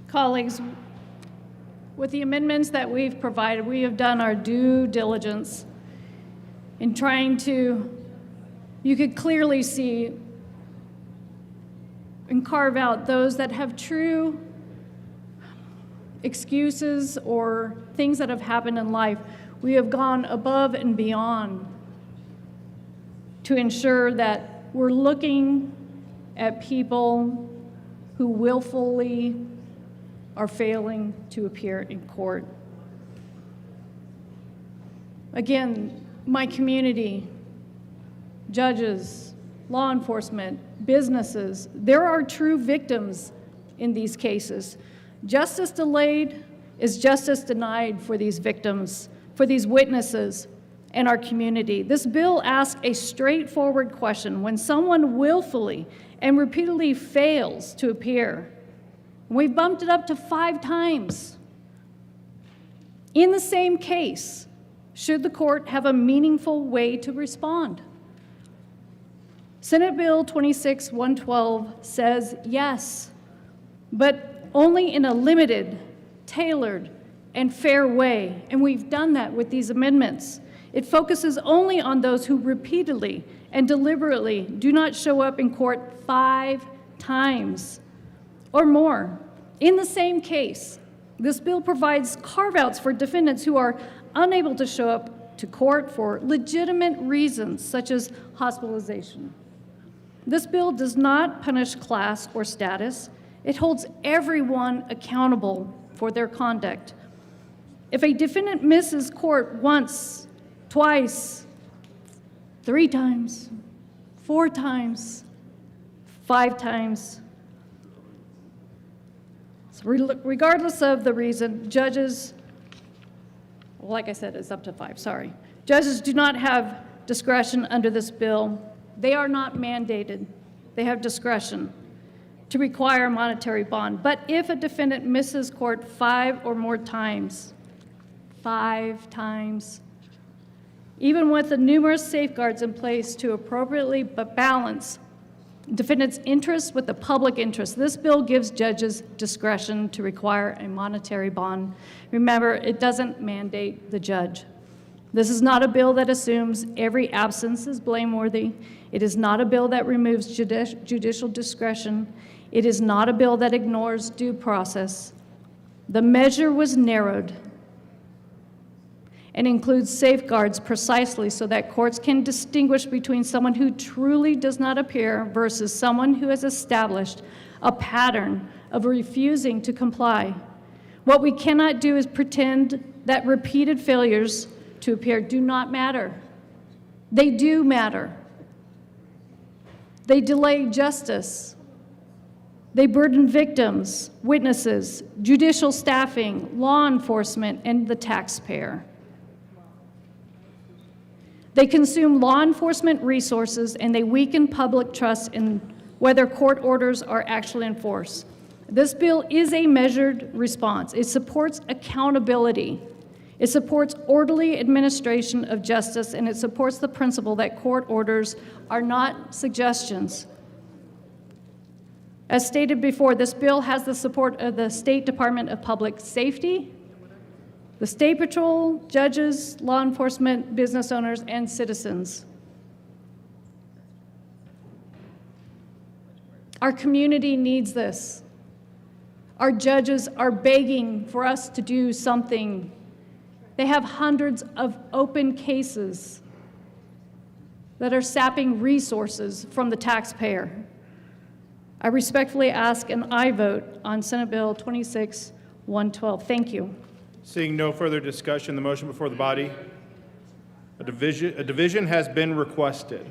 Colleagues, with the amendments that we've provided, we have done our due diligence in trying to, you could clearly see and carve out those that have true excuses or things that have happened in life. We have gone above and beyond to ensure that we're looking at people who willfully are failing to appear in court. Again, my community, judges, law enforcement, businesses, there are true victims in these cases. Justice delayed is justice denied for these victims, for these witnesses, and our community. This bill asks a straightforward question. When someone willfully and repeatedly fails to appear, we bumped it up to 5 times. In the same case, should the court have a meaningful way to respond? Senate Bill 26-112 says yes, but only in a limited, tailored, and fair way, and we've done that with these amendments. It focuses only on those who repeatedly and deliberately do not show up in court 5 times or more. In the same case, this bill provides carve-outs for defendants who are unable to show up to court for legitimate reasons, such as hospitalization. This bill does not punish class or status. It holds everyone accountable for their conduct. If a defendant misses court once, twice, 3 times, 4 times, 5 times, so regardless of the reason, judges, like I said, it's up to 5, sorry. Judges do not have discretion under this bill. They are not mandated. They have discretion to require a monetary bond. But if a defendant misses court 5 or more times, 5 times, even with the numerous safeguards in place to appropriately balance defendant's interest with the public interest, this bill gives judges discretion to require a monetary bond. Remember, it doesn't mandate the judge. This is not a bill that assumes every absence is blameworthy. It is not a bill that removes judicial discretion. It is not a bill that ignores due process. The measure was narrowed and includes safeguards precisely so that courts can distinguish between someone who truly does not appear versus someone who has established a pattern of refusing to comply. What we cannot do is pretend that repeated failures to appear do not matter. They do matter. They delay justice. They burden victims, witnesses, judicial staffing, law enforcement, and the taxpayer. They consume law enforcement resources, and they weaken public trust in whether court orders are actually enforced. This bill is a measured response. It supports accountability. It supports orderly administration of justice, and it supports the principle that court orders are not suggestions. As stated before, this bill has the support of the State Department of Public Safety, the State Patrol, judges, law enforcement, business owners, and citizens. Our community needs this. Our judges are begging for us to do something. They have hundreds of open cases that are sapping resources from the taxpayer. I respectfully ask an aye vote on Senate Bill 26-112. Thank you. Seeing no further discussion, the motion before the body, a division has been requested.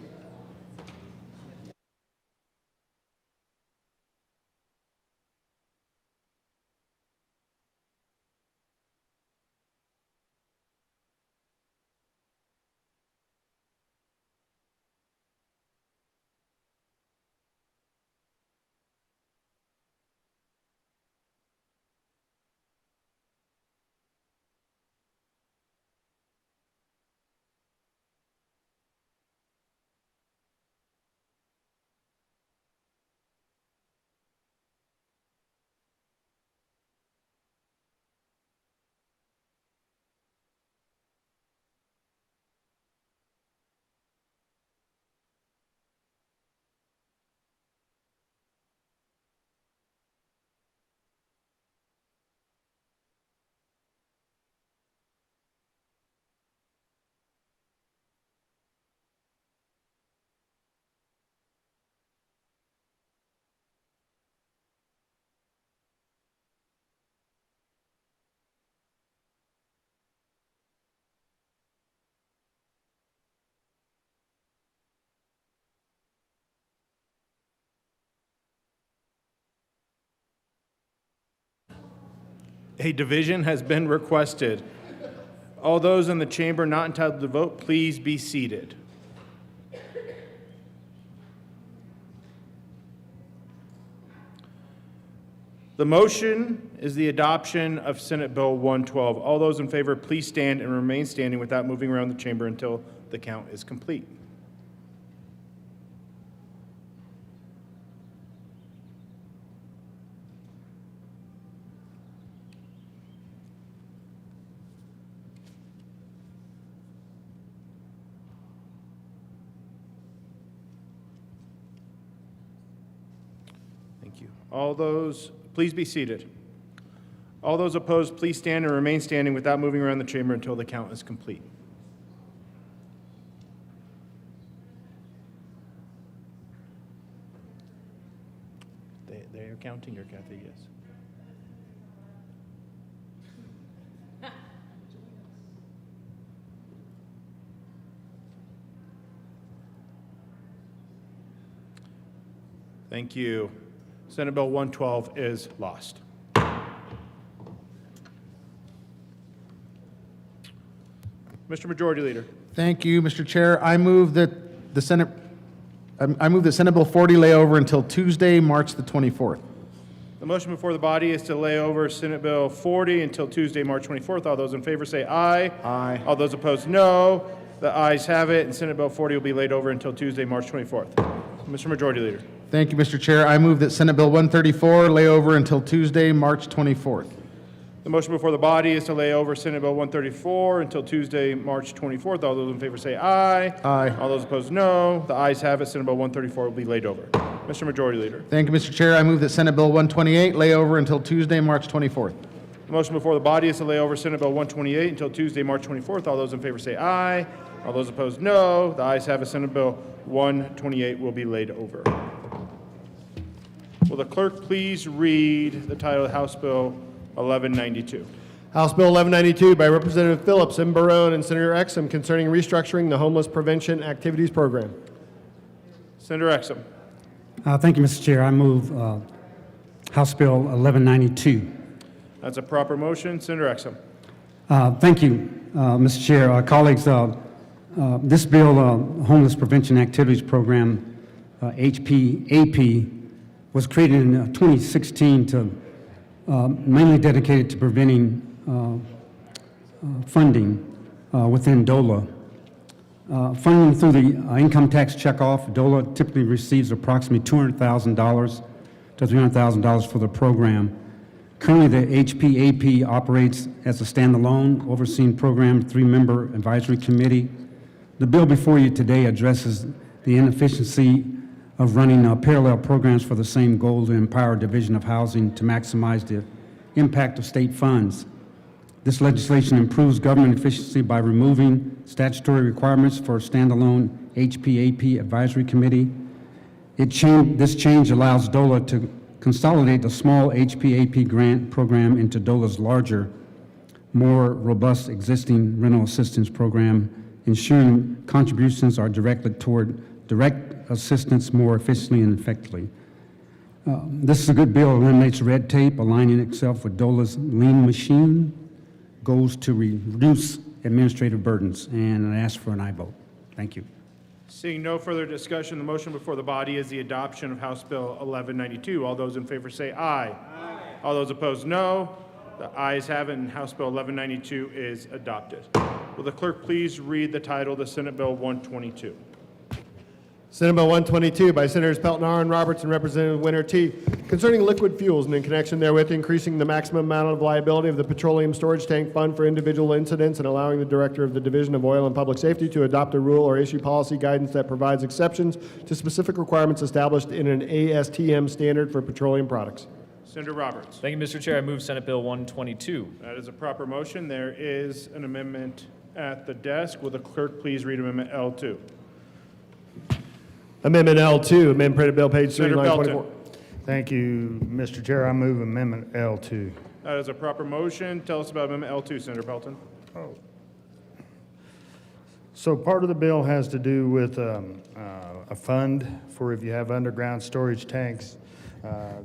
A division has been requested. All those in the chamber not entitled to vote, please be seated. The motion is the adoption of Senate Bill 112. All those in favor, please stand and remain standing without moving around the chamber until the count is complete. Thank you. All those, please be seated. All those opposed, please stand and remain standing without moving around the chamber until the count is complete. They are counting, or Kathy? Yes. Thank you. Senate Bill 112 is lost. Mr. Majority Leader. Thank you, Mr. Chair. I move that Senate Bill 40 lay over until Tuesday, March the 24th. The motion before the body is to lay over Senate Bill 40 until Tuesday, March 24th. All those in favor say aye. Aye. All those opposed, no. The ayes have it, and Senate Bill 40 will be laid over until Tuesday, March 24th. Mr. Majority Leader. Thank you, Mr. Chair. I move that Senate Bill 134 lay over until Tuesday, March 24th. The motion before the body is to lay over Senate Bill 134 until Tuesday, March 24th. All those in favor say aye. Aye. All those opposed, no. The ayes have it. Senate Bill 134 will be laid over. Mr. Majority Leader. Thank you, Mr. Chair. I move that Senate Bill 128 lay over until Tuesday, March 24th. The motion before the body is to lay over Senate Bill 128 until Tuesday, March 24th. All those in favor say aye. All those opposed, no. The ayes have it. Senate Bill 128 will be laid over. Will the clerk please read the title of House Bill 1192? House Bill 1192 by Representative Phillips and Barone and Senator Exum concerning restructuring the Homeless Prevention Activities Program. Senator Exum. Thank you, Mr. Chair. I move House Bill 1192. That's a proper motion. Senator Exum. Thank you, Mr. Chair. Colleagues, this bill, Homeless Prevention Activities Program, HPAP, was created in 2016 to mainly dedicated to preventing funding within DOLA. Funding through the income tax checkoff, DOLA typically receives approximately $200,000 to $300,000 for the program. Currently, the HPAP operates as a standalone, overseen program, 3-member advisory committee. The bill before you today addresses the inefficiency of running parallel programs for the same goal to empower Division of Housing to maximize the impact of state funds. This legislation improves government efficiency by removing statutory requirements for a standalone HPAP advisory committee. This change allows DOLA to consolidate the small HPAP grant program into DOLA's larger, more robust existing rental assistance program, ensuring contributions are directed toward direct assistance more efficiently and effectively. This is a good bill. It eliminates red tape, aligning itself with DOLA's lean machine, goals to reduce administrative burdens, and I ask for an aye vote. Thank you. Seeing no further discussion, the motion before the body is the adoption of House Bill 1192. All those in favor say aye. Aye. All those opposed, no. The ayes have it, and House Bill 1192 is adopted. Will the clerk please read the title of the Senate Bill 122? Senate Bill 122 by Senators Pelton R. and Roberts and Representative Winter T. concerning liquid fuels and in connection therewith increasing the maximum amount of liability of the Petroleum Storage Tank Fund for individual incidents and allowing the Director of the Division of Oil and Public Safety to adopt a rule or issue policy guidance that provides exceptions to specific requirements established in an ASTM standard for petroleum products. Senator Roberts. Thank you, Mr. Chair. I move Senate Bill 122. That is a proper motion. There is an amendment at the desk. Will the clerk please read Amendment L2? Amendment L2, amend printed bill page 3, line 24. Thank you, Mr. Chair. I move Amendment L2. That is a proper motion. Tell us about Amendment L2, Senator Pelton. So part of the bill has to do with a fund for if you have underground storage tanks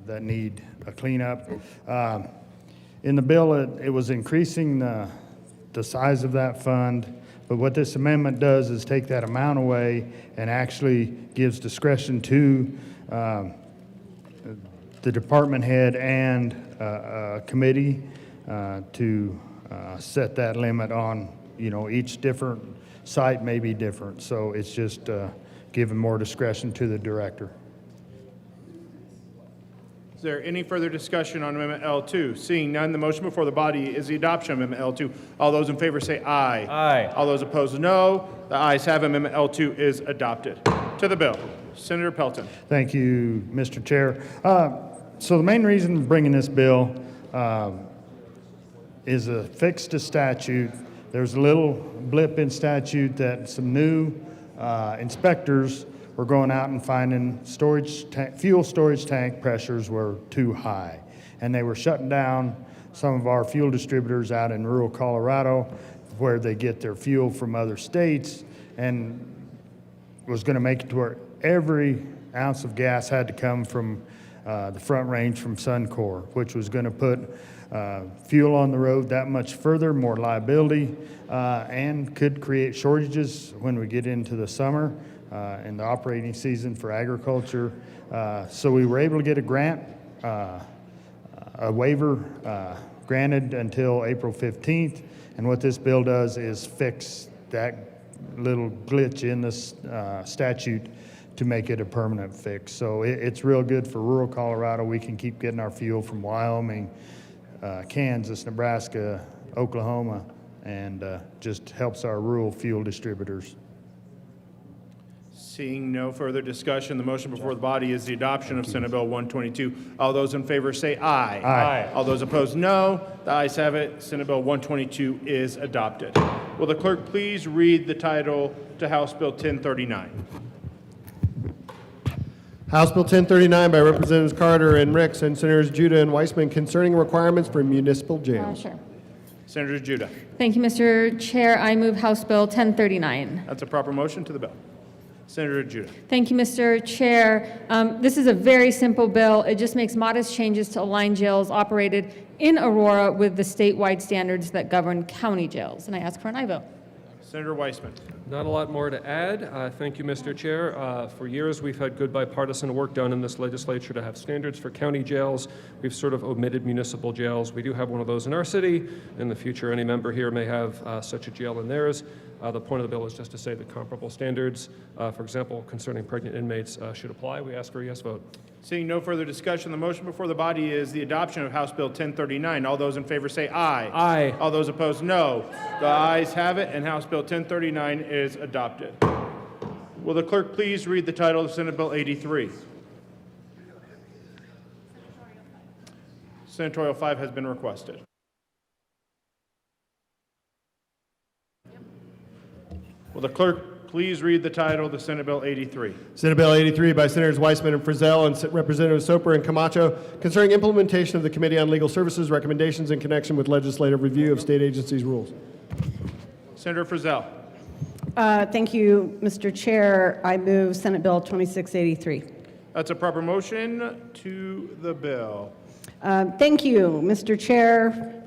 that need a cleanup. In the bill, it was increasing the size of that fund, but what this amendment does is take that amount away and actually gives discretion to the department head and a committee to set that limit on, each different site may be different. So it's just giving more discretion to the director. Is there any further discussion on Amendment L2? Seeing none, the motion before the body is the adoption of Amendment L2. All those in favor say aye. Aye. All those opposed, no. The ayes have it. Amendment L2 is adopted. To the bill. Senator Pelton. Thank you, Mr. Chair. So the main reason for bringing this bill is a fix to statute. There's a little blip in statute that some new inspectors were going out and finding fuel storage tank pressures were too high. And they were shutting down some of our fuel distributors out in rural Colorado where they get their fuel from other states, and was going to make it to where every ounce of gas had to come from the Front Range from Suncor, which was going to put fuel on the road that much further, more liability, and could create shortages when we get into the summer and the operating season for agriculture. So we were able to get a grant, a waiver granted until April 15th. And what this bill does is fix that little glitch in this statute to make it a permanent fix. So it's real good for rural Colorado. We can keep getting our fuel from Wyoming, Kansas, Nebraska, Oklahoma, and just helps our rural fuel distributors. Seeing no further discussion, the motion before the body is the adoption of Senate Bill 122. All those in favor say aye. Aye. All those opposed, no. The ayes have it. Senate Bill 122 is adopted. Will the clerk please read the title to House Bill 1039? House Bill 1039 by Representatives Carter and Ricks and Senators Judah and Weissman concerning requirements for municipal jails. Sure. Senator Judah. Thank you, Mr. Chair. I move House Bill 1039. That's a proper motion to the bill. Senator Judah. Thank you, Mr. Chair. This is a very simple bill. It just makes modest changes to align jails operated in Aurora with the statewide standards that govern county jails. And I ask for an aye vote. Senator Weissman. Not a lot more to add. Thank you, Mr. Chair. For years, we've had good bipartisan work done in this legislature to have standards for county jails. We've sort of omitted municipal jails. We do have one of those in our city. In the future, any member here may have such a jail in theirs. The point of the bill is just to say that comparable standards, for example, concerning pregnant inmates, should apply. We ask for a yes vote. Seeing no further discussion, the motion before the body is the adoption of House Bill 1039. All those in favor say aye. Aye. All those opposed, no. The ayes have it, and House Bill 1039 is adopted. Will the clerk please read the title of Senate Bill 83? Senatorial 5 has been requested. Will the clerk please read the title of the Senate Bill 83? Senate Bill 83 by Senators Weissman and Frizzell and Representatives Soper and Camacho concerning implementation of the Committee on Legal Services recommendations in connection with legislative review of state agencies' rules. Senator Frizzell. Thank you, Mr. Chair. I move Senate Bill 2683. That's a proper motion to the bill. Thank you, Mr. Chair.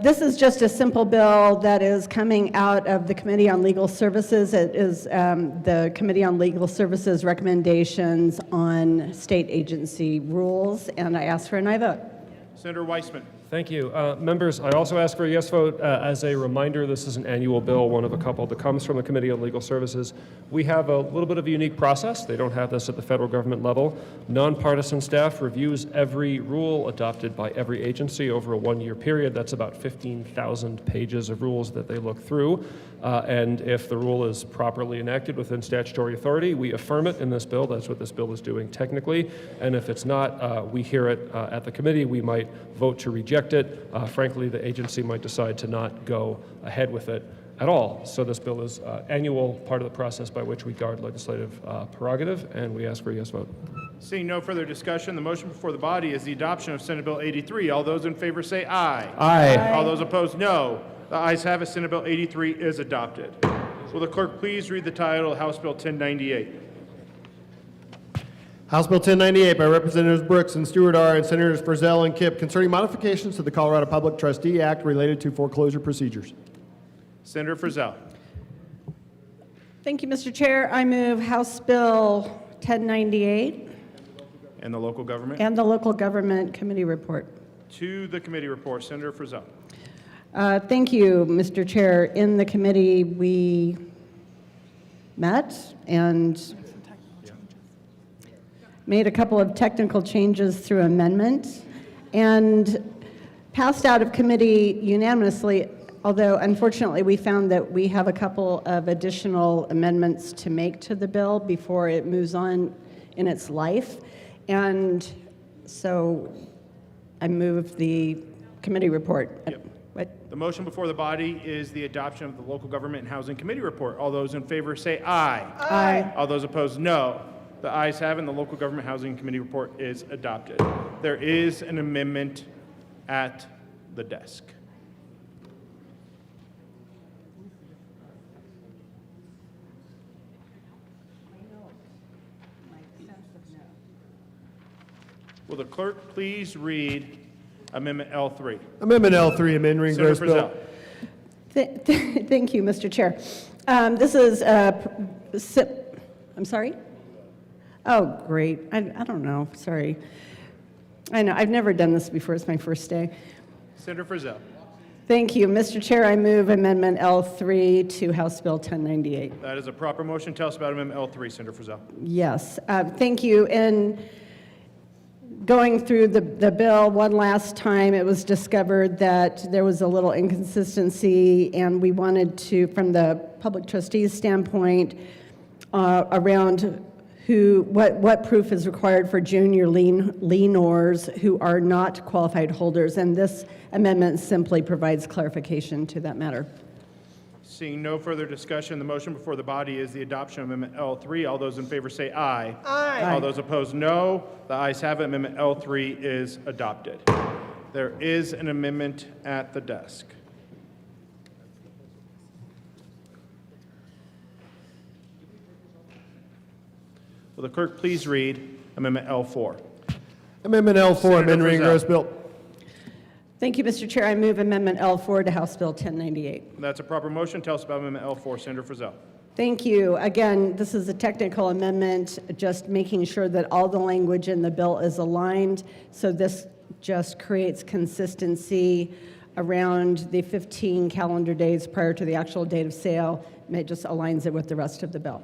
This is just a simple bill that is coming out of the Committee on Legal Services. It is the Committee on Legal Services recommendations on state agency rules, and I ask for an aye vote. Senator Weissman. Thank you. Members, I also ask for a yes vote. As a reminder, this is an annual bill, one of a couple that comes from the Committee on Legal Services. We have a little bit of a unique process. They don't have this at the federal government level. Nonpartisan staff reviews every rule adopted by every agency over a one-year period. That's about 15,000 pages of rules that they look through. And if the rule is properly enacted within statutory authority, we affirm it in this bill. That's what this bill is doing technically. And if it's not, we hear it at the committee. We might vote to reject it. Frankly, the agency might decide to not go ahead with it at all. So this bill is annual part of the process by which we guard legislative prerogative, and we ask for a yes vote. Seeing no further discussion, the motion before the body is the adoption of Senate Bill 83. All those in favor say aye. Aye. All those opposed, no. The ayes have it. Senate Bill 83 is adopted. Will the clerk please read the title of House Bill 1098? House Bill 1098 by Representatives Brooks and Stewart R. and Senators Frizzell and Kipp concerning modifications to the Colorado Public Trustee Act related to foreclosure procedures. Senator Frizzell. Thank you, Mr. Chair. I move House Bill 1098 And the local government? and the Local Government Committee report. To the committee report, Senator Frizzell. Thank you, Mr. Chair. In the committee, we met and made a couple of technical changes through amendment and passed out of committee unanimously, although unfortunately we found that we have a couple of additional amendments to make to the bill before it moves on in its life. And so I move the committee report. The motion before the body is the adoption of the local government and housing committee report. All those in favor say aye. Aye. All those opposed, no. The ayes have it, and the local government housing committee report is adopted. There is an amendment at the desk. Will the clerk please read Amendment L3? Amendment L3, amending Senator gross bill. Frizzell. Thank you, Mr. Chair. This is, I'm sorry? Oh, great. I don't know, sorry. I know, I've never done this before, it's my first day. Senator Frizzell. Thank you, Mr. Chair. I move Amendment L3 to House Bill 1098. That is a proper motion. Tell us about Amendment L3, Senator Frizzell. Yes, thank you. In going through the bill one last time, it was discovered that there was a little inconsistency, and we wanted to, from the public trustees standpoint, around what proof is required for junior lienors who are not qualified holders, and this amendment simply provides clarification to that matter. Seeing no further discussion, the motion before the body is the adoption of Amendment L3. All those in favor say aye. Aye. All those opposed, no. The ayes have it. Amendment L3 is adopted. There is an amendment at the desk. Will the clerk please read Amendment L4? Amendment L4, Senator amending Frizzell. gross bill. Thank you, Mr. Chair. I move Amendment L4 to House Bill 1098. That's a proper motion. Tell us about Amendment L4, Senator Frizzell. Thank you. Again, this is a technical amendment, just making sure that all the language in the bill is aligned. So this just creates consistency around the 15 calendar days prior to the actual date of sale. And it just aligns it with the rest of the bill.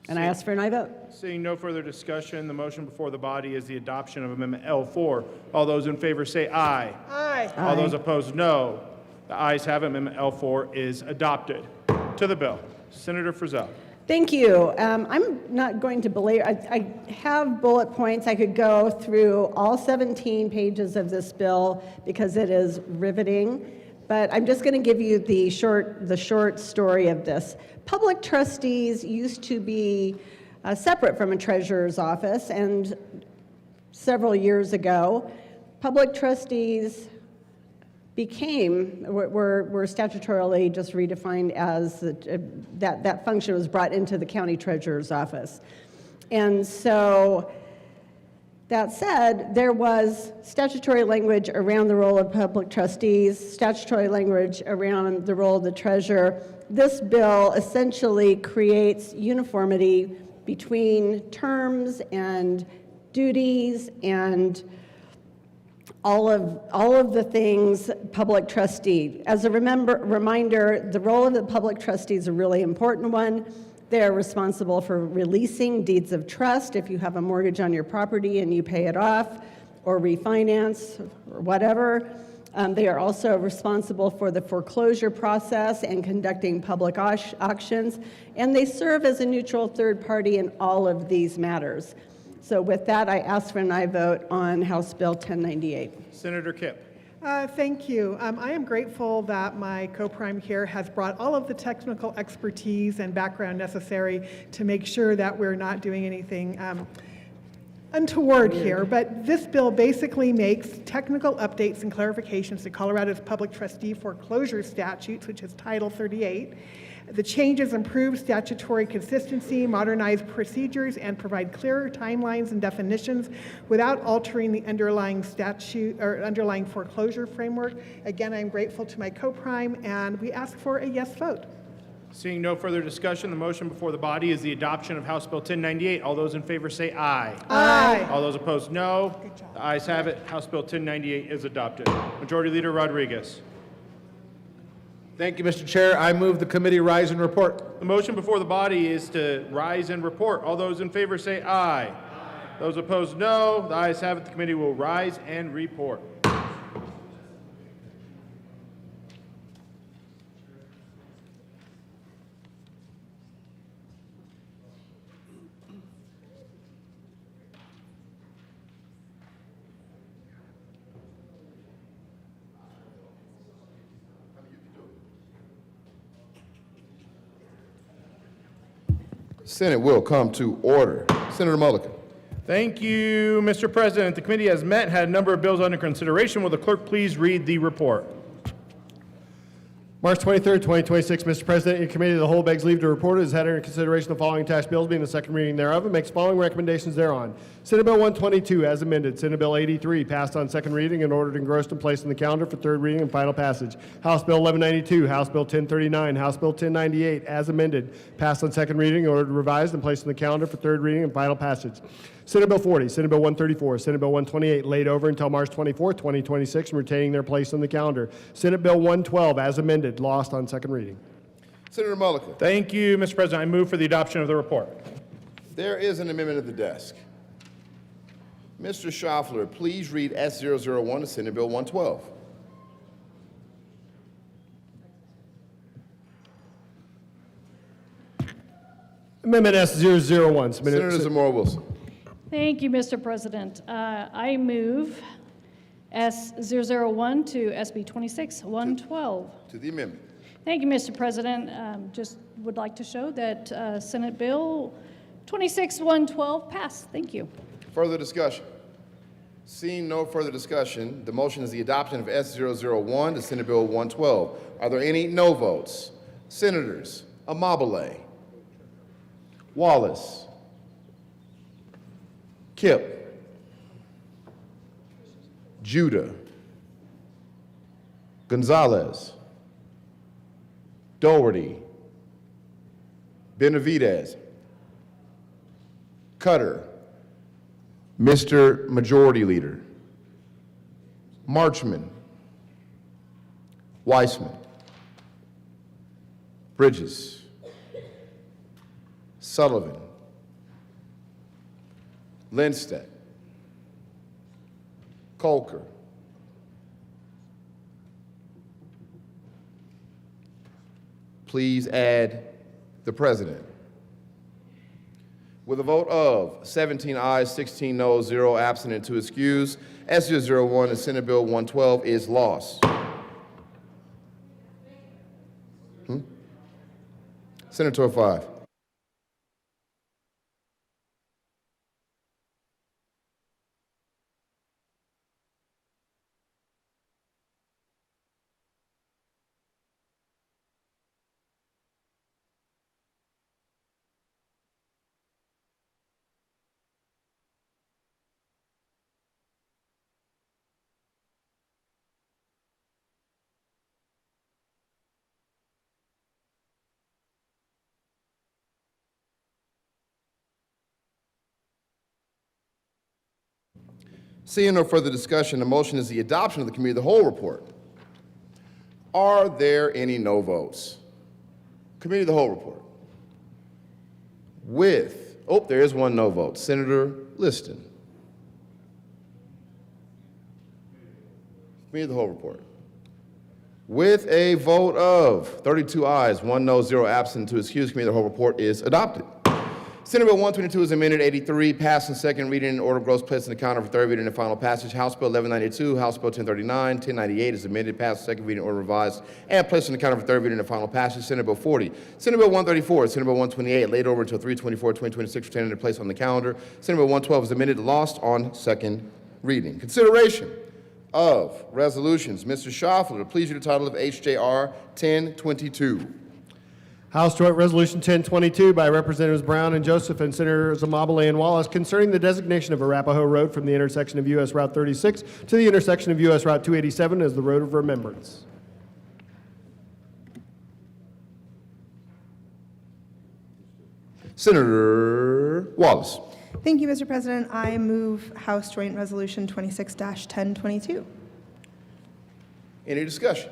And I ask for an aye vote. Seeing no further discussion, the motion before the body is the adoption of Amendment L4. All those in favor say aye. Aye. All those opposed, no. The ayes have it. Amendment L4 is adopted. To the bill. Senator Frizzell. Thank you. I'm not going to belabor. I have bullet points. I could go through all 17 pages of this bill because it is riveting. But I'm just going to give you the short story of this. Public trustees used to be separate from a treasurer's office, and several years ago, public trustees were statutorily just redefined as that function was brought into the county treasurer's office. And so, that said, there was statutory language around the role of public trustees, statutory language around the role of the treasurer. This bill essentially creates uniformity between terms and duties and all of the things public trustee. As a reminder, the role of the public trustee is a really important one. They are responsible for releasing deeds of trust if you have a mortgage on your property and you pay it off or refinance or whatever. They are also responsible for the foreclosure process and conducting public auctions, and they serve as a neutral third party in all of these matters. So with that, I ask for an aye vote on House Bill 1098. Senator Kipp. Thank you. I am grateful that my co-prime here has brought all of the technical expertise and background necessary to make sure that we're not doing anything untoward here, but this bill basically makes technical updates and clarifications to Colorado's public trustee foreclosure statutes, which is Title 38. The changes improve statutory consistency, modernize procedures, and provide clearer timelines and definitions without altering the underlying statute or underlying foreclosure framework. Again, I'm grateful to my co-prime, and we ask for a yes vote. Seeing no further discussion, the motion before the body is the adoption of House Bill 1098. All those in favor say aye. Aye. All those opposed, no. The ayes have it. House Bill 1098 is adopted. Majority Leader Rodriguez. Thank you, Mr. Chair. I move the committee rise and report. The motion before the body is to rise and report. All those in favor say aye. Aye. Those opposed, no. The ayes have it. The committee will rise and report. Senate will come to order. Senator Mulligan. Thank you, Mr. President. The committee has met and had a number of bills under consideration. Will the clerk please read the report? March 23rd, 2026, Mr. President, your committee of the whole begs leave to report has had under consideration the following attached bills being the second reading thereof and makes following recommendations thereon. Senate Bill 122 as amended. Senate Bill 83 passed on second reading and ordered engrossed and placed on the calendar for third reading and final passage. House Bill 1192, House Bill 1039, House Bill 1098 as amended, passed on second reading and ordered revised and placed on the calendar for third reading and final passage. Senate Bill 40, Senate Bill 134, Senate Bill 128 laid over until March 24, 2026 and retaining their place on the calendar. Senate Bill 112 as amended, lost on second reading. Senator Mulligan. Thank you, Mr. President. I move for the adoption of the report. There is an amendment at the desk. Mr. Schaffler, please read S001 to Senate Bill 112. Amendment S001 submitted. Senator Zamora Wilson. Thank you, Mr. President. I move S001 to SB 26-112. To the amendment. Thank you, Mr. President. Just would like to show that Senate Bill 26-112 passed. Thank you. Further discussion? Seeing no further discussion, the motion is the adoption of S001 to Senate Bill 112. Are there any no votes? Senators Amabile, Wallace, Kipp, Judah, Gonzalez, Doherty, Benavidez, Cutter, Mr. Majority Leader, Marchman, Weissman, Bridges, Sullivan, Lindstedt, Colker, please add the President. With a vote of 17 ayes, 16 noes, 0 absent, and 2 excused, S001 and Senate Bill 112 is lost. Senator 5. Seeing no further discussion, the motion is the adoption of the committee of the whole report. Are there any no votes? Committee of the whole report. There is one no vote. Senator Liston. Committee of the whole report. With a vote of 32 ayes, 1 no, 0 absent, 2 excused, committee of the whole report is adopted. Senate Bill 122 is amended 83, passed in second reading and order gross placed in the counter for third reading and final passage. House Bill 1192, House Bill 1039, 1098 is amended, passed in second reading, order revised, and placed in the counter for third reading and final passage. Senate Bill 40, Senate Bill 134, Senate Bill 128 laid over until 3/24/2026, retained into place on the calendar. Senate Bill 112 is amended, lost on second reading. Consideration of resolutions. Mr. Schaffler, please read the title of HJR 1022. House Joint Resolution 1022 by Representatives Brown and Joseph and Senators Amabile and Wallace concerning the designation of Arapahoe Road from the intersection of U.S. Route 36 to the intersection of U.S. Route 287 as the Road of Remembrance. Senator Wallace. Thank you, Mr. President. I move House Joint Resolution 26-1022. Any discussion?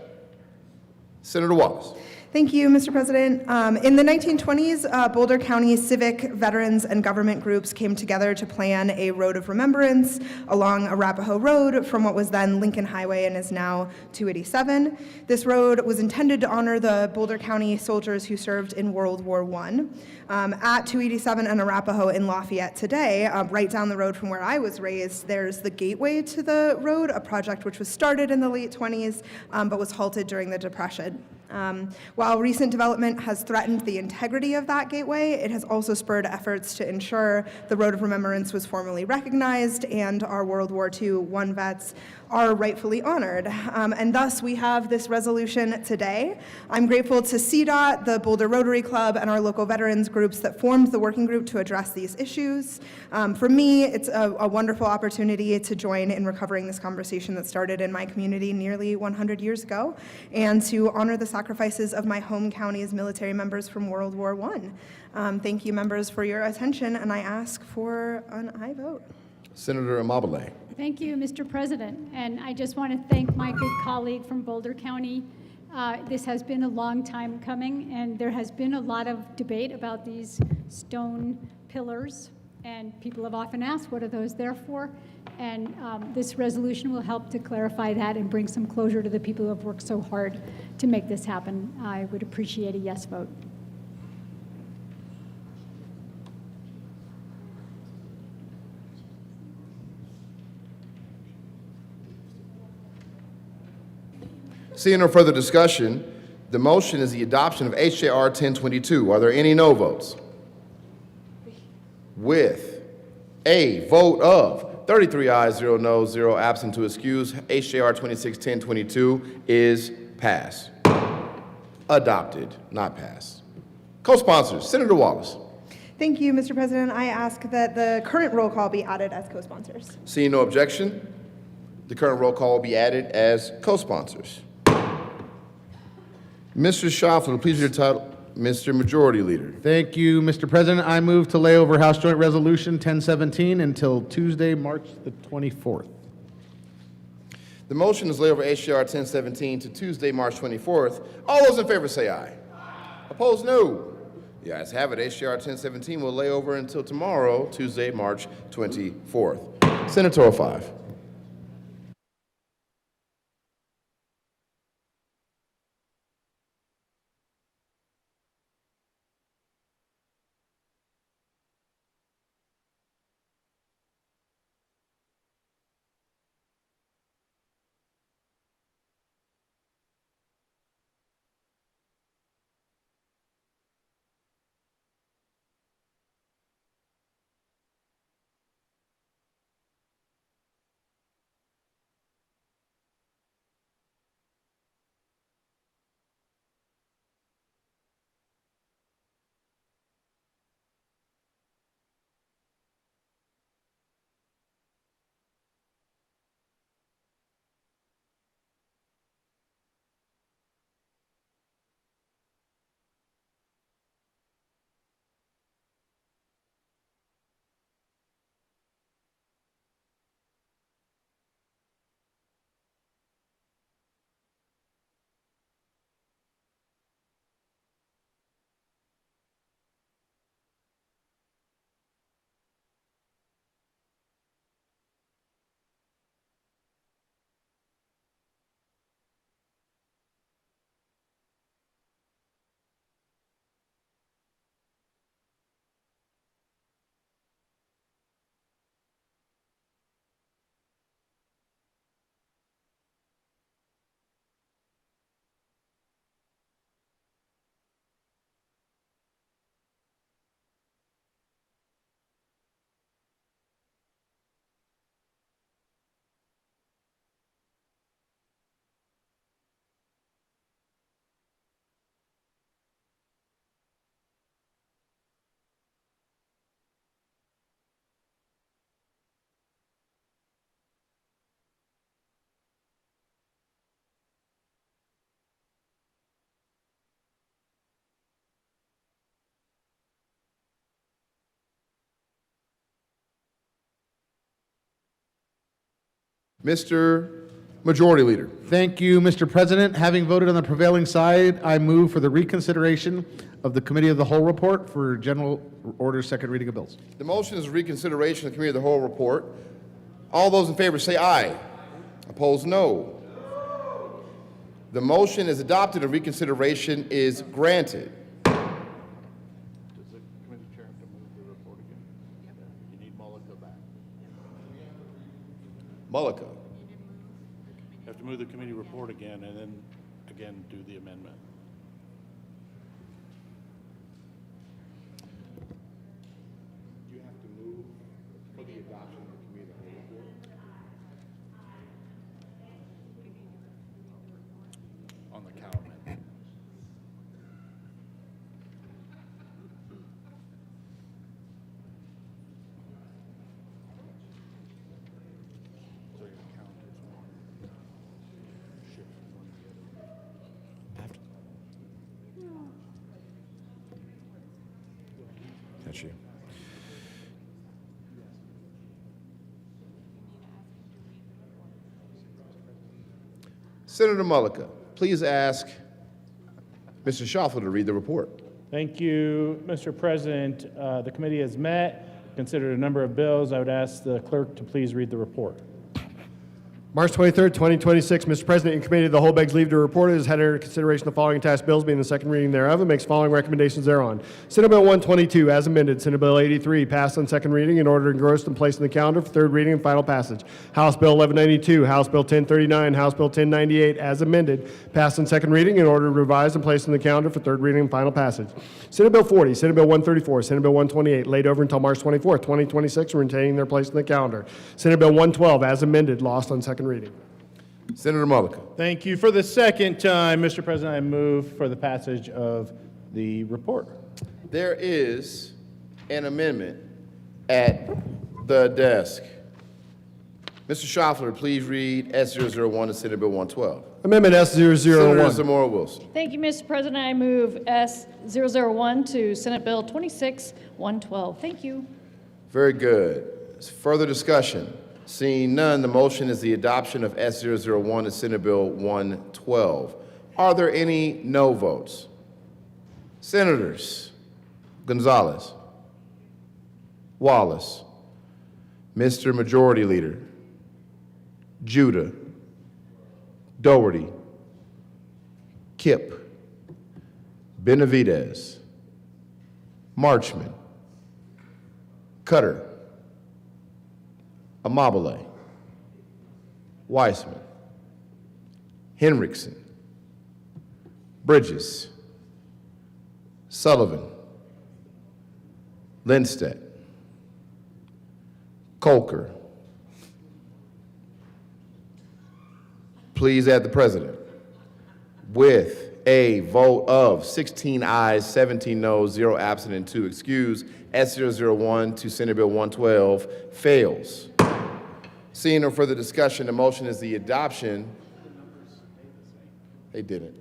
Senator Wallace. Thank you, Mr. President. In the 1920s, Boulder County civic, veterans, and government groups came together to plan a road of remembrance along Arapahoe Road from what was then Lincoln Highway and is now 287. This road was intended to honor the Boulder County soldiers who served in World War I. At 287 and Arapahoe in Lafayette today, right down the road from where I was raised, there's the gateway to the road, a project which was started in the late 20s, but was halted during the Depression. While recent development has threatened the integrity of that gateway, it has also spurred efforts to ensure the Road of Remembrance was formally recognized and our World War II vets are rightfully honored. And thus, we have this resolution today. I'm grateful to CDOT, the Boulder Rotary Club, and our local veterans groups that formed the working group to address these issues. For me, it's a wonderful opportunity to join in recovering this conversation that started in my community nearly 100 years ago, and to honor the sacrifices of my home county's military members from World War I. Thank you, members, for your attention, and I ask for an aye vote. Senator Amabile. Thank you, Mr. President. And I just want to thank my good colleague from Boulder County. This has been a long time coming, and there has been a lot of debate about these stone pillars. And people have often asked, what are those there for? And this resolution will help to clarify that and bring some closure to the people who have worked so hard to make this happen. I would appreciate a yes vote. Seeing no further discussion, the motion is the adoption of H.J.R. 1022. Are there any no votes? With a vote of 33 ayes, 0 noes, 0 absent to excuse, H.J.R. 261022 is passed. Adopted, not passed. Co-sponsors, Senator Wallace. Thank you, Mr. President. I ask that the current roll call be added as co-sponsors. Seeing no objection, the current roll call will be added as co-sponsors. Mr. Schauffler, please read your title. Mr. Majority Leader. Thank you, Mr. President. I move to lay over House Joint Resolution 1017 until Tuesday, March the 24th. The motion is lay over H.J.R. 1017 to Tuesday, March 24th. All those in favor say aye. Opposed, no. The ayes have it. H.J.R. 1017 will lay over until tomorrow, Tuesday, March 24th. Senator 05. Mr. Majority Leader. Thank you, Mr. President. Having voted on the prevailing side, I move for the reconsideration of the Committee of the Whole report for General Order, second reading of bills. The motion is reconsideration of the Committee of the Whole report. All those in favor say aye. Opposed, no. The motion is adopted and reconsideration is granted. Does the committee chair have to move the report again? You need Mullica back. Mullica. You have to move the committee report again and then again do the amendment. You have to move for the adoption of the Committee of the Whole report. On the cow amendment. So your count is one, shift one to the other. That's you. Senator Mullica, please ask Mr. Schaffler to read the report. Thank you, Mr. President. The committee has met, considered a number of bills. I would ask the clerk to please read the report. March 23rd, 2026, Mr. President, in committee, the whole begs leave to report. It has had under consideration the following attached bills, being the second reading thereof, and makes following recommendations thereon. Senate Bill 122, as amended. Senate Bill 83, passed on second reading in order engrossed and placed in the calendar for third reading and final passage. House Bill 1192, House Bill 1039, House Bill 1098, as amended, passed on second reading in order revised and placed in the calendar for third reading and final passage. Senate Bill 40, Senate Bill 134, Senate Bill 128, laid over until March 24th, 2026, retaining their place in the calendar. Senate Bill 112, as amended, lost on second reading. Senator Mullica. Thank you. For the second time, Mr. President, I move for the passage of the report. There is an amendment at the desk. Mr. Schaffler, please read S001 to Senate Bill 112. Amendment S001. Senator Zamora Wilson. Thank you, Mr. President. I move S001 to Senate Bill 26-112. Thank you. Very good. Further discussion? Seeing none, the motion is the adoption of S001 to Senate Bill 112. Are there any no votes? Senators Gonzalez, Wallace, Mr. Majority Leader, Judah, Doherty, Kipp, Benavidez, Marchman, Cutter, Amabile, Weissman, Henriksen, Bridges, Sullivan, Lindstedt, Colker. Please add the president. With a vote of 16 ayes, 17 noes, 0 absent, and 2 excused, S001 to Senate Bill 112 fails. Seeing no further discussion, the motion is the adoption. They didn't.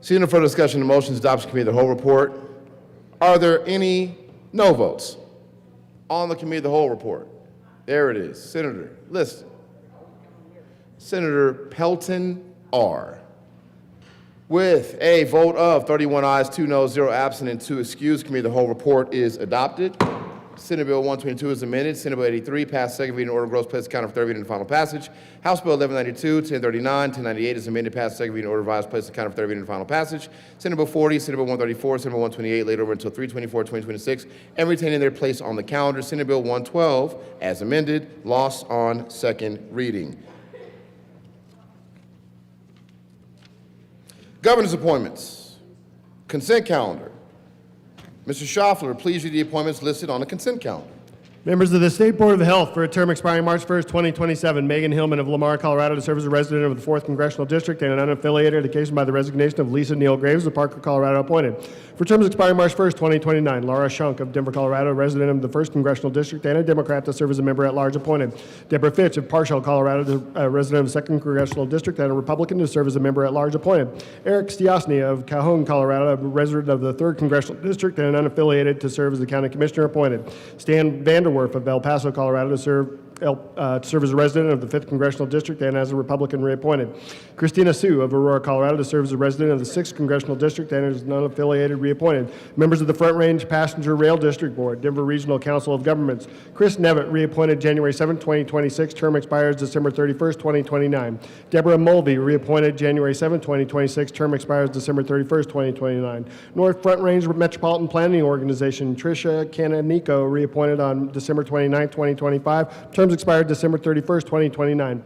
Seeing no further discussion, the motion is adoption committee of the whole report. Are there any no votes on the committee of the whole report? There it is. Senator listed. Senator Pelton R. With a vote of 31 ayes, 2 noes, 0 absent, and 2 excused, committee of the whole report is adopted. Senate Bill 122 is amended. Senate Bill 83 passed second reading, order gross place counter for third reading and final passage. House Bill 1192, 1039, 1098 is amended, passed second reading, order revised place counter for third reading and final passage. Senate Bill 40, Senate Bill 134, Senate Bill 128 laid over until 3/24/2026 and retaining their place on the calendar. Senate Bill 112, as amended, lost on second reading. Governor's appointments. Consent calendar. Mr. Schaffler, please read the appointments listed on the consent calendar. Members of the State Board of Health for a term expiring March 1st, 2027. Megan Hillman of Lamar, Colorado, to serve as a resident of the 4th Congressional District and an unaffiliated, occasioned by the resignation of Lisa Neal Graves of Parker, Colorado, appointed. For terms expiring March 1st, 2029. Laura Shunk of Denver, Colorado, resident of the 1st Congressional District and a Democrat, to serve as a member at large, appointed. Deborah Fitch of Parshall, Colorado, resident of the 2nd Congressional District and a Republican, to serve as a member at large, appointed. Eric Stiasny of Calhoun, Colorado, resident of the 3rd Congressional District and an unaffiliated, to serve as the County Commissioner, appointed. Stan Vanderwerf of El Paso, Colorado, to serve as a resident of the 5th Congressional District and as a Republican, reappointed. Christina Sue of Aurora, Colorado, to serve as a resident of the 6th Congressional District and as an unaffiliated, reappointed. Members of the Front Range Passenger Rail District Board, Denver Regional Council of Governments. Chris Nevitt, reappointed January 7, 2026. Term expires December 31st, 2029. Deborah Mulvey, reappointed January 7, 2026. Term expires December 31st, 2029. North Front Range Metropolitan Planning Organization, Tricia Cananico, reappointed on December 29, 2025. Terms expired December 31st, 2029.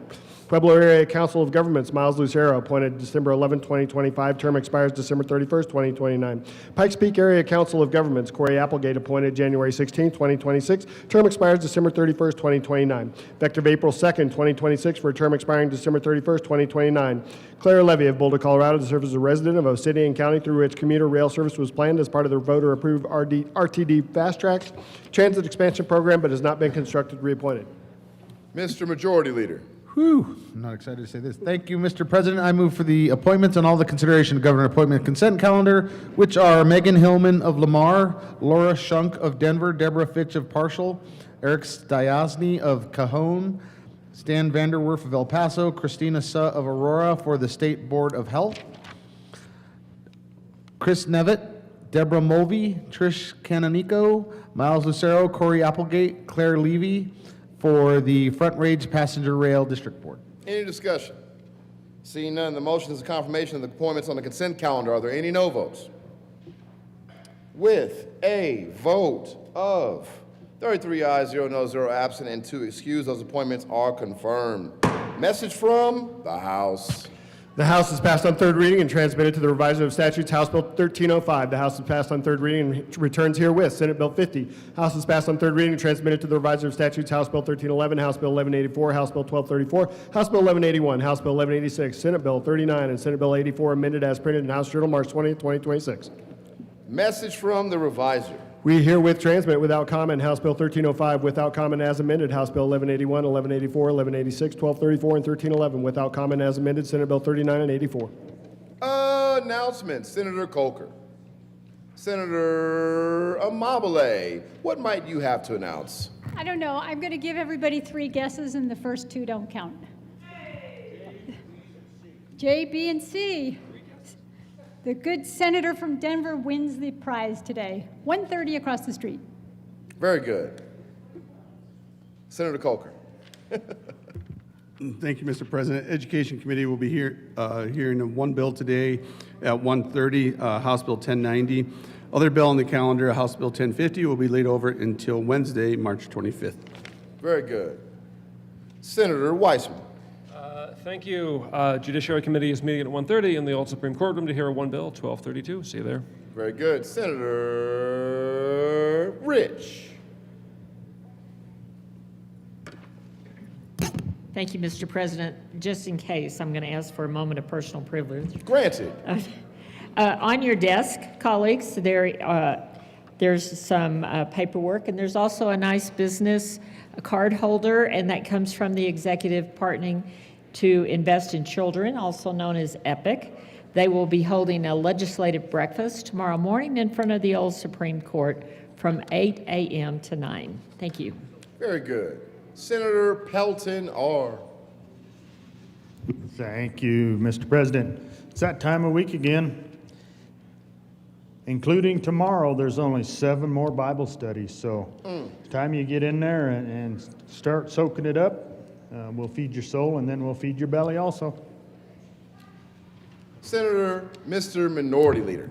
Pueblo Area Council of Governments, Miles Lucero, appointed December 11, 2025. Term expires December 31st, 2029. Pikes Peak Area Council of Governments, Corey Applegate, appointed January 16, 2026. Term expires December 31st, 2029. Effective April 2nd, 2026, for a term expiring December 31st, 2029. Claire Levy of Boulder, Colorado, to serve as a resident of Obsidian County, through which commuter rail service was planned as part of the voter-approved RTD Fast Tracks Transit Expansion Program, but has not been constructed, reappointed. Mr. Majority Leader. Whew, I'm not excited to say this. Thank you, Mr. President. I move for the appointments on all the consideration of governor appointment consent calendar, which are Megan Hillman of Lamar, Laura Shunk of Denver, Deborah Fitch of Parshall, Eric Stiasny of Cajon, Stan Vanderwerf of El Paso, Christina Suh of Aurora for the State Board of Health, Chris Nevitt, Deborah Mulvey, Trish Cananico, Miles Lucero, Corey Applegate, Claire Levy, for the Front Range Passenger Rail District Board. Any discussion? Seeing none, the motion is a confirmation of the appointments on the consent calendar. Are there any no votes? With a vote of 33 ayes, 0 noes, 0 absent, and 2 excused, those appointments are confirmed. Message from the House. The House has passed on third reading and transmitted to the Revisor of Statutes, House Bill 1305. The House has passed on third reading and returns herewith. Senate Bill 50. House has passed on third reading and transmitted to the Revisor of Statutes, House Bill 1311, House Bill 1184, House Bill 1234, House Bill 1181, House Bill 1186, Senate Bill 39, and Senate Bill 84, amended as printed in House Journal, March 20, 2026. Message from the Revisor. We herewith transmit without comment House Bill 1305, without comment as amended, House Bill 1181, 1184, 1186, 1234, and 1311, without comment as amended, Senate Bill 39 and 84. Announcements. Senator Coker. Senator Amabile, what might you have to announce? I don't know. I'm going to give everybody 3 guesses, and the first 2 don't count. J, B, and C. The good senator from Denver wins the prize today. 1:30 across the street. Very good. Senator Coker. Thank you, Mr. President. Education Committee will be hearing one bill today at 1:30, House Bill 1090. Other bill on the calendar, House Bill 1050, will be laid over until Wednesday, March 25th. Very good. Senator Weissman. Thank you. Judiciary Committee is meeting at 1:30 in the Old Supreme Court room to hear one bill, 1232. See you there. Very good. Senator Rich. Thank you, Mr. President. Just in case, I'm going to ask for a moment of personal privilege. Granted. On your desk, colleagues, there's some paperwork, and there's also a nice business card holder, and that comes from the Executive Partnering to Invest in Children, also known as EPIC. They will be holding a legislative breakfast tomorrow morning in front of the Old Supreme Court from 8 a.m. to 9. Thank you. Very good. Senator Pelton R. Thank you, Mr. President. It's that time of week again. Including tomorrow, there's only 7 more Bible studies. So it's time you get in there and start soaking it up. We'll feed your soul, and then we'll feed your belly also. Senator, Mr. Minority Leader.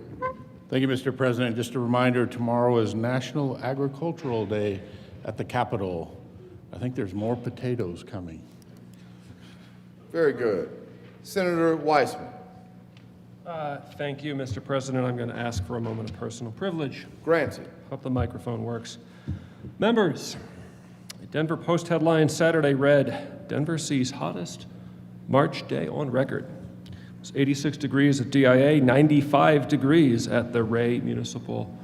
Thank you, Mr. President. Just a reminder, tomorrow is National Agricultural Day at the Capitol. I think there's more potatoes coming. Very good. Senator Weissman. Thank you, Mr. President. I'm going to ask for a moment of personal privilege. Granted. Hope the microphone works. Members, Denver Post headline Saturday read, Denver sees hottest March day on record. It was 86 degrees at DIA, 95 degrees at the Ray Municipal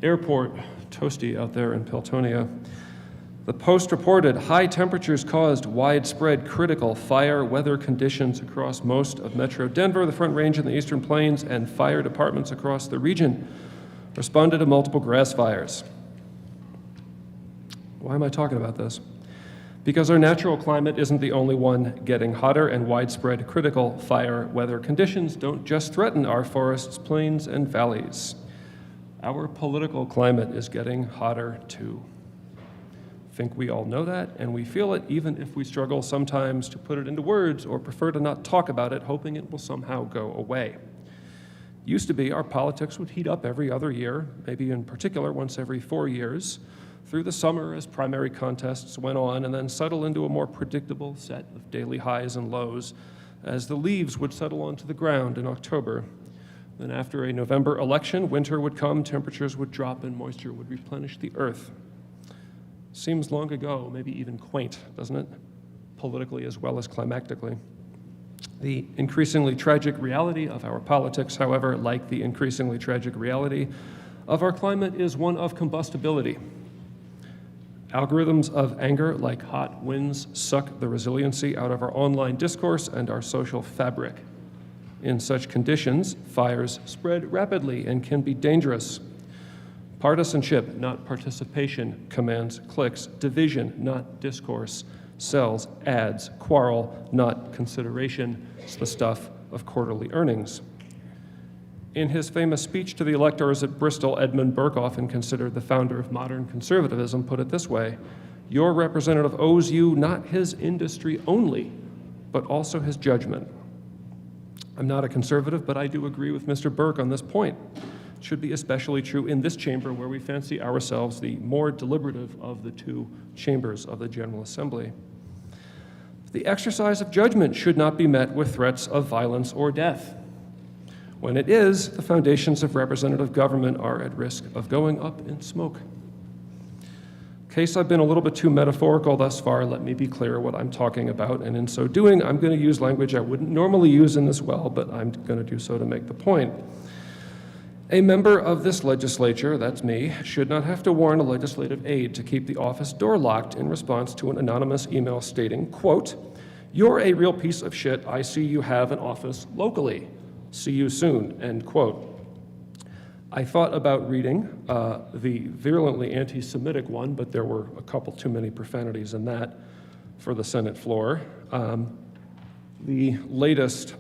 Airport. Toasty out there in Peltonia. The Post reported high temperatures caused widespread critical fire weather conditions across most of Metro Denver, the Front Range and the Eastern Plains, and fire departments across the region responded to multiple grass fires. Why am I talking about this? Because our natural climate isn't the only one getting hotter, and widespread critical fire weather conditions don't just threaten our forests, plains, and valleys. Our political climate is getting hotter too. I think we all know that, and we feel it even if we struggle sometimes to put it into words or prefer to not talk about it, hoping it will somehow go away. Used to be our politics would heat up every other year, maybe in particular once every 4 years, through the summer as primary contests went on, and then settle into a more predictable set of daily highs and lows as the leaves would settle onto the ground in October. Then after a November election, winter would come, temperatures would drop, and moisture would replenish the earth. Seems long ago, maybe even quaint, doesn't it? Politically as well as climactically. The increasingly tragic reality of our politics, however, like the increasingly tragic reality of our climate, is one of combustibility. Algorithms of anger, like hot winds, suck the resiliency out of our online discourse and our social fabric. In such conditions, fires spread rapidly and can be dangerous. Partisanship, not participation, commands clicks. Division, not discourse, sells ads. Quarrel, not consideration. It's the stuff of quarterly earnings. In his famous speech to the electors at Bristol, Edmund Burke, often considered the founder of modern conservatism, put it this way: your representative owes you not his industry only, but also his judgment. I'm not a conservative, but I do agree with Mr. Burke on this point. It should be especially true in this chamber, where we fancy ourselves the more deliberative of the two chambers of the General Assembly. The exercise of judgment should not be met with threats of violence or death. When it is, the foundations of representative government are at risk of going up in smoke. In case I've been a little bit too metaphorical thus far, let me be clear what I'm talking about, and in so doing, I'm going to use language I wouldn't normally use in this well, but I'm going to do so to make the point. A member of this legislature, that's me, should not have to warn a legislative aide to keep the office door locked in response to an anonymous email stating, quote, "You're a real piece of shit. I see you have an office locally. See you soon," end quote. I thought about reading the virulently anti-Semitic one, but there were a couple too many profanities in that for the Senate floor. The latest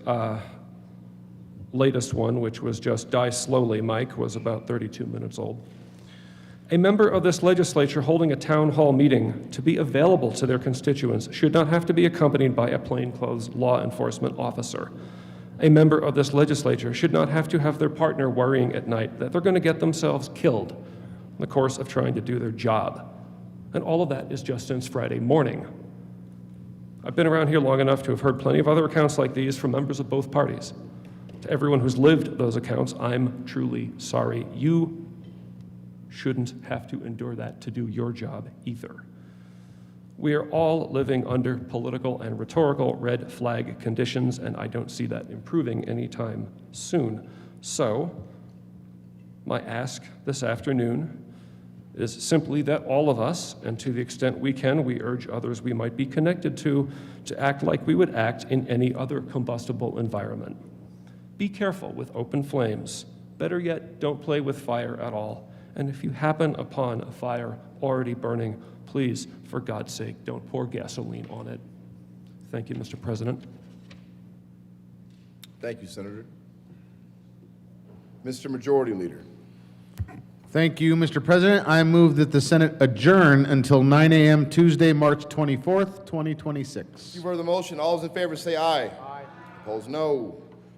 one, which was just "Die slowly, Mike," was about 32 minutes old. A member of this legislature holding a town hall meeting to be available to their constituents should not have to be accompanied by a plainclothes law enforcement officer. A member of this legislature should not have to have their partner worrying at night that they're going to get themselves killed in the course of trying to do their job. And all of that is just since Friday morning. I've been around here long enough to have heard plenty of other accounts like these from members of both parties. To everyone who's lived those accounts, I'm truly sorry. You shouldn't have to endure that to do your job either. We are all living under political and rhetorical red flag conditions, and I don't see that improving anytime soon. So, my ask this afternoon is simply that all of us, and to the extent we can, we urge others we might be connected to act like we would act in any other combustible environment. Be careful with open flames. Better yet, don't play with fire at all. And if you happen upon a fire already burning, please, for God's sake, don't pour gasoline on it. Thank you, Mr. President. Thank you, Senator. Mr. Majority Leader. Thank you, Mr. President. I move that the Senate adjourn until 9 a.m. Tuesday, March 24th, 2026. You've heard the motion. All those in favor say aye. Aye. Opposed, no.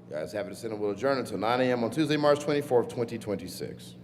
The ayes have it. The Senate will adjourn until 9 a.m. on Tuesday, March 24th, 2026.